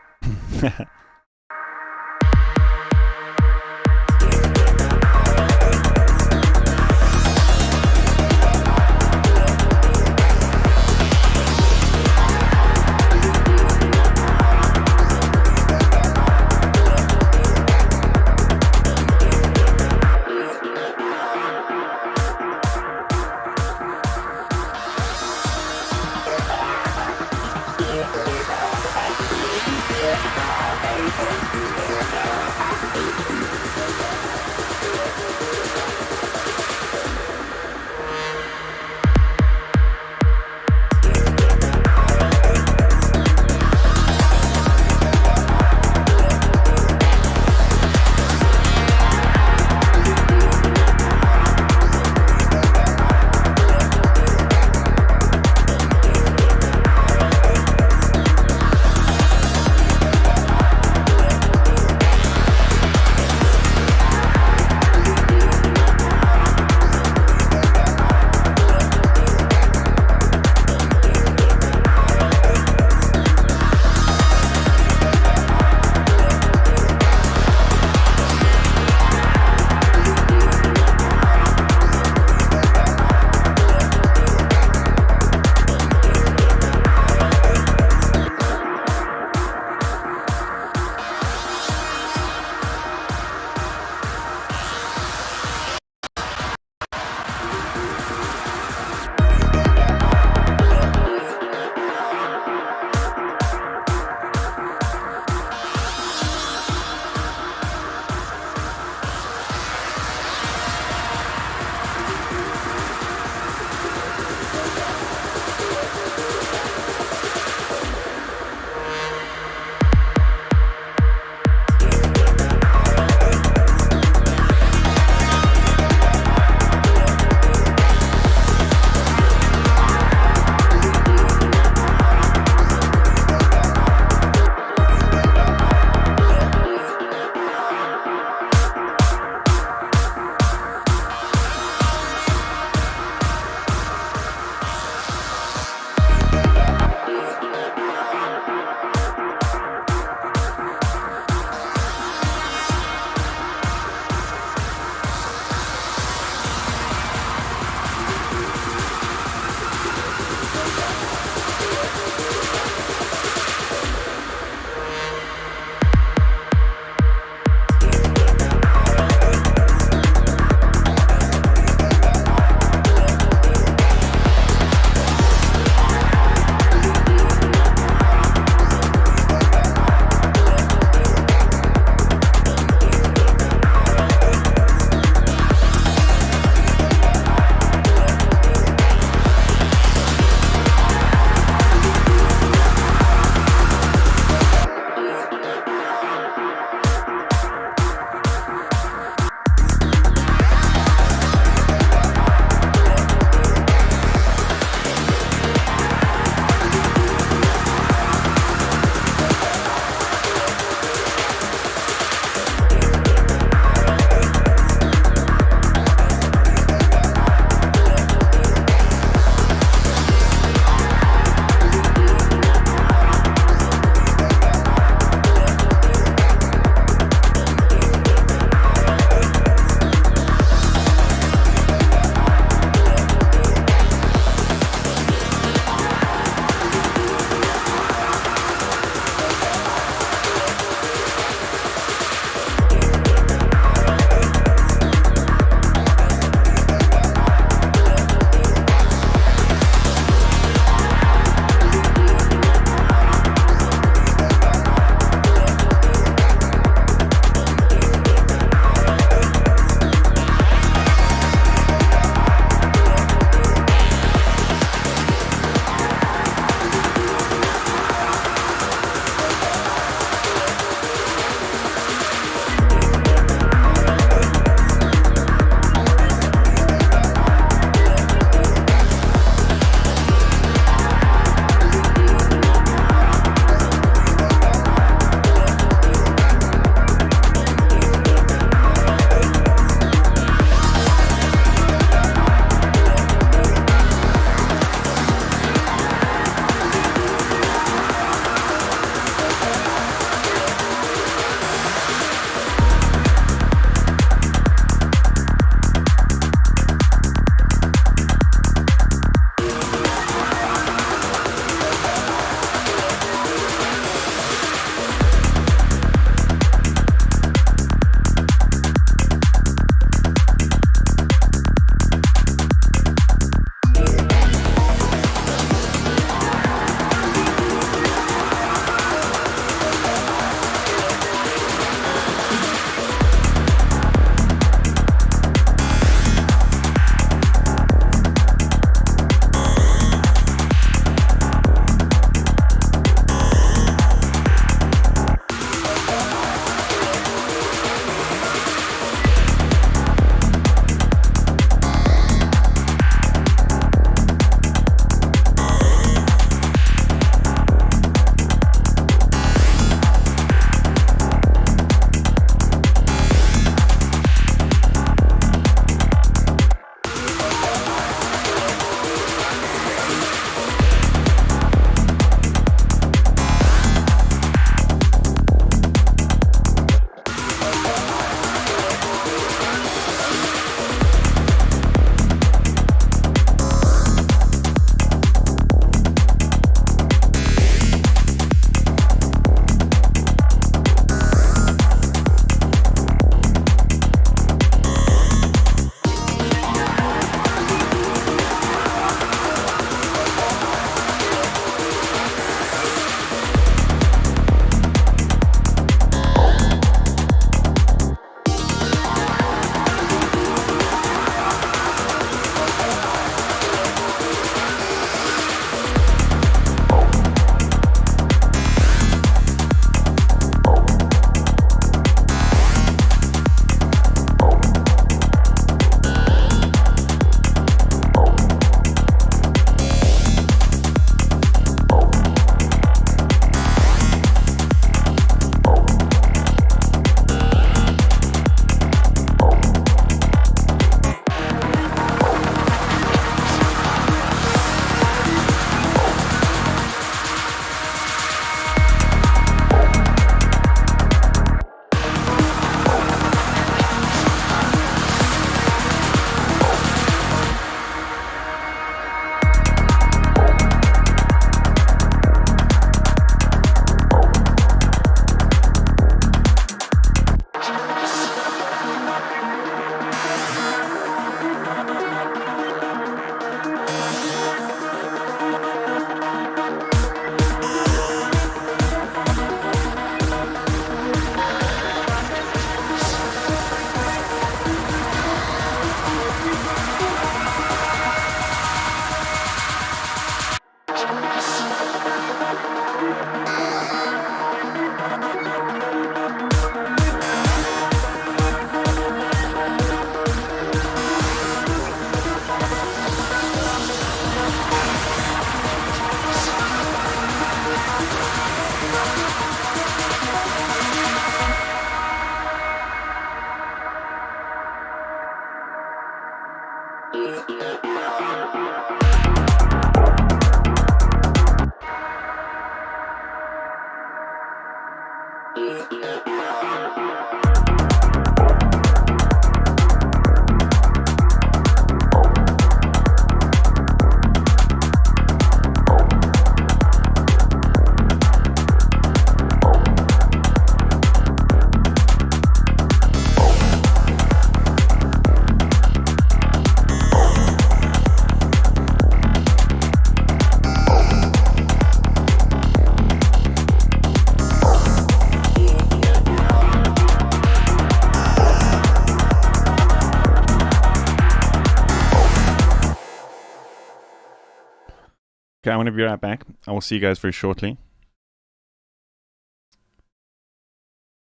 Okay, I'm going to be right back. I will see you guys very shortly.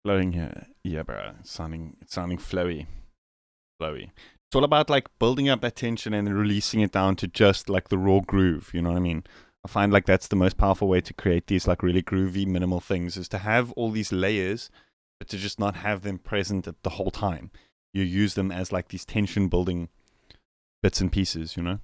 Flowing here. Yeah, bro. It's sounding flowy. Flowy. It's all about like building up that tension and then releasing it down to just like the raw groove. You know what I mean? I find like that's the most powerful way to create these like really groovy minimal things, is to have all these layers, but to just not have them present at the whole time. You use them as like these tension building bits and pieces, you know?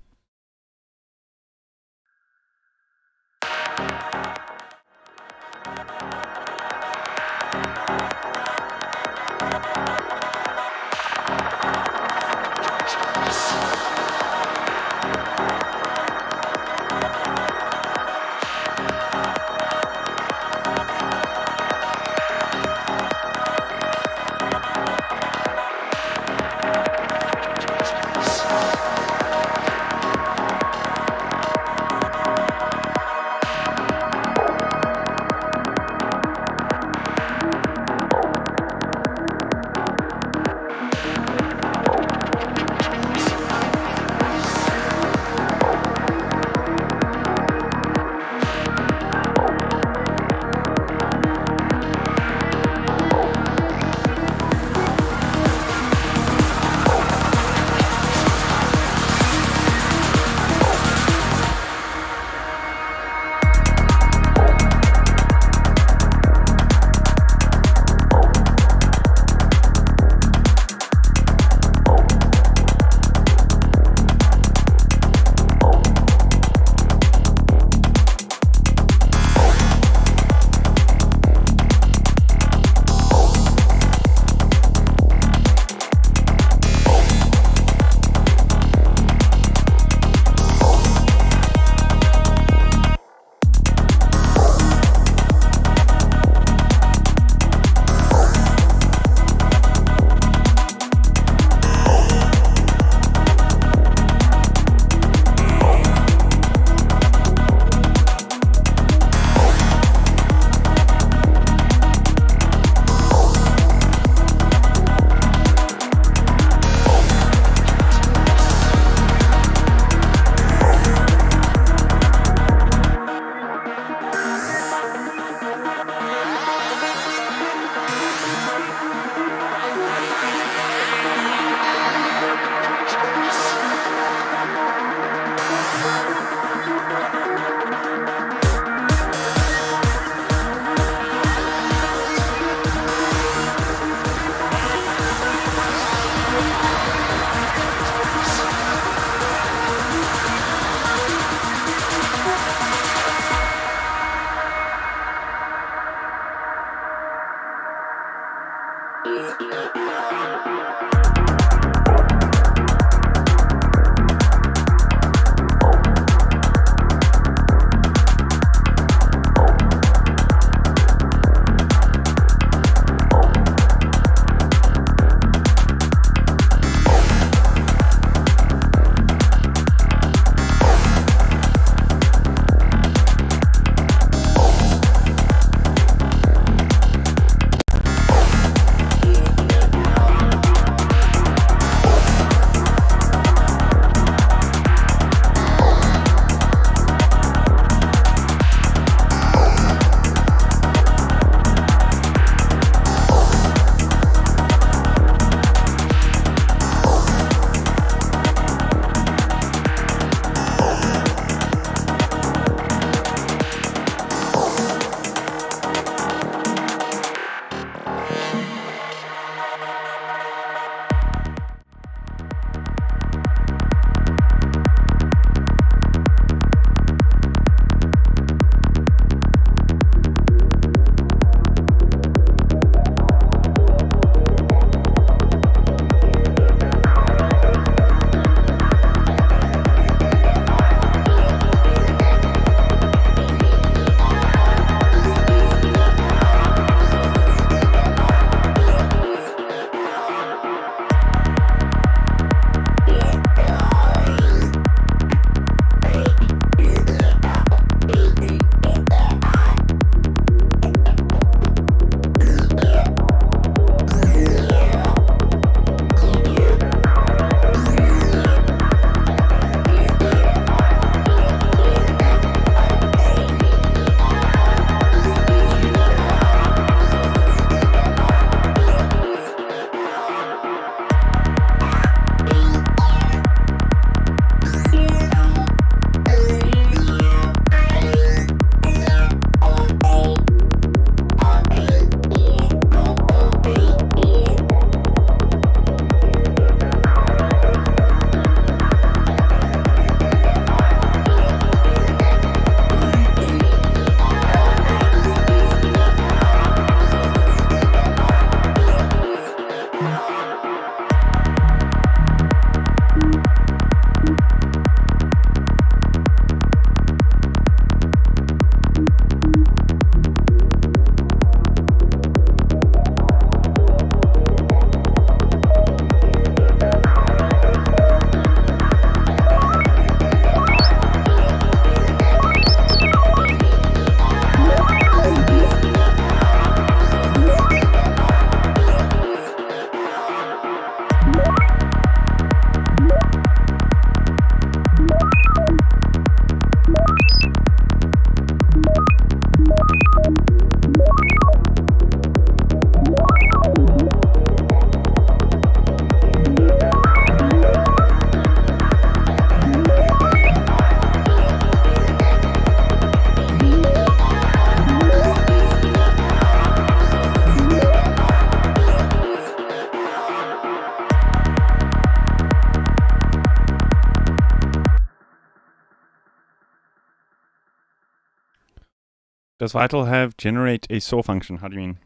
Does Vital have generate a saw function? How do you mean?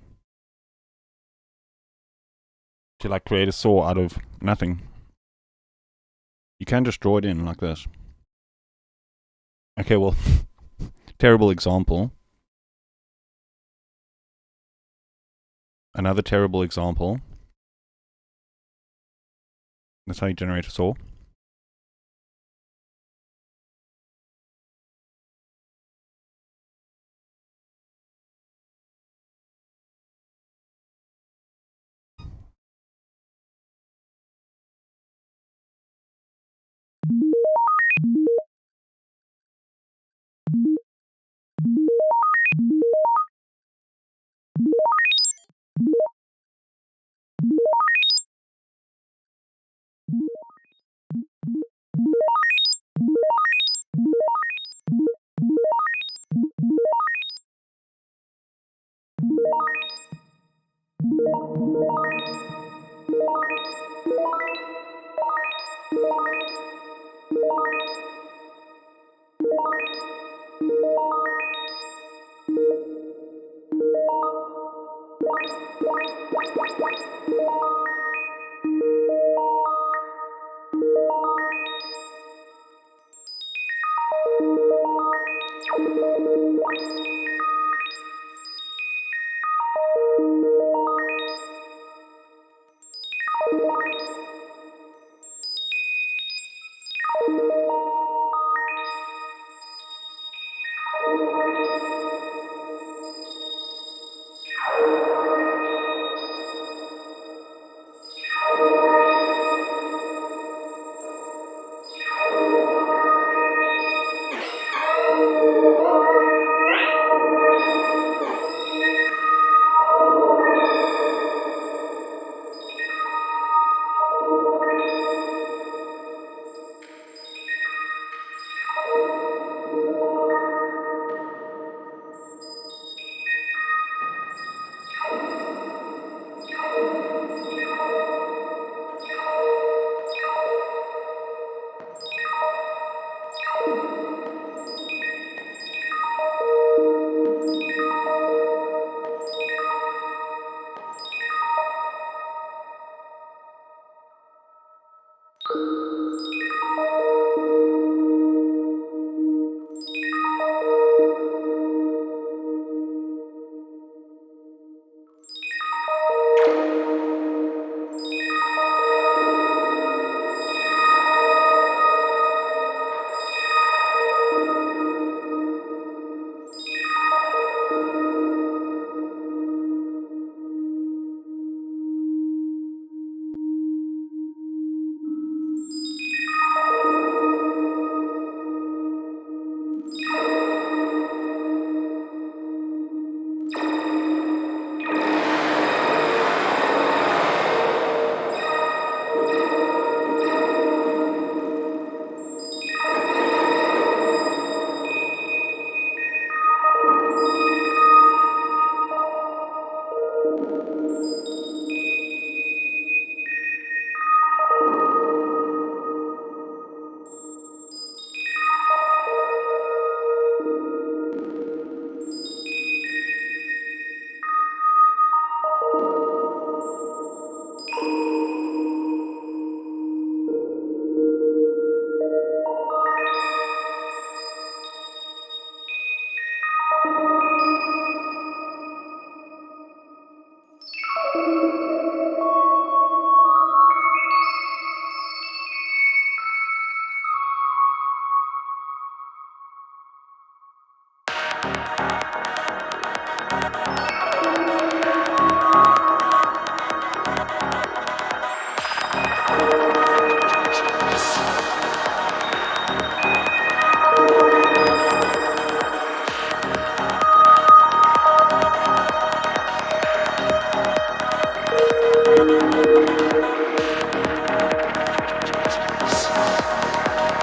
To like create a saw out of nothing. You can just draw it in like this. Okay, well, terrible example. Another terrible example. That's how you generate a saw.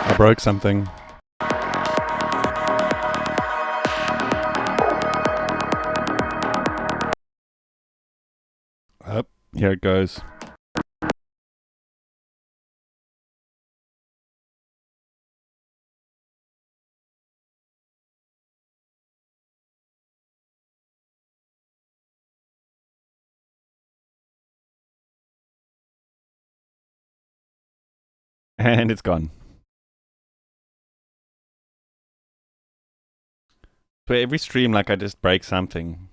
I broke something. Up, here it goes. And it's gone. So every stream, like, I just break something.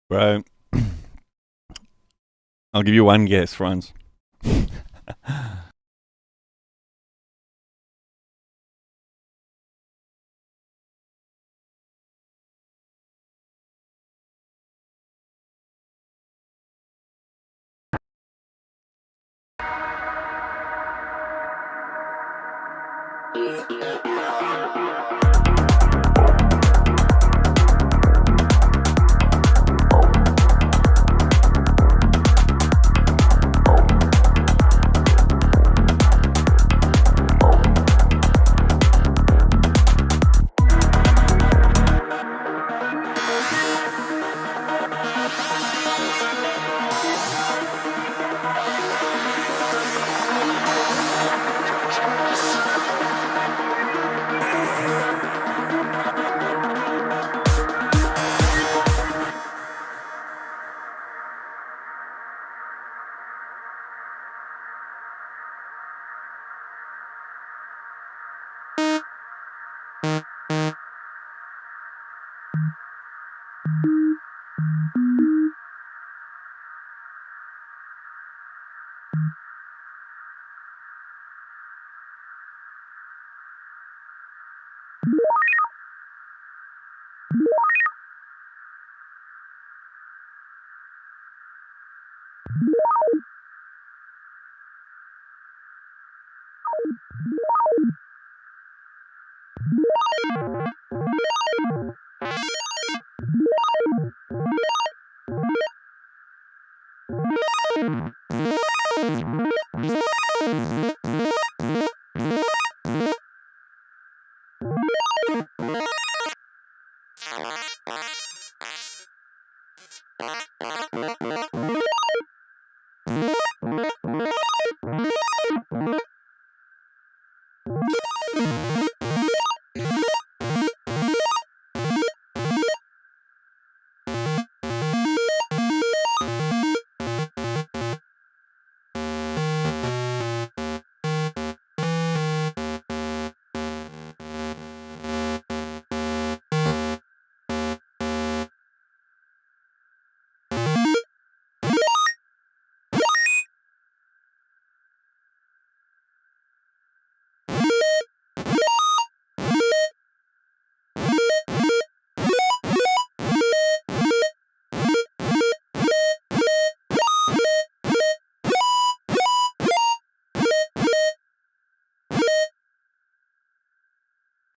Bro, I'll give you one guess, Franz.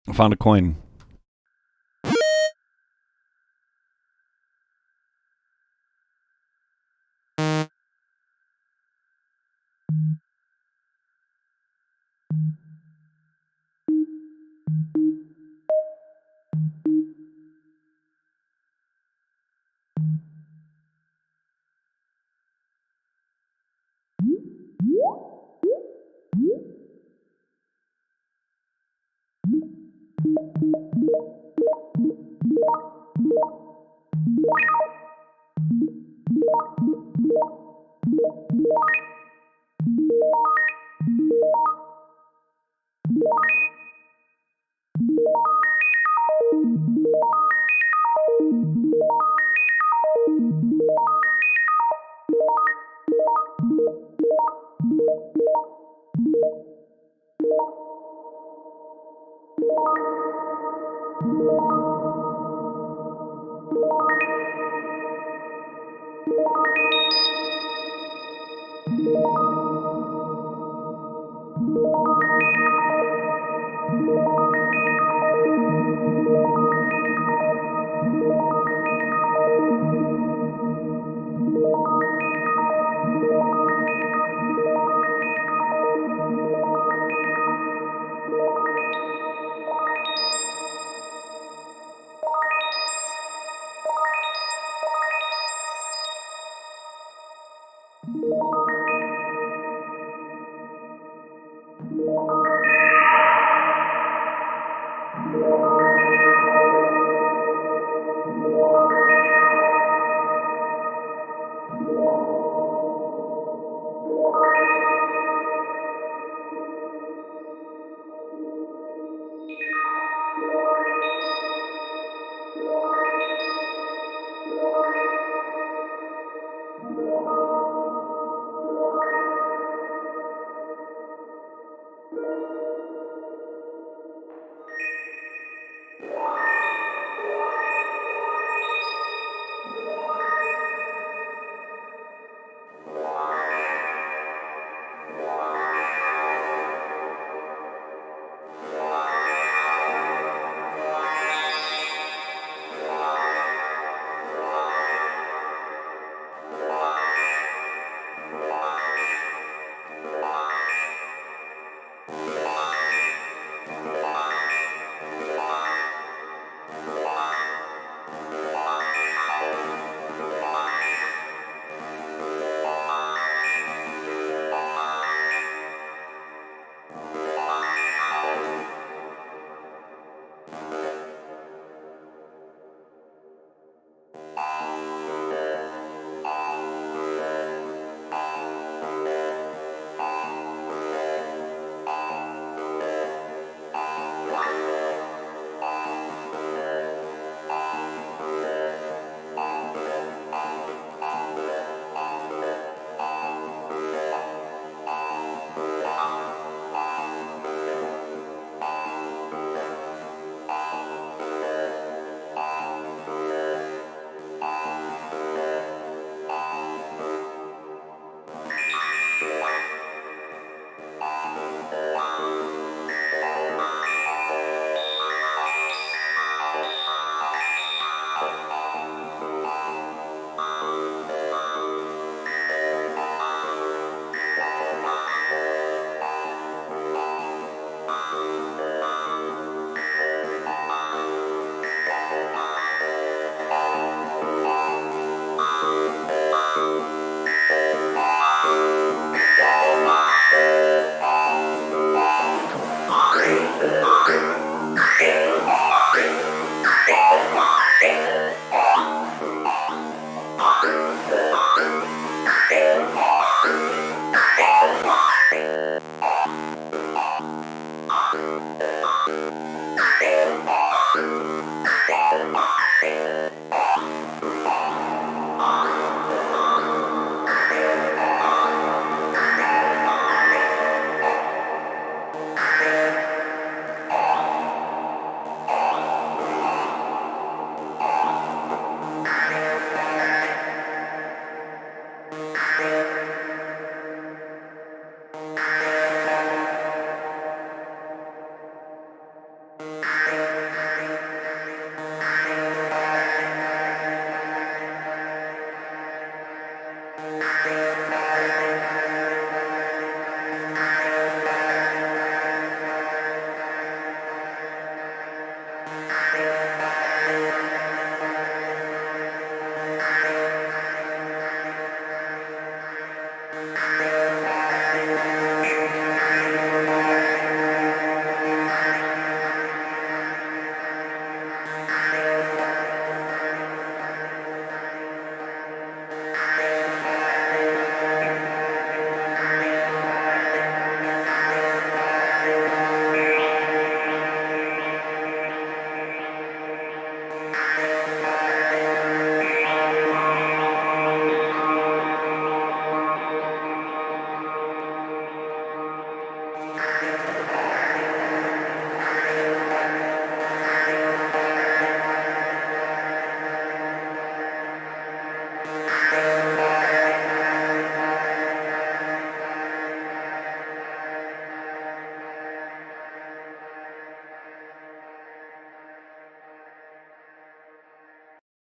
I found a coin.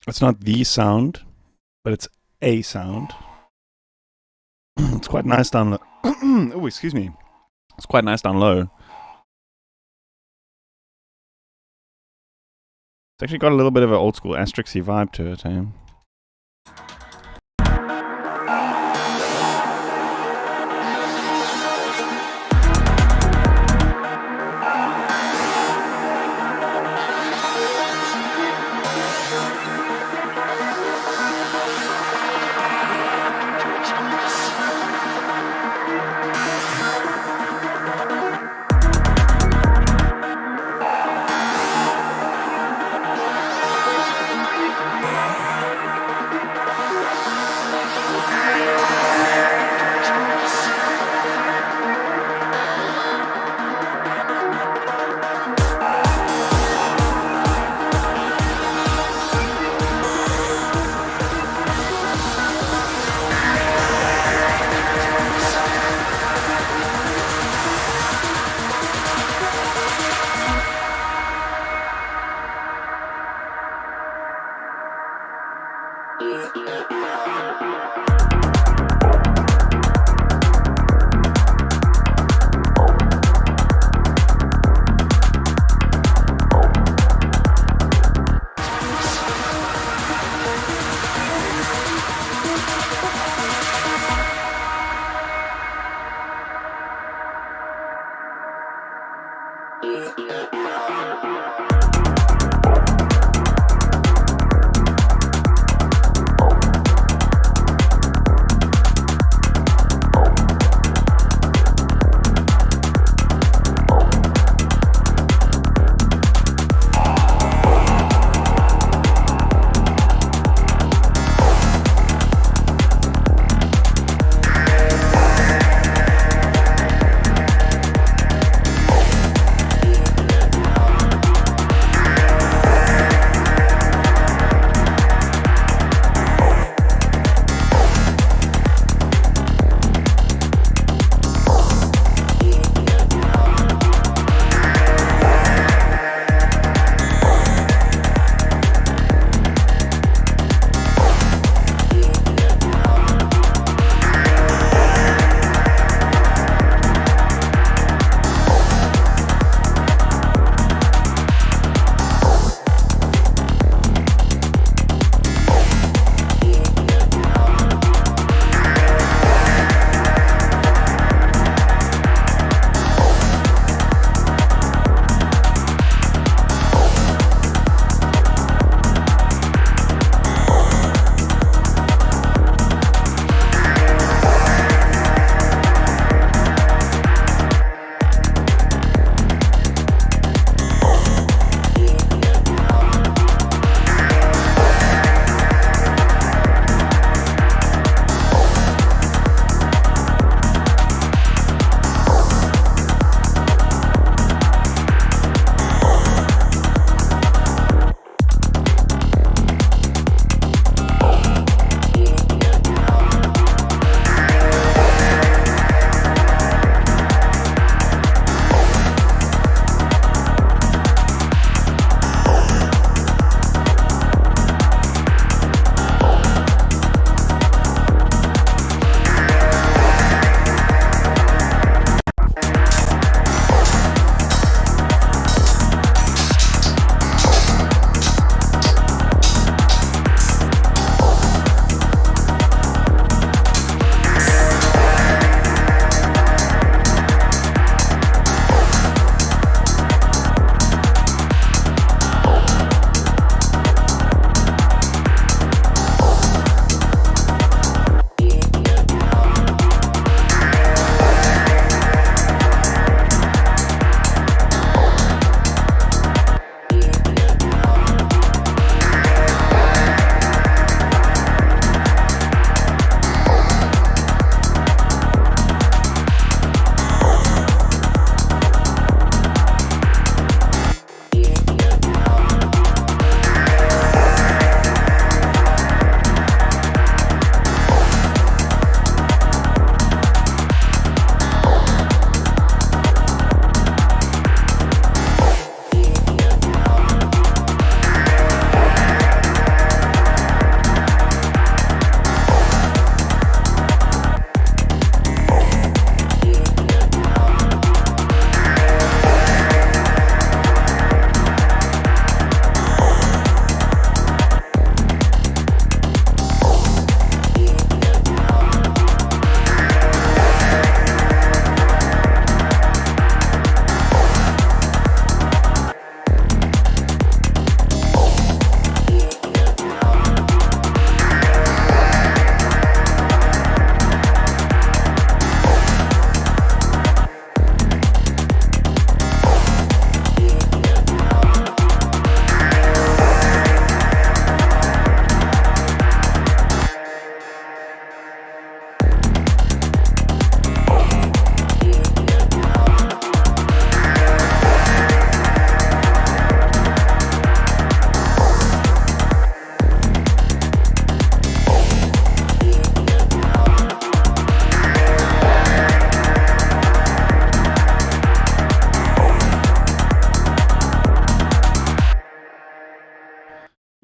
It's not the sound, but it's a sound. It's quite nice down low. Oh, excuse me. It's quite nice down low. It's actually got a little bit of an old school Asterixy vibe to it, eh?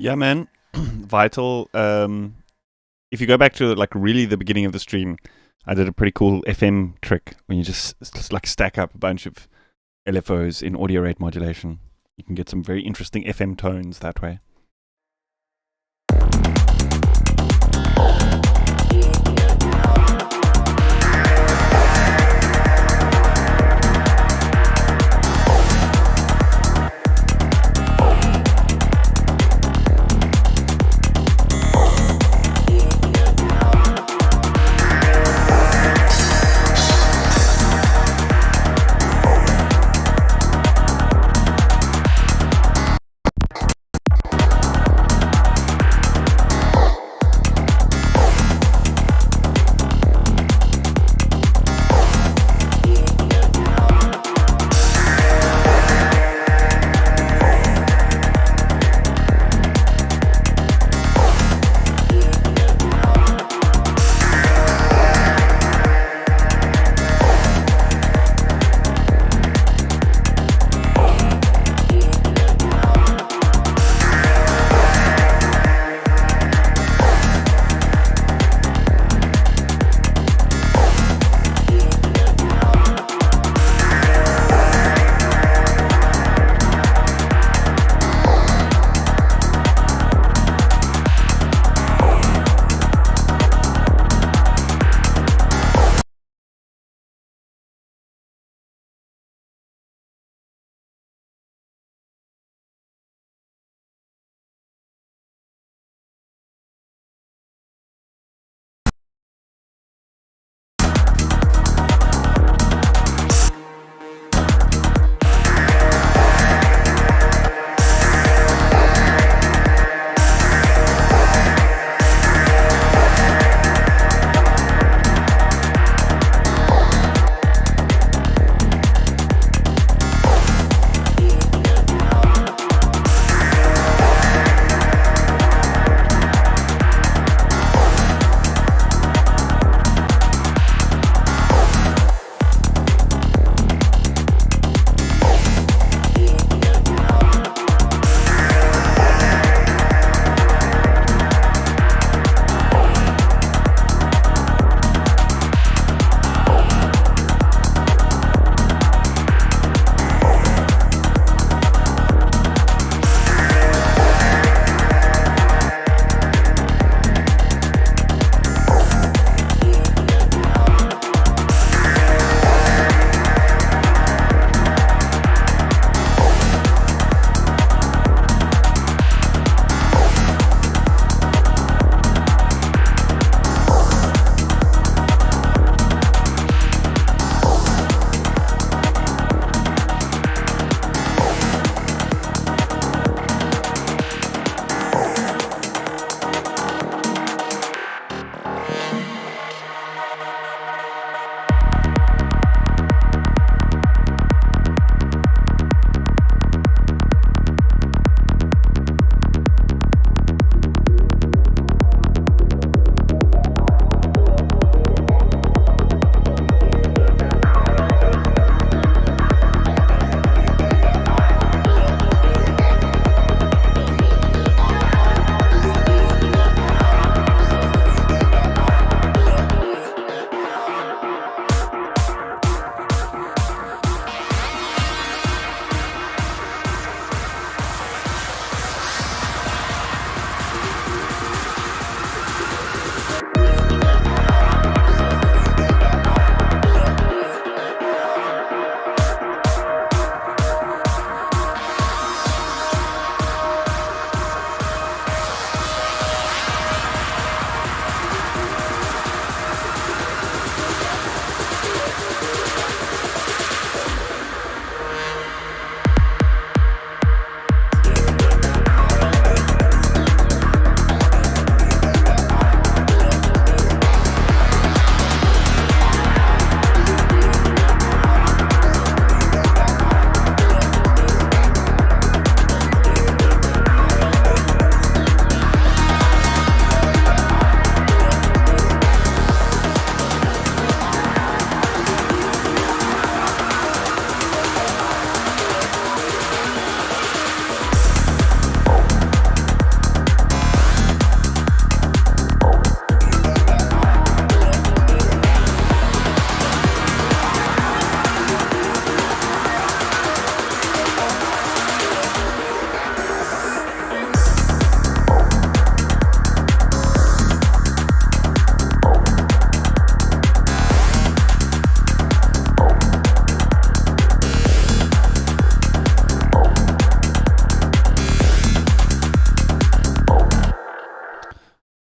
Yeah, man. Vital. If you go back to like really the beginning of the stream, I did a pretty cool FM trick when you just like stack up a bunch of LFOs in audio rate modulation. You can get some very interesting FM tones that way.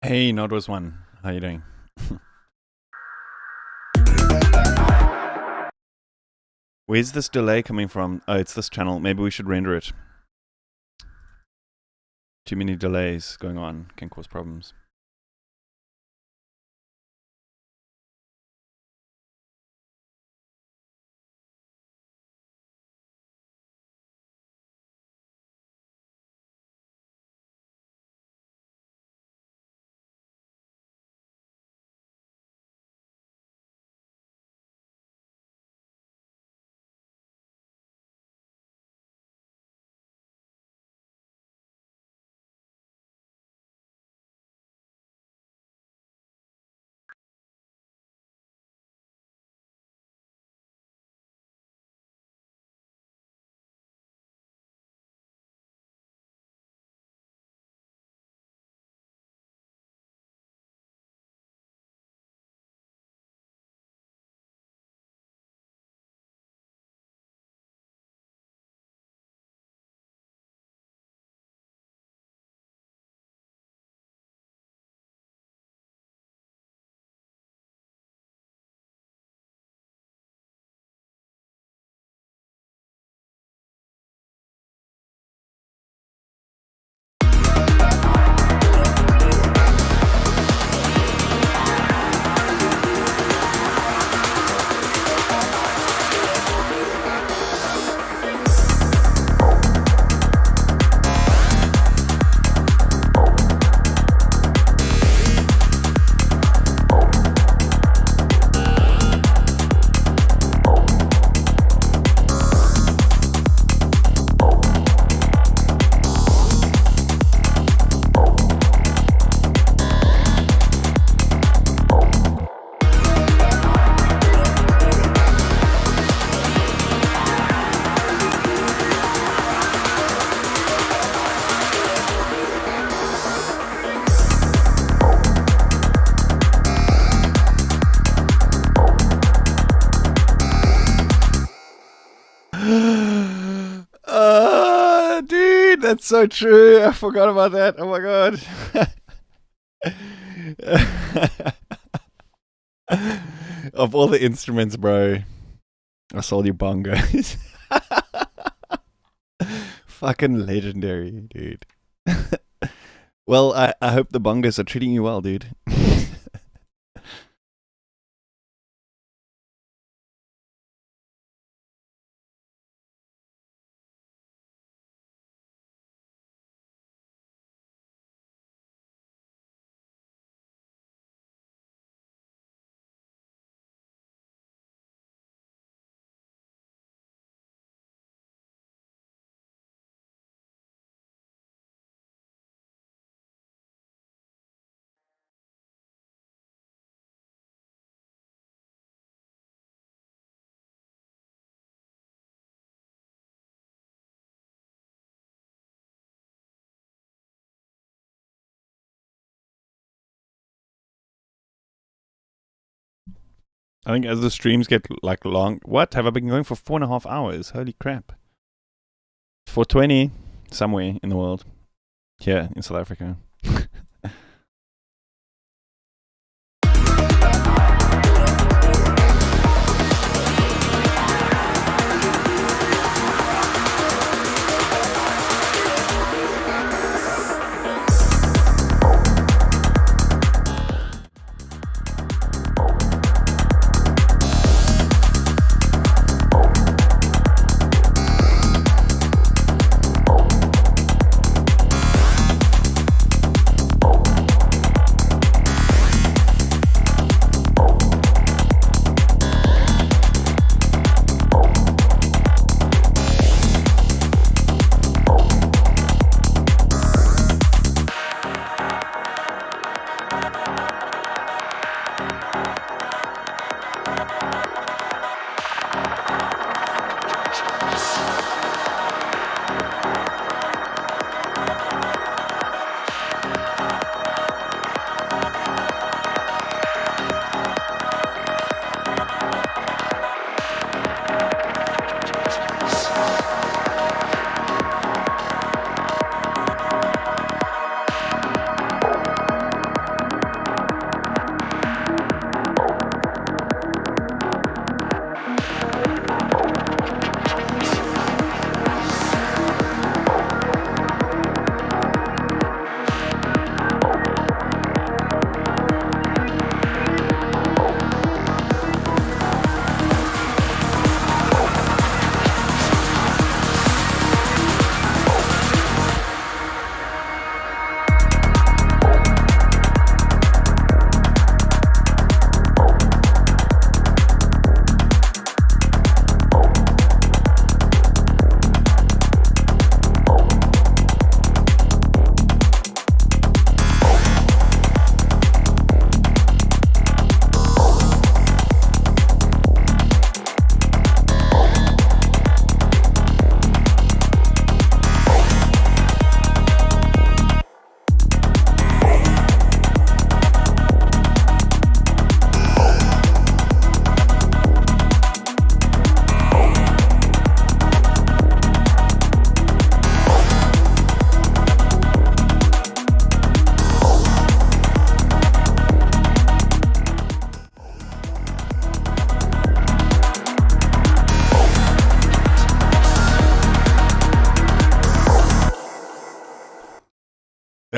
Hey, Nod was one. How you doing? Where's this delay coming from? Oh, it's this channel. Maybe we should render it. Too many delays going on can cause problems. Dude, that's so true. I forgot about that. Oh my god. Of all the instruments, bro, I sold you bongos. Fucking legendary, dude. Well, I hope the bongos are treating you well, dude. I think as the streams get like long, what have I been going for 4.5 hours? Holy crap! 4:20 somewhere in the world, here in South Africa.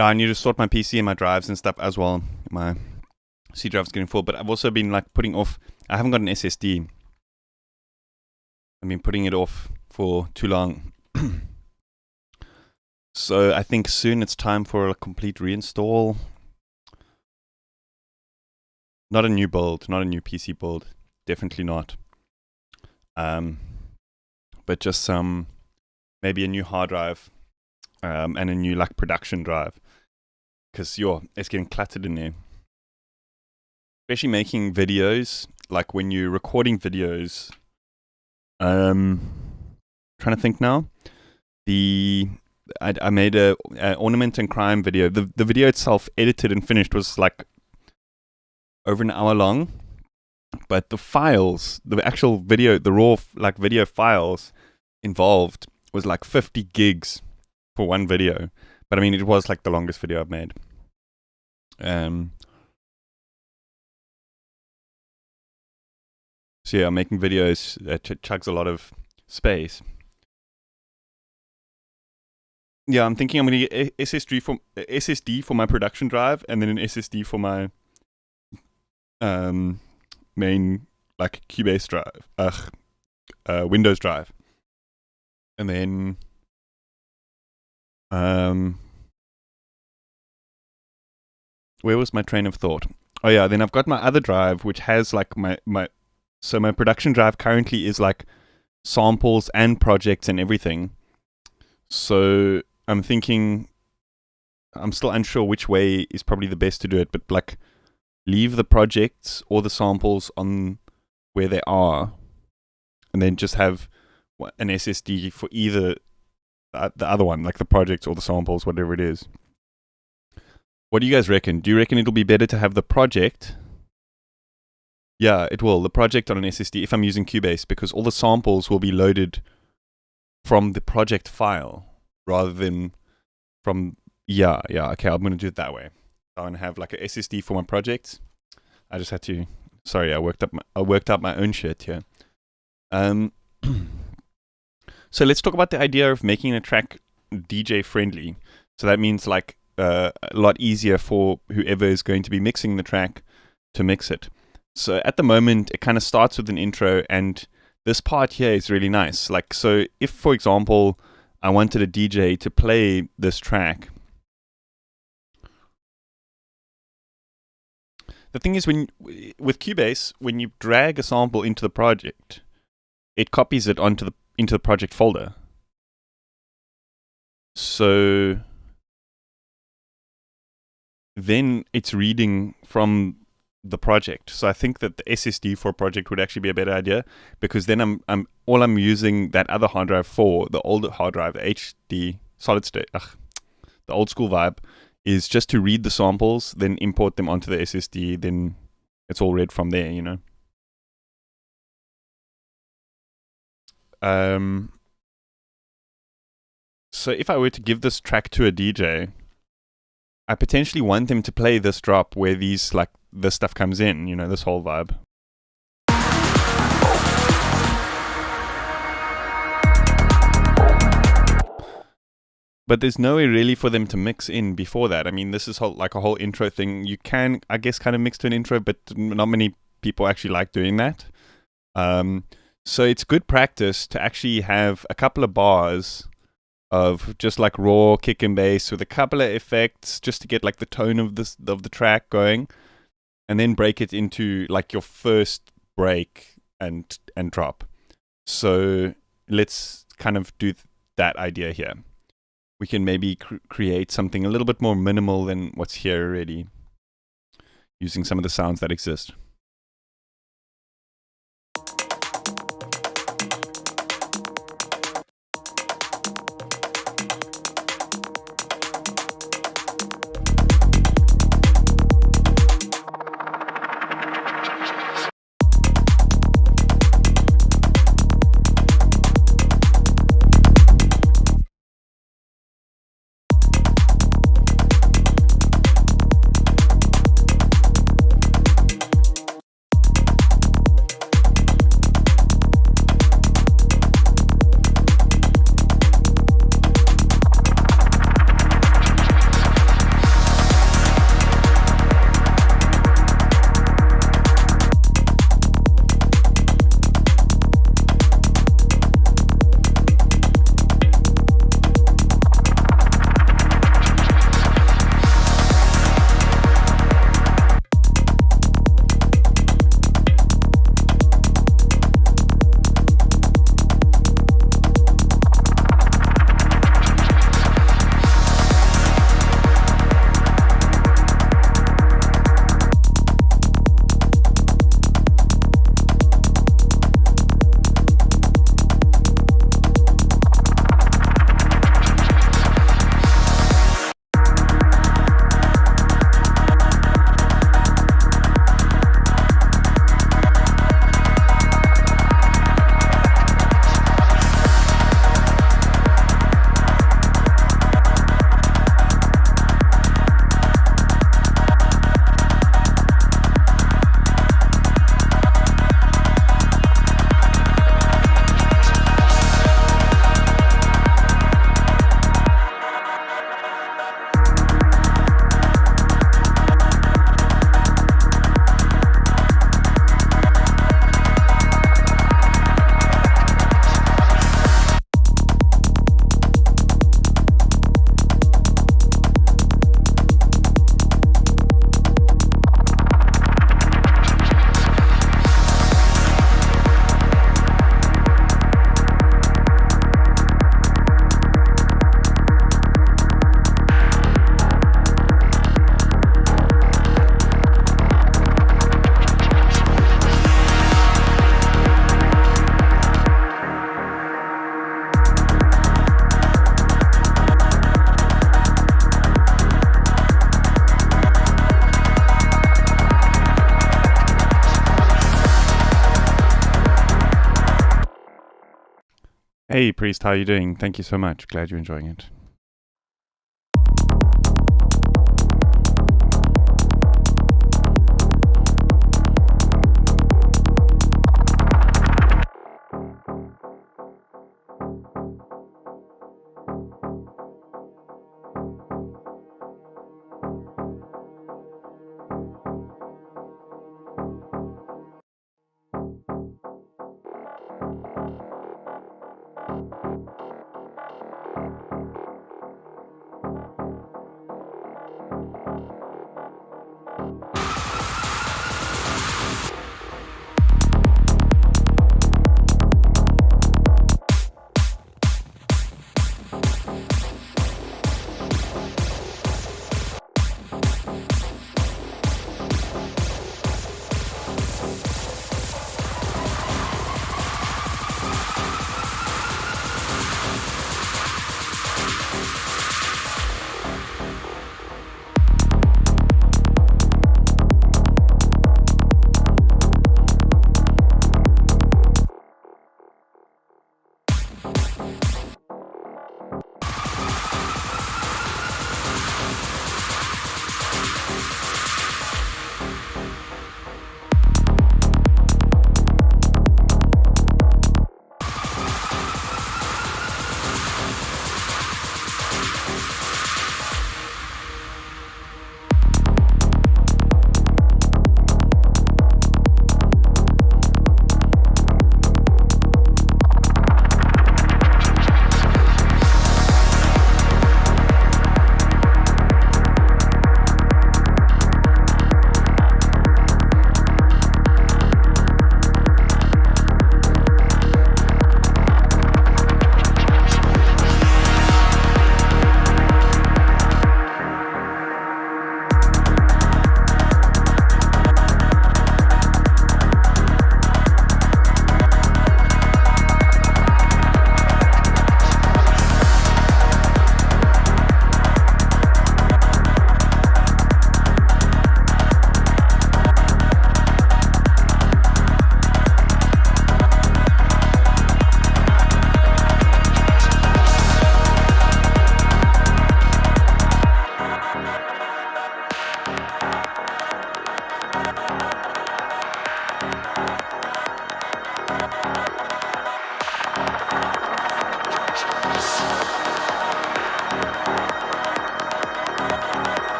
Yeah, I need to sort my PC and my drives and stuff as well. My C drive's getting full, but I've also been like putting off. I haven't got an SSD. I've been putting it off for too long. So I think soon it's time for a complete reinstall. Not a new build, not a new PC build. Definitely not. But just maybe a new hard drive, and a new like production drive. Because it's getting cluttered in there. Especially making videos, like when you're recording videos. Trying to think now. I made a ornament and crime video. The video itself, edited and finished, was like over an hour long. But the files, the actual video, the raw like video files involved was like 50 gigs for one video. But I mean, it was like the longest video I've made. So yeah, making videos chugs a lot of space. Yeah, I'm thinking I'm going to get SSD for my production drive, and then an SSD for my main like Cubase drive, Windows drive, and then where was my train of thought? Oh yeah, then I've got my other drive which has like my production drive currently is like samples and projects and everything. So I'm thinking, I'm still unsure which way is probably the best to do it, but like leave the projects or the samples on where they are, and then just have an SSD for either the other one, like the projects or the samples, whatever it is. What do you guys reckon? Do you reckon it'll be better to have the project? Yeah, it will. The project on an SSD if I'm using Cubase, because all the samples will be loaded from the project file rather than from... Yeah, okay, I'm going to do it that way. I'm going to have like a SSD for my projects. I just had to... Sorry, I worked out my own shit here. So let's talk about the idea of making a track DJ friendly. So that means like a lot easier for whoever is going to be mixing the track to mix it. So at the moment, it kind of starts with an intro, and this part here is really nice. Like, so if, for example, I wanted a DJ to play this track, the thing is, with Cubase, when you drag a sample into the project, it copies it into the project folder. So then it's reading from the project. So I think that the SSD for a project would actually be a better idea, because then I'm using that other hard drive for the older hard drive, the HD solid state, the old school vibe, is just to read the samples, then import them onto the SSD, then it's all read from there, you know. So if I were to give this track to a DJ, I potentially want them to play this drop where this stuff comes in, you know, this whole vibe. But there's no way really for them to mix in before that. I mean, this is like a whole intro thing. You can, I guess, kind of mix to an intro, but not many people actually like doing that. So it's good practice to actually have a couple of bars of just like raw kick and bass with a couple of effects, just to get like the tone of the track going, and then break it into like your first break and drop. So let's kind of do that idea here. We can maybe create something a little bit more minimal than what's here already, using some of the sounds that exist. Hey, Priest, how are you doing? Thank you so much. Glad you're enjoying it.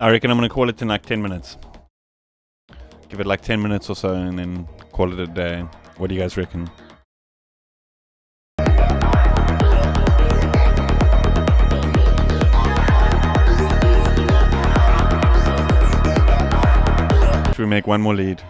I reckon I'm going to call it in like 10 minutes. Give it like 10 minutes or so and then call it a day. What do you guys reckon? Should we make one more lead?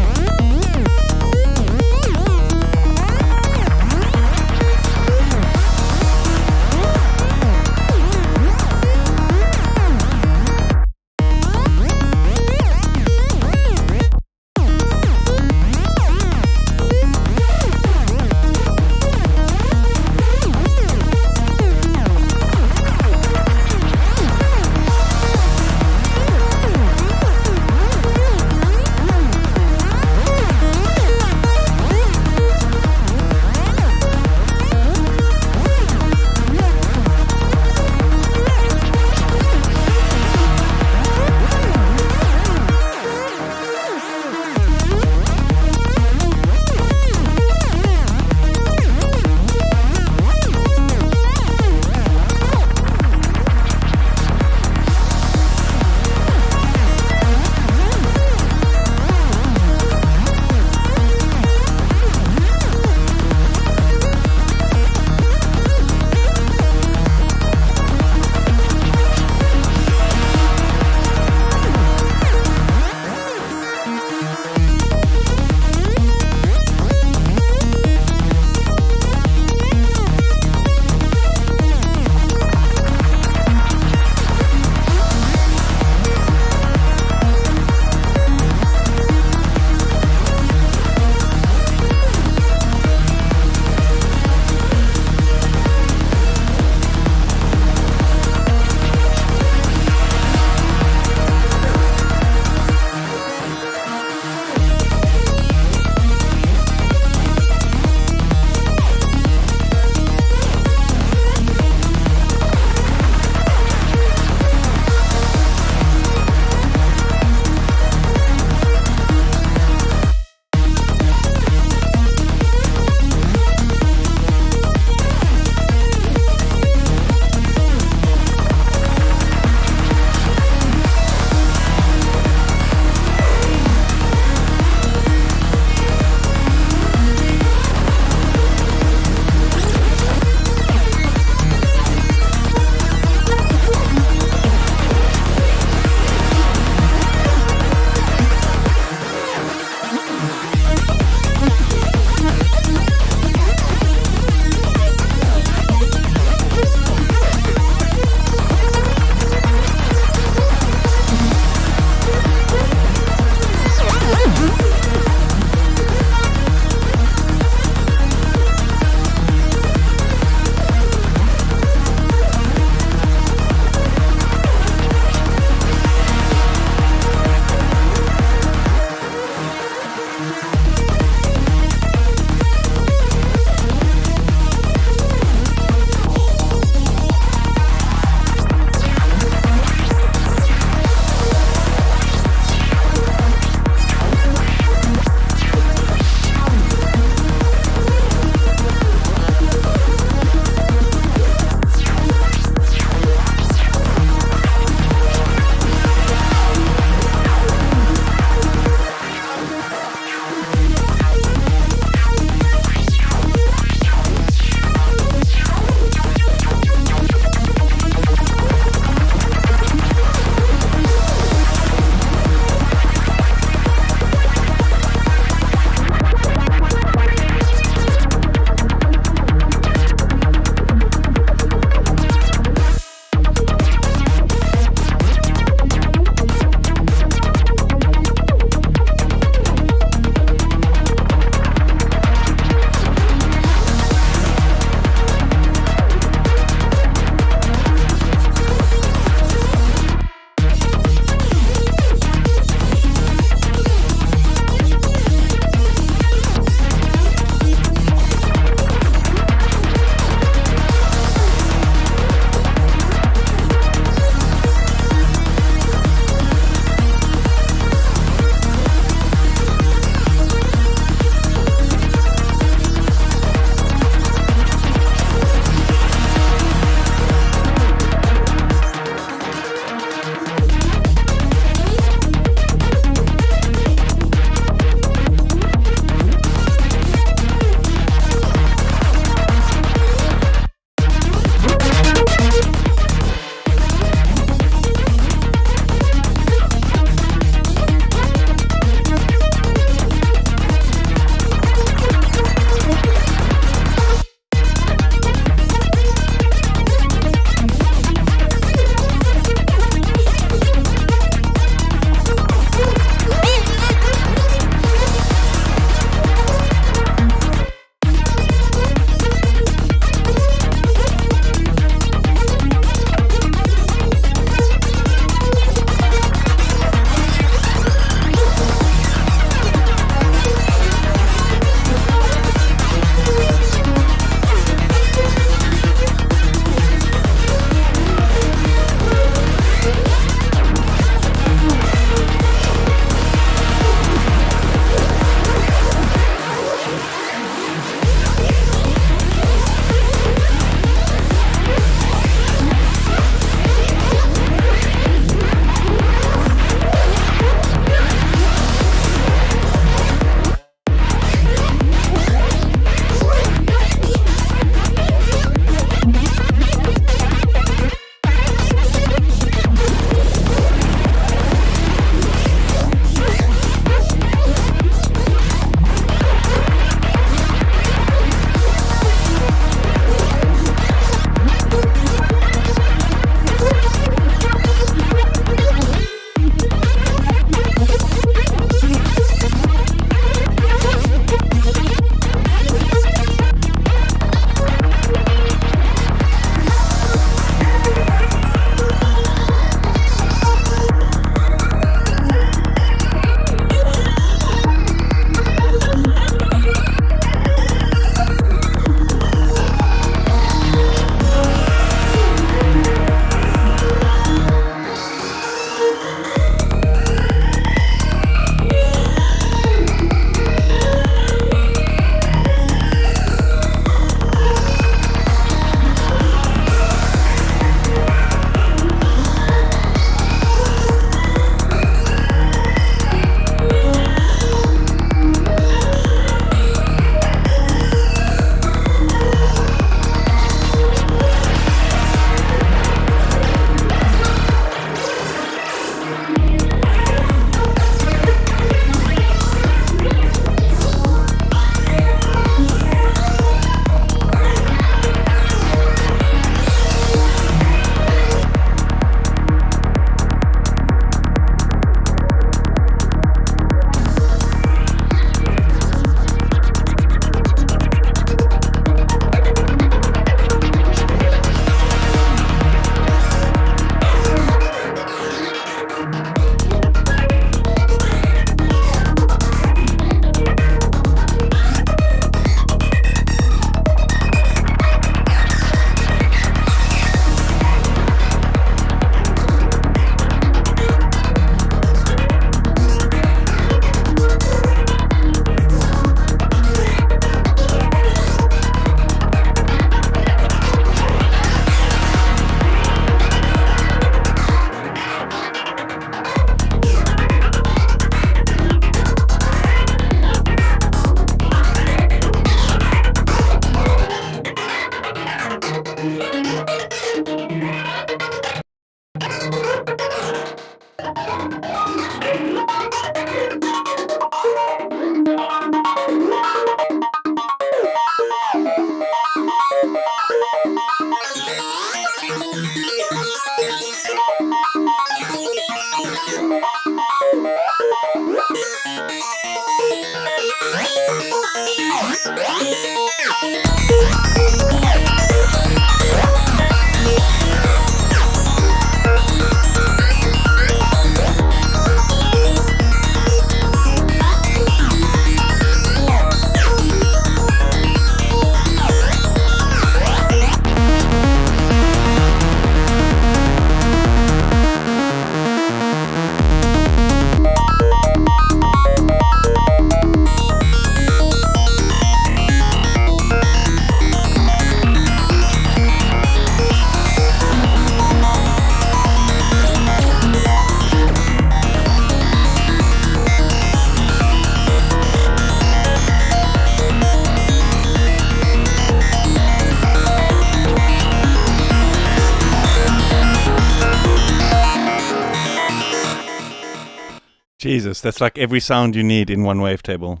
Jesus, that's like every sound you need in one wavetable.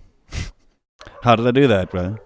How did I do that, bro?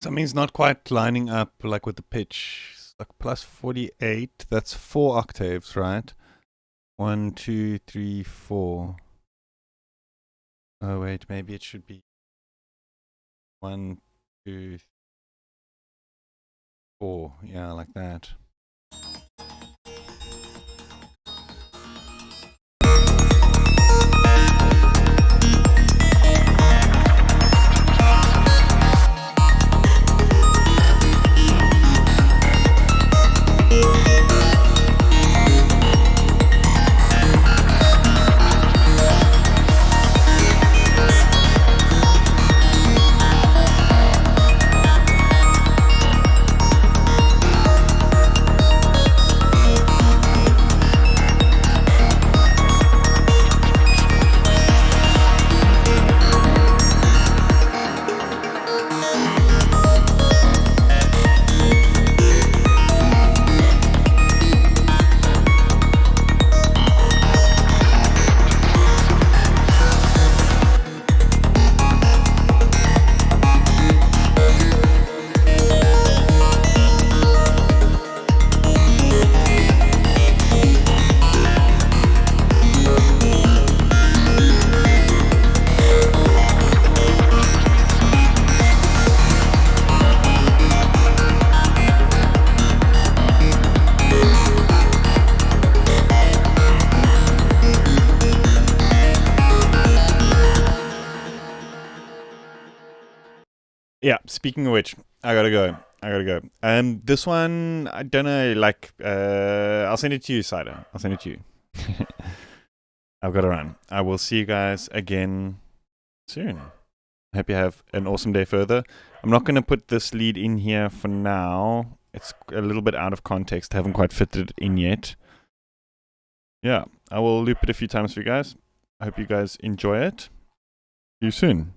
Something's not quite lining up like with the pitch. It's like plus 48. That's 4 octaves, right? 1, 2, 3, 4. Oh wait, maybe it should be 1, 2, 4. Yeah, like that. Yeah, speaking of which, I gotta go. This one, I don't know, like, I'll send it to you, Cider. I'll send it to you. I've got to run. I will see you guys again soon. Hope you have an awesome day further. I'm not going to put this lead in here for now. It's a little bit out of context. I haven't quite fitted it in yet. Yeah, I will loop it a few times for you guys. I hope you guys enjoy it. See you soon.